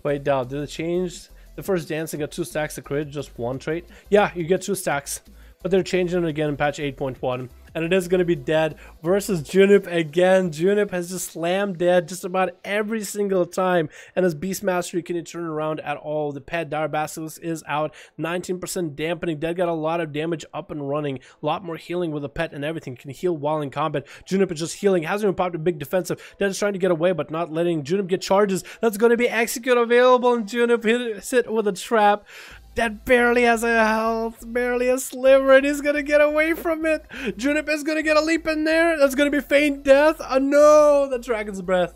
[SPEAKER 1] Wait, down. Did it change the first dance and got 2 stacks of crit, just 1 trait? Yeah, you get 2 stacks. But they're changing it again in patch 8.1. And it is going to be Dead versus Junip again. Junip has just slammed Dead just about every single time. And as Beast Mastery, can he turn around at all? The pet Dire Basilisk is out. 19% dampening. Dead got a lot of damage up and running. A lot more healing with the pet and everything. Can heal while in combat. Junip is just healing. Hasn't even popped a big defensive. Dead is trying to get away, but not letting Junip get charges. That's going to be Execute available. And Junip hit it with a trap. Dead barely has a health, barely a sliver, and he's gonna get away from it. Junip is gonna get a leap in there. That's gonna be Feigned Death. Oh no, the Dragon's Breath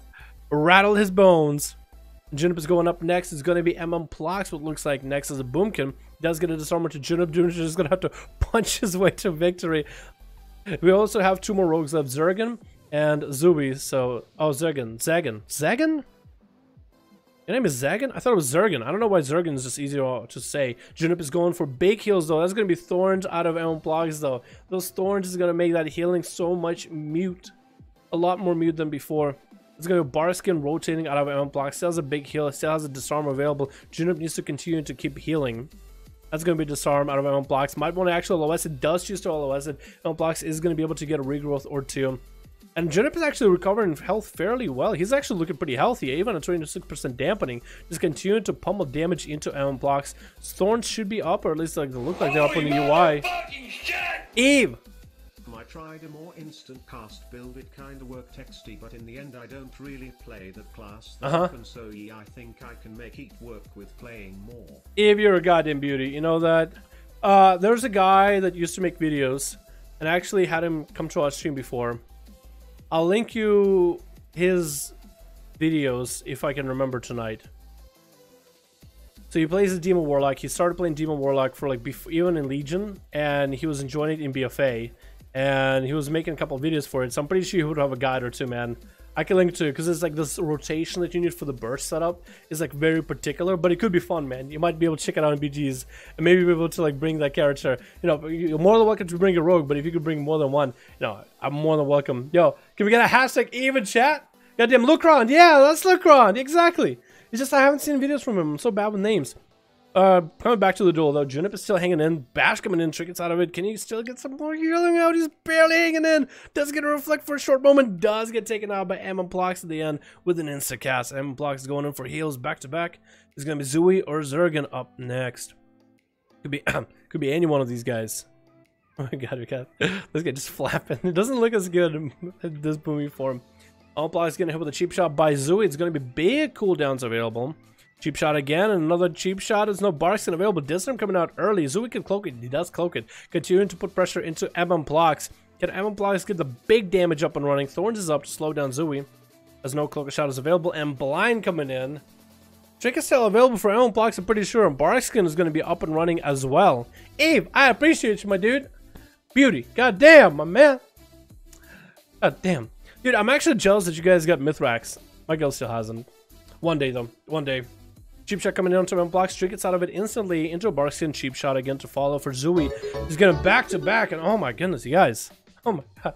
[SPEAKER 1] rattled his bones. Junip is going up next. It's gonna be Plox, what looks like next is a Boomkin. Does get a disarmer to Junip. Junip is gonna have to punch his way to victory. We also have 2 more rogues left, Zergan and Zubi. So, oh, Zagan? Your name is Zagan? I thought it was Zergan. I don't know why Zergan is just easier to say. Junip is going for big heals though. That's going to be Thorns out of Blogs though. Those Thorns is going to make that healing so much mute. A lot more mute than before. It's going to be bar skin rotating out of MM blocks. Still has a big heal. Still has a disarm available. Junip needs to continue to keep healing. That's going to be disarm out of MM blocks. Might want to actually LOS it. Does choose to LOS it. MM blocks is going to be able to get a regrowth or two. And Junip is actually recovering health fairly well. He's actually looking pretty healthy, even at 26% dampening. Just continue to pummel damage into MM blocks. Thorns should be up, or at least like they look like they're up on the UI. Eve!
[SPEAKER 4] I tried a more instant cast build, it kinda worked XD, but in the end I don't really play that class that often, so yeah, I think I can make it work with playing more.
[SPEAKER 1] Eve, you're a goddamn beauty. You know that? There's a guy that used to make videos, and I actually had him come to our stream before. I'll link you his videos if I can remember tonight. So he plays a Demon Warlock. He started playing Demon Warlock for like even in Legion, and he was enjoying it in BFA. And he was making a couple of videos for it, so I'm pretty sure he would have a guide or two, man. I can link to it, because it's like this rotation that you need for the burst setup is like very particular, but it could be fun, man. You might be able to check it out in BGs, and maybe be able to like bring that character. You know, you're more than welcome to bring a rogue, but if you could bring more than one, you know, I'm more than welcome. Yo, can we get a hashtag even chat? Goddamn Lucron, yeah, that's Lucron, exactly. It's just I haven't seen videos from him. I'm so bad with names. Coming back to the duel though, Junip is still hanging in. Bash coming in, trinkets out of it. Can he still get some more healing out? He's barely hanging in. Does get a reflect for a short moment. Does get taken out by MM Plox at the end with an insta cast. MM Plox is going in for heals back to back. It's gonna be Zui or Zergan up next. Could be any one of these guys. Oh my god, we got this guy just flapping. It doesn't look as good in this boomy form. MM Plox is gonna hit with a cheap shot by Zui. It's gonna be big cooldowns available. Cheap shot again, and another cheap shot. There's no Barskin available. Disarm coming out early. Zui can cloak it. He does cloak it. Continuing to put pressure into MM Plox. Can MM Plox get the big damage up and running? Thorns is up to slow down Zui. There's no cloak shot is available, and Blind coming in. Trick is still available for MM Plox, I'm pretty sure, and Barskin is going to be up and running as well. Eve, I appreciate you, my dude. Beauty. God damn, my man. God damn. Dude, I'm actually jealous that you guys got Mithrax. My girl still hasn't. One day, though. One day. Cheap shot coming in onto MM Plox. Trick gets out of it instantly into a Barskin. Cheap shot again to follow for Zui. He's going back to back, and oh my goodness, you guys. Oh my god.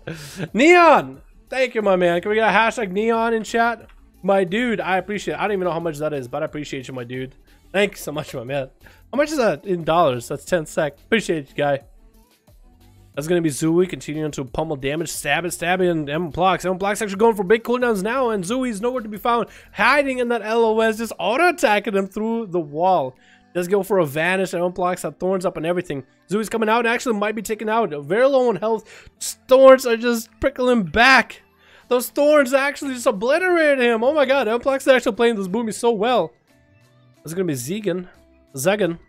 [SPEAKER 1] Neon! Thank you, my man. Can we get a hashtag Neon in chat? My dude, I appreciate it. I don't even know how much that is, but I appreciate you, my dude. Thanks so much, my man. How much is that in dollars? That's 10 sec. Appreciate you, guy. That's going to be Zui continuing to pummel damage, stabbing, and MM Plox. MM Plox actually going for big cooldowns now, and Zui's nowhere to be found. Hiding in that LOS, just auto-attacking him through the wall. Does go for a vanish, MM Plox had thorns up and everything. Zui's coming out and actually might be taken out. Very low on health. Thorns are just prickling back. Those thorns actually just obliterated him. Oh my god, MM Plox is actually playing this boomy so well. This is going to be Zegan. Zergan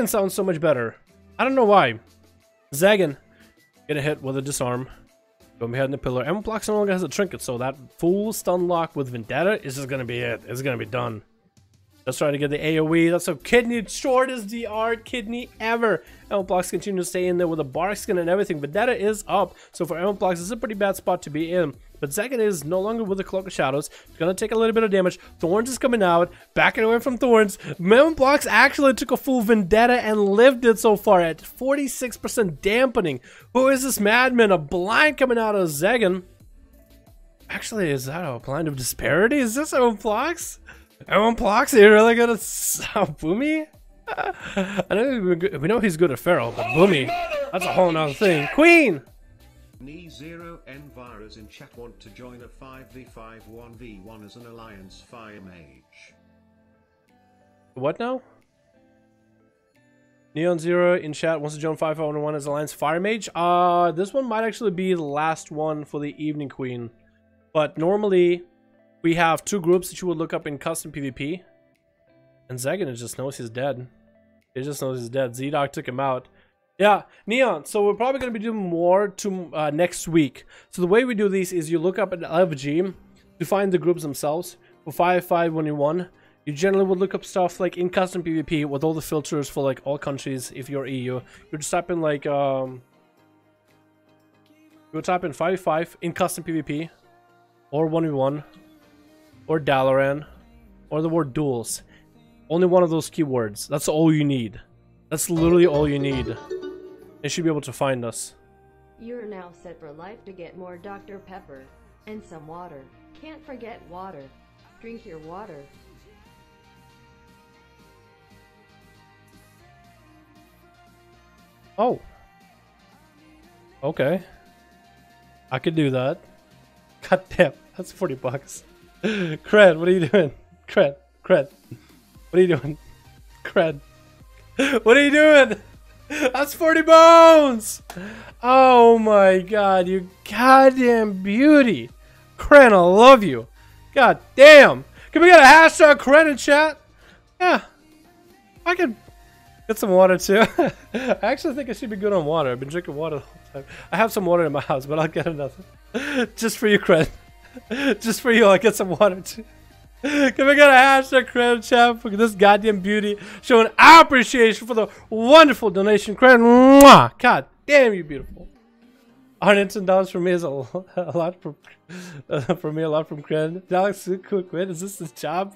[SPEAKER 1] sounds so much better. I don't know why. Zagan gonna hit with a disarm. Go ahead in the pillar. MM Plox no longer has a trinket, so that full stun lock with Vendetta is just gonna be it. It's gonna be done. Let's try to get the AoE. That's a kidney, shortest DR kidney ever. MM Plox continues to stay in there with a Barskin and everything. Vendetta is up, so for MM Plox, this is a pretty bad spot to be in. But Zagan is no longer with the Cloak of Shadows. He's gonna take a little bit of damage. Thorns is coming out, backing away from Thorns. MM Plox actually took a full Vendetta and lived it so far at 46% dampening. Who is this madman? A blind coming out of Zagan. Actually, is that a blind of disparity? Is this MM Plox? MM Plox, are you really gonna stop Boomy? I know we know he's good at Feral, but Boomy, that's a whole nother thing. Queen!
[SPEAKER 4] Knee0N virus in chat want to join a 5v5 1v1 as an alliance fire mage.
[SPEAKER 1] What now? Neon Zero in chat wants to join 5v1 as alliance fire mage. This one might actually be the last one for the evening queen, but normally we have two groups that you would look up in custom PvP, and Zagan just knows he's dead. He just knows he's dead. Z-Dog took him out. Yeah, Neon. So we're probably going to be doing more to next week. So the way we do these is you look up at FG to find the groups themselves. For 5v5 you generally would look up stuff like in custom PvP with all the filters for like all countries. If you're EU, you just type in like you would type in 5v5 in custom PvP, or 1v1, or Dalaran, or the word duels. Only one of those keywords. That's all you need. That's literally all you need. They should be able to find us.
[SPEAKER 5] You're now set for life to get more Dr. Pepper. And some water. Can't forget water. Drink your water.
[SPEAKER 1] Oh. Okay. I could do that. God damn, that's 40 bucks. Cred, what are you doing? Cred. What are you doing? Cred. What are you doing? That's 40 bones! Oh my god, you goddamn beauty. Cred, I love you. God damn. Can we get a hashtag Cred in chat? Yeah. I can get some water too. I actually think I should be good on water. I've been drinking water the whole time. I have some water in my house, but I'll get another. Just for you, Cred. Just for you, I'll get some water too. Can we get a hashtag Cred chat for this goddamn beauty? Showing our appreciation for the wonderful donation. Cred, mwah! God damn, you beautiful. $110 for me is a lot from for me, a lot from Cred. Alex, quick win. Is this his job?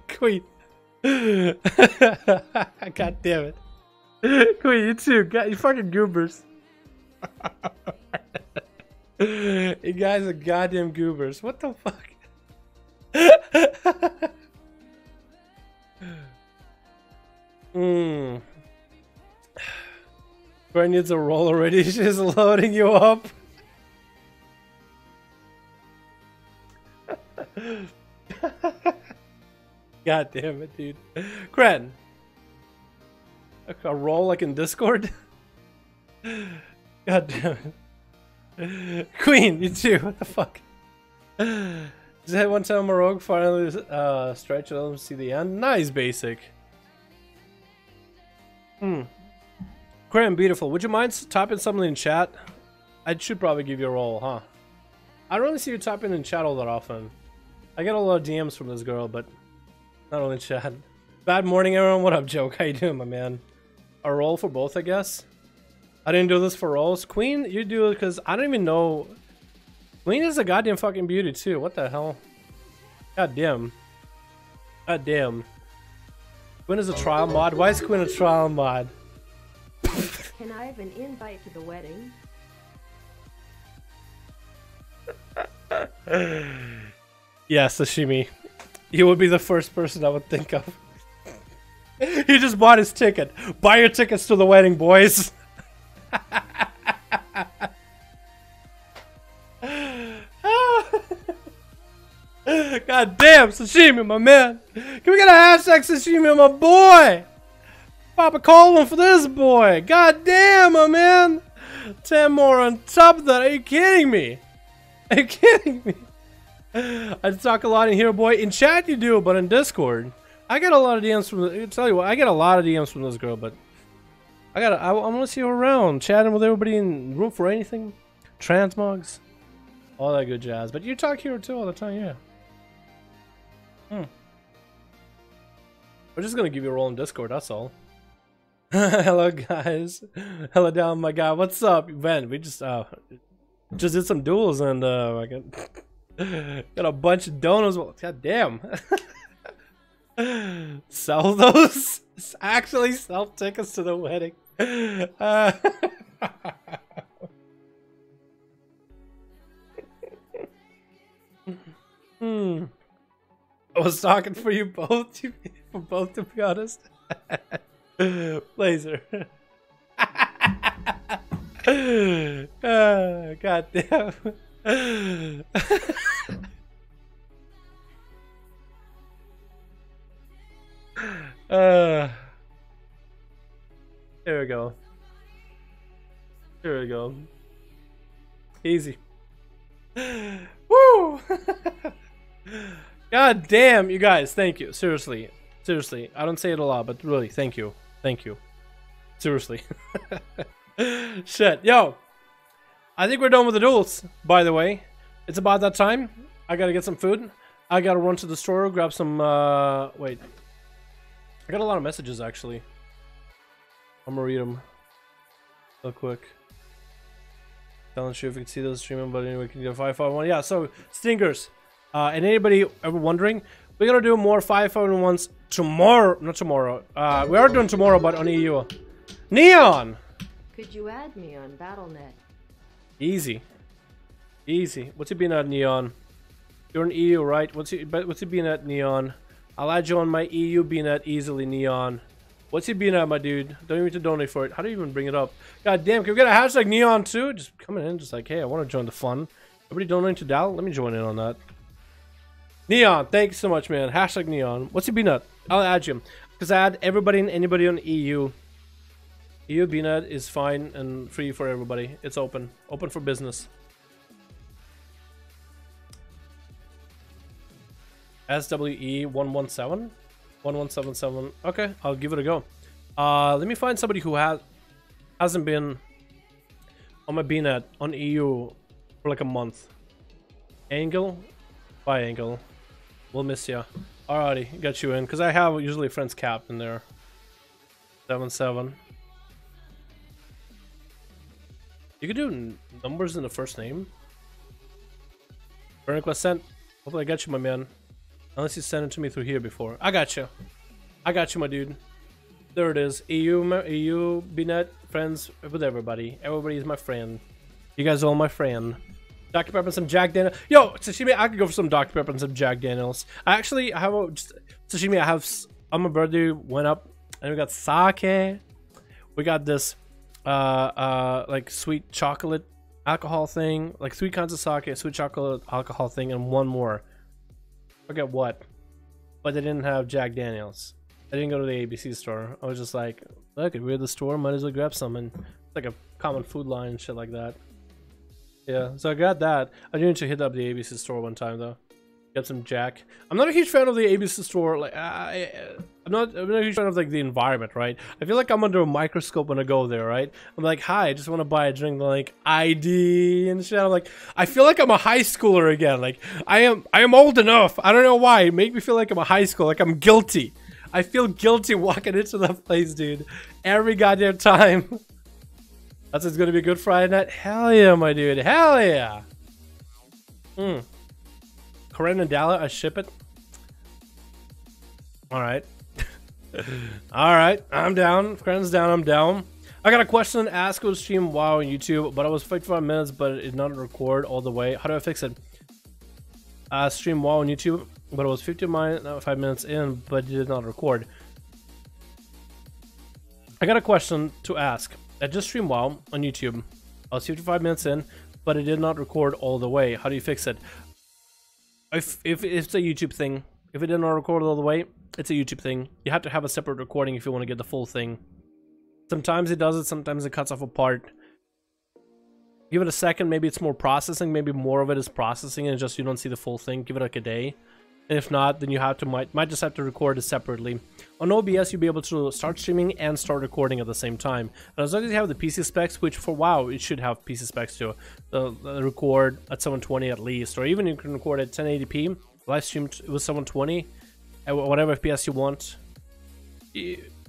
[SPEAKER 1] Queen. God damn it. Queen, you too. God, you fucking goobers. You guys are goddamn goobers. What the fuck? Brian needs a roll already. She's loading you up. God damn it, dude. Cred. A roll like in Discord? God damn it. Queen, you too. What the fuck? Just had one time a rogue finally stretch and let them see the end. Nice basic. Cred, beautiful. Would you mind typing something in chat? I should probably give you a roll, huh? I don't really see you typing in chat all that often. I get a lot of DMs from this girl, but not only chat. Bad morning, everyone. What up, Joke? How you doing, my man? A roll for both, I guess. I didn't do this for rolls. Queen, you do it because I don't even know. Queen is a goddamn fucking beauty too. What the hell? God damn. God damn. Queen is a trial mod. Why is Queen a trial mod?
[SPEAKER 5] Can I have an invite to the wedding?
[SPEAKER 1] Yeah, sashimi. You would be the first person I would think of. He just bought his ticket. Buy your tickets to the wedding, boys. God damn, sashimi, my man. Can we get a hashtag sashimi, my boy? Pop a call one for this boy. God damn, my man. 10 more on top of that. Are you kidding me? Are you kidding me? I talk a lot in here, boy. In chat you do, but in Discord, I get a lot of DMs from. I tell you what, I get a lot of DMs from this girl, but I want to see her around, chatting with everybody in room for anything, transmogs, all that good jazz. But you talk here too all the time, yeah. We're just gonna give you a roll in Discord. That's all. Hello, guys. Hello, down, my guy. What's up, Ben? We just did some duels and I got a bunch of donuts. God damn. Sell those? Actually sell tickets to the wedding. I was talking for you both, for both to be honest. Blazer. God damn. There we go. There we go. Easy. Woo! God damn, you guys, thank you. Seriously. Seriously. I don't say it a lot, but really, thank you. Thank you. Seriously. Shit. Yo. I think we're done with the duels, by the way. It's about that time. I gotta get some food. I gotta run to the store, grab some, wait. I got a lot of messages, actually. I'm gonna read them real quick. Not sure if you can see those streaming, but anyway, can get 551. Yeah, so, Stingers. And anybody ever wondering, we're gonna do more 551s tomorrow. Not tomorrow. We are doing tomorrow, but on EU. Neon!
[SPEAKER 5] Could you add me on BattleNet?
[SPEAKER 1] Easy. Easy. What's it been at, Neon? You're an EU, right? What's it been at, Neon? I'll add you on my EU being at easily, Neon. What's it been at, my dude? Don't even need to donate for it. How do you even bring it up? God damn, can we get a hashtag Neon too? Just coming in, just like, hey, I want to join the fun. Everybody donating to Dal? Let me join in on that. Neon, thank you so much, man. Hashtag Neon. What's it been at? I'll add you. Because I add everybody and anybody on EU. EU BNet is fine and free for everybody. It's open. Open for business. SWE 117? 1177. Okay, I'll give it a go. Let me find somebody who hasn't been on my BNet on EU for like a month. Angle? Bye, Angle. We'll miss ya. Alrighty, got you in. Because I have usually friends capped in there. 77. You could do numbers in the first name. Friend request sent. Hopefully I got you, my man. Unless you sent it to me through here before. I got you. I got you, my dude. There it is. EU, BNet, friends with everybody. Everybody is my friend. You guys are all my friend. Dr. Pepper and some Jack Daniels. Yo, Sashimi, I could go for some Dr. Pepper and some Jack Daniels. I actually have Sashimi, I have, on my birthday, went up, and we got sake. We got this, like, sweet chocolate alcohol thing. Like, 3 kinds of sake, sweet chocolate alcohol thing, and one more. Forget what. But they didn't have Jack Daniels. I didn't go to the ABC store. I was just like, look, we're at the store, might as well grab some. And it's like a common food line and shit like that. Yeah, so I got that. I do need to hit up the ABC store one time though. Get some Jack. I'm not a huge fan of the ABC store. Like, I'm not a huge fan of like the environment, right? I feel like I'm under a microscope when I go there, right? I'm like, hi, I just want to buy a drink, like ID and shit. I'm like, I feel like I'm a high schooler again. Like, I am old enough. I don't know why. It makes me feel like I'm a high school. Like I'm guilty. I feel guilty walking into that place, dude. Every goddamn time. That's it's gonna be a good Friday night. Hell yeah, my dude. Hell yeah. Corinne and Dala, I ship it. Alright. Alright, I'm down. Corinne's down, I'm down. I got a question. Ask go stream WoW on YouTube, but I was 55 minutes, but it did not record all the way. How do I fix it? Stream WoW on YouTube, but it was 55 minutes in, but it did not record. I got a question to ask. I just streamed WoW on YouTube. I was 55 minutes in, but it did not record all the way. How do you fix it? If it's a YouTube thing, if it did not record all the way, it's a YouTube thing. You have to have a separate recording if you want to get the full thing. Sometimes it does it, sometimes it cuts off a part. Give it a second, maybe it's more processing, maybe more of it is processing and just you don't see the full thing. Give it like a day. And if not, then you have to might just have to record it separately. On OBS, you'll be able to start streaming and start recording at the same time. And as long as you have the PC specs, which for WoW, it should have PC specs too. Record at 720 at least, or even you can record at 1080p, live stream with 720, at whatever FPS you want.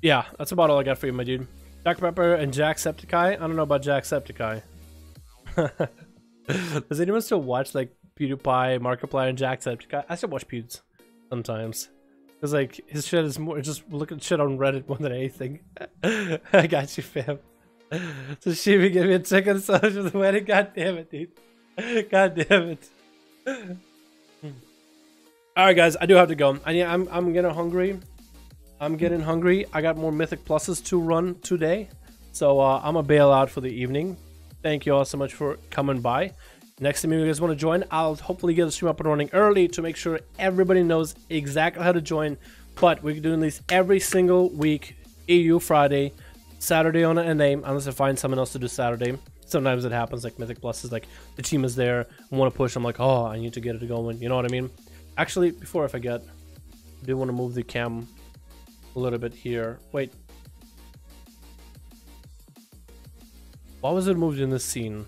[SPEAKER 1] Yeah, that's about all I got for you, my dude. Dr. Pepper and Jacksepticeye? I don't know about Jacksepticeye. Does anyone still watch like PewDiePie, Markiplier, and Jacksepticeye? I still watch Pewds sometimes. Cause like his shit is more just look at shit on Reddit more than anything. I got you, fam. So Shivi gave me a ticket so for the wedding. God damn it, dude. God damn it. Alright guys, I do have to go. I'm getting hungry. I'm getting hungry. I got more Mythic Pluses to run today. So I'm gonna bail out for the evening. Thank you all so much for coming by. Next time you guys want to join, I'll hopefully get the stream up and running early to make sure everybody knows exactly how to join. But we're doing these every single week. EU Friday, Saturday on an NA, unless I find someone else to do Saturday. Sometimes it happens, like Mythic Plus is like, the team is there, I want to push, I'm like, oh, I need to get it going, you know what I mean? Actually, before I forget, I do want to move the cam a little bit here. Wait. Why was it moved in this scene?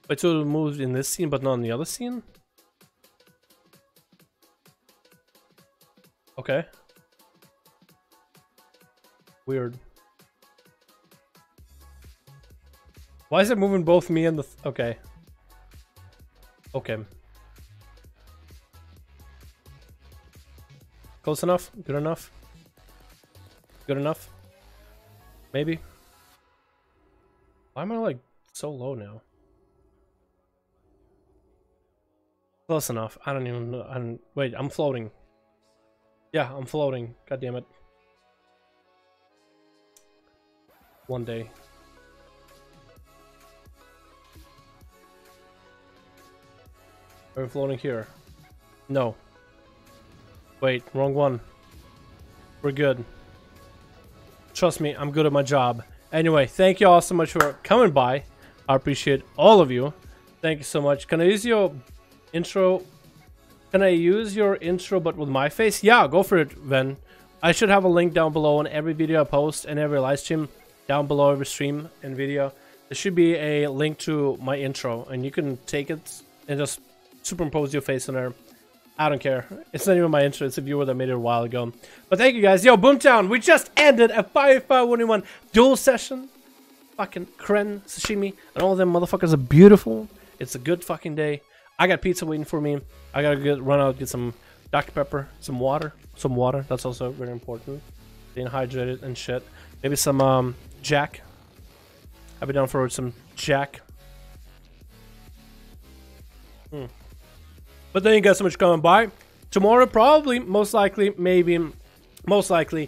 [SPEAKER 1] Wait, so it moved in this scene but not in the other scene? Okay. Weird. Why is it moving both me and the... okay. Okay. Close enough? Good enough? Good enough? Maybe. Why am I like so low now? Close enough. I don't even know. Wait, I'm floating. Yeah, I'm floating. God damn it. One day. Are we floating here? No. Wait, wrong one. We're good. Trust me, I'm good at my job. Anyway, thank you all so much for coming by. I appreciate all of you. Thank you so much. Can I use your intro? Can I use your intro but with my face? Yeah, go for it, Ven. I should have a link down below on every video I post and every live stream. Down below every stream and video. There should be a link to my intro. And you can take it and just superimpose your face on there. I don't care. It's not even my intro. It's a viewer that made it a while ago. But thank you guys. Yo, Boomtown, we just ended a 5511 duel session. Fucking Kren, Sashimi, and all of them motherfuckers are beautiful. It's a good fucking day. I got pizza waiting for me. I gotta run out, get some Dr. Pepper, some water. Some water. That's also very important. Being hydrated and shit. Maybe some Jack. I'll be down for some Jack. But thank you guys so much for coming by. Tomorrow, probably, most likely, maybe, most likely,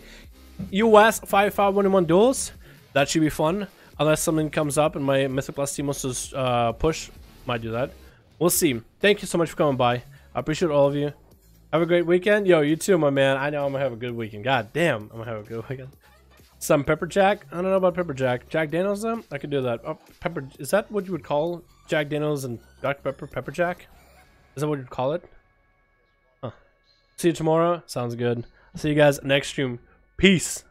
[SPEAKER 1] US 5511 duels. That should be fun. Unless something comes up and my Mythic Plus team wants to push. Might do that. We'll see. Thank you so much for coming by. I appreciate all of you. Have a great weekend. Yo, you too, my man. I know I'm going to have a good weekend. God damn, I'm going to have a good weekend. Some Pepper Jack. I don't know about Pepper Jack. Jack Daniels, though? I could do that. Oh, Pepper. Is that what you would call Jack Daniels and Dr. Pepper? Pepper Jack? Is that what you'd call it? Huh. See you tomorrow. Sounds good. See you guys next stream. Peace.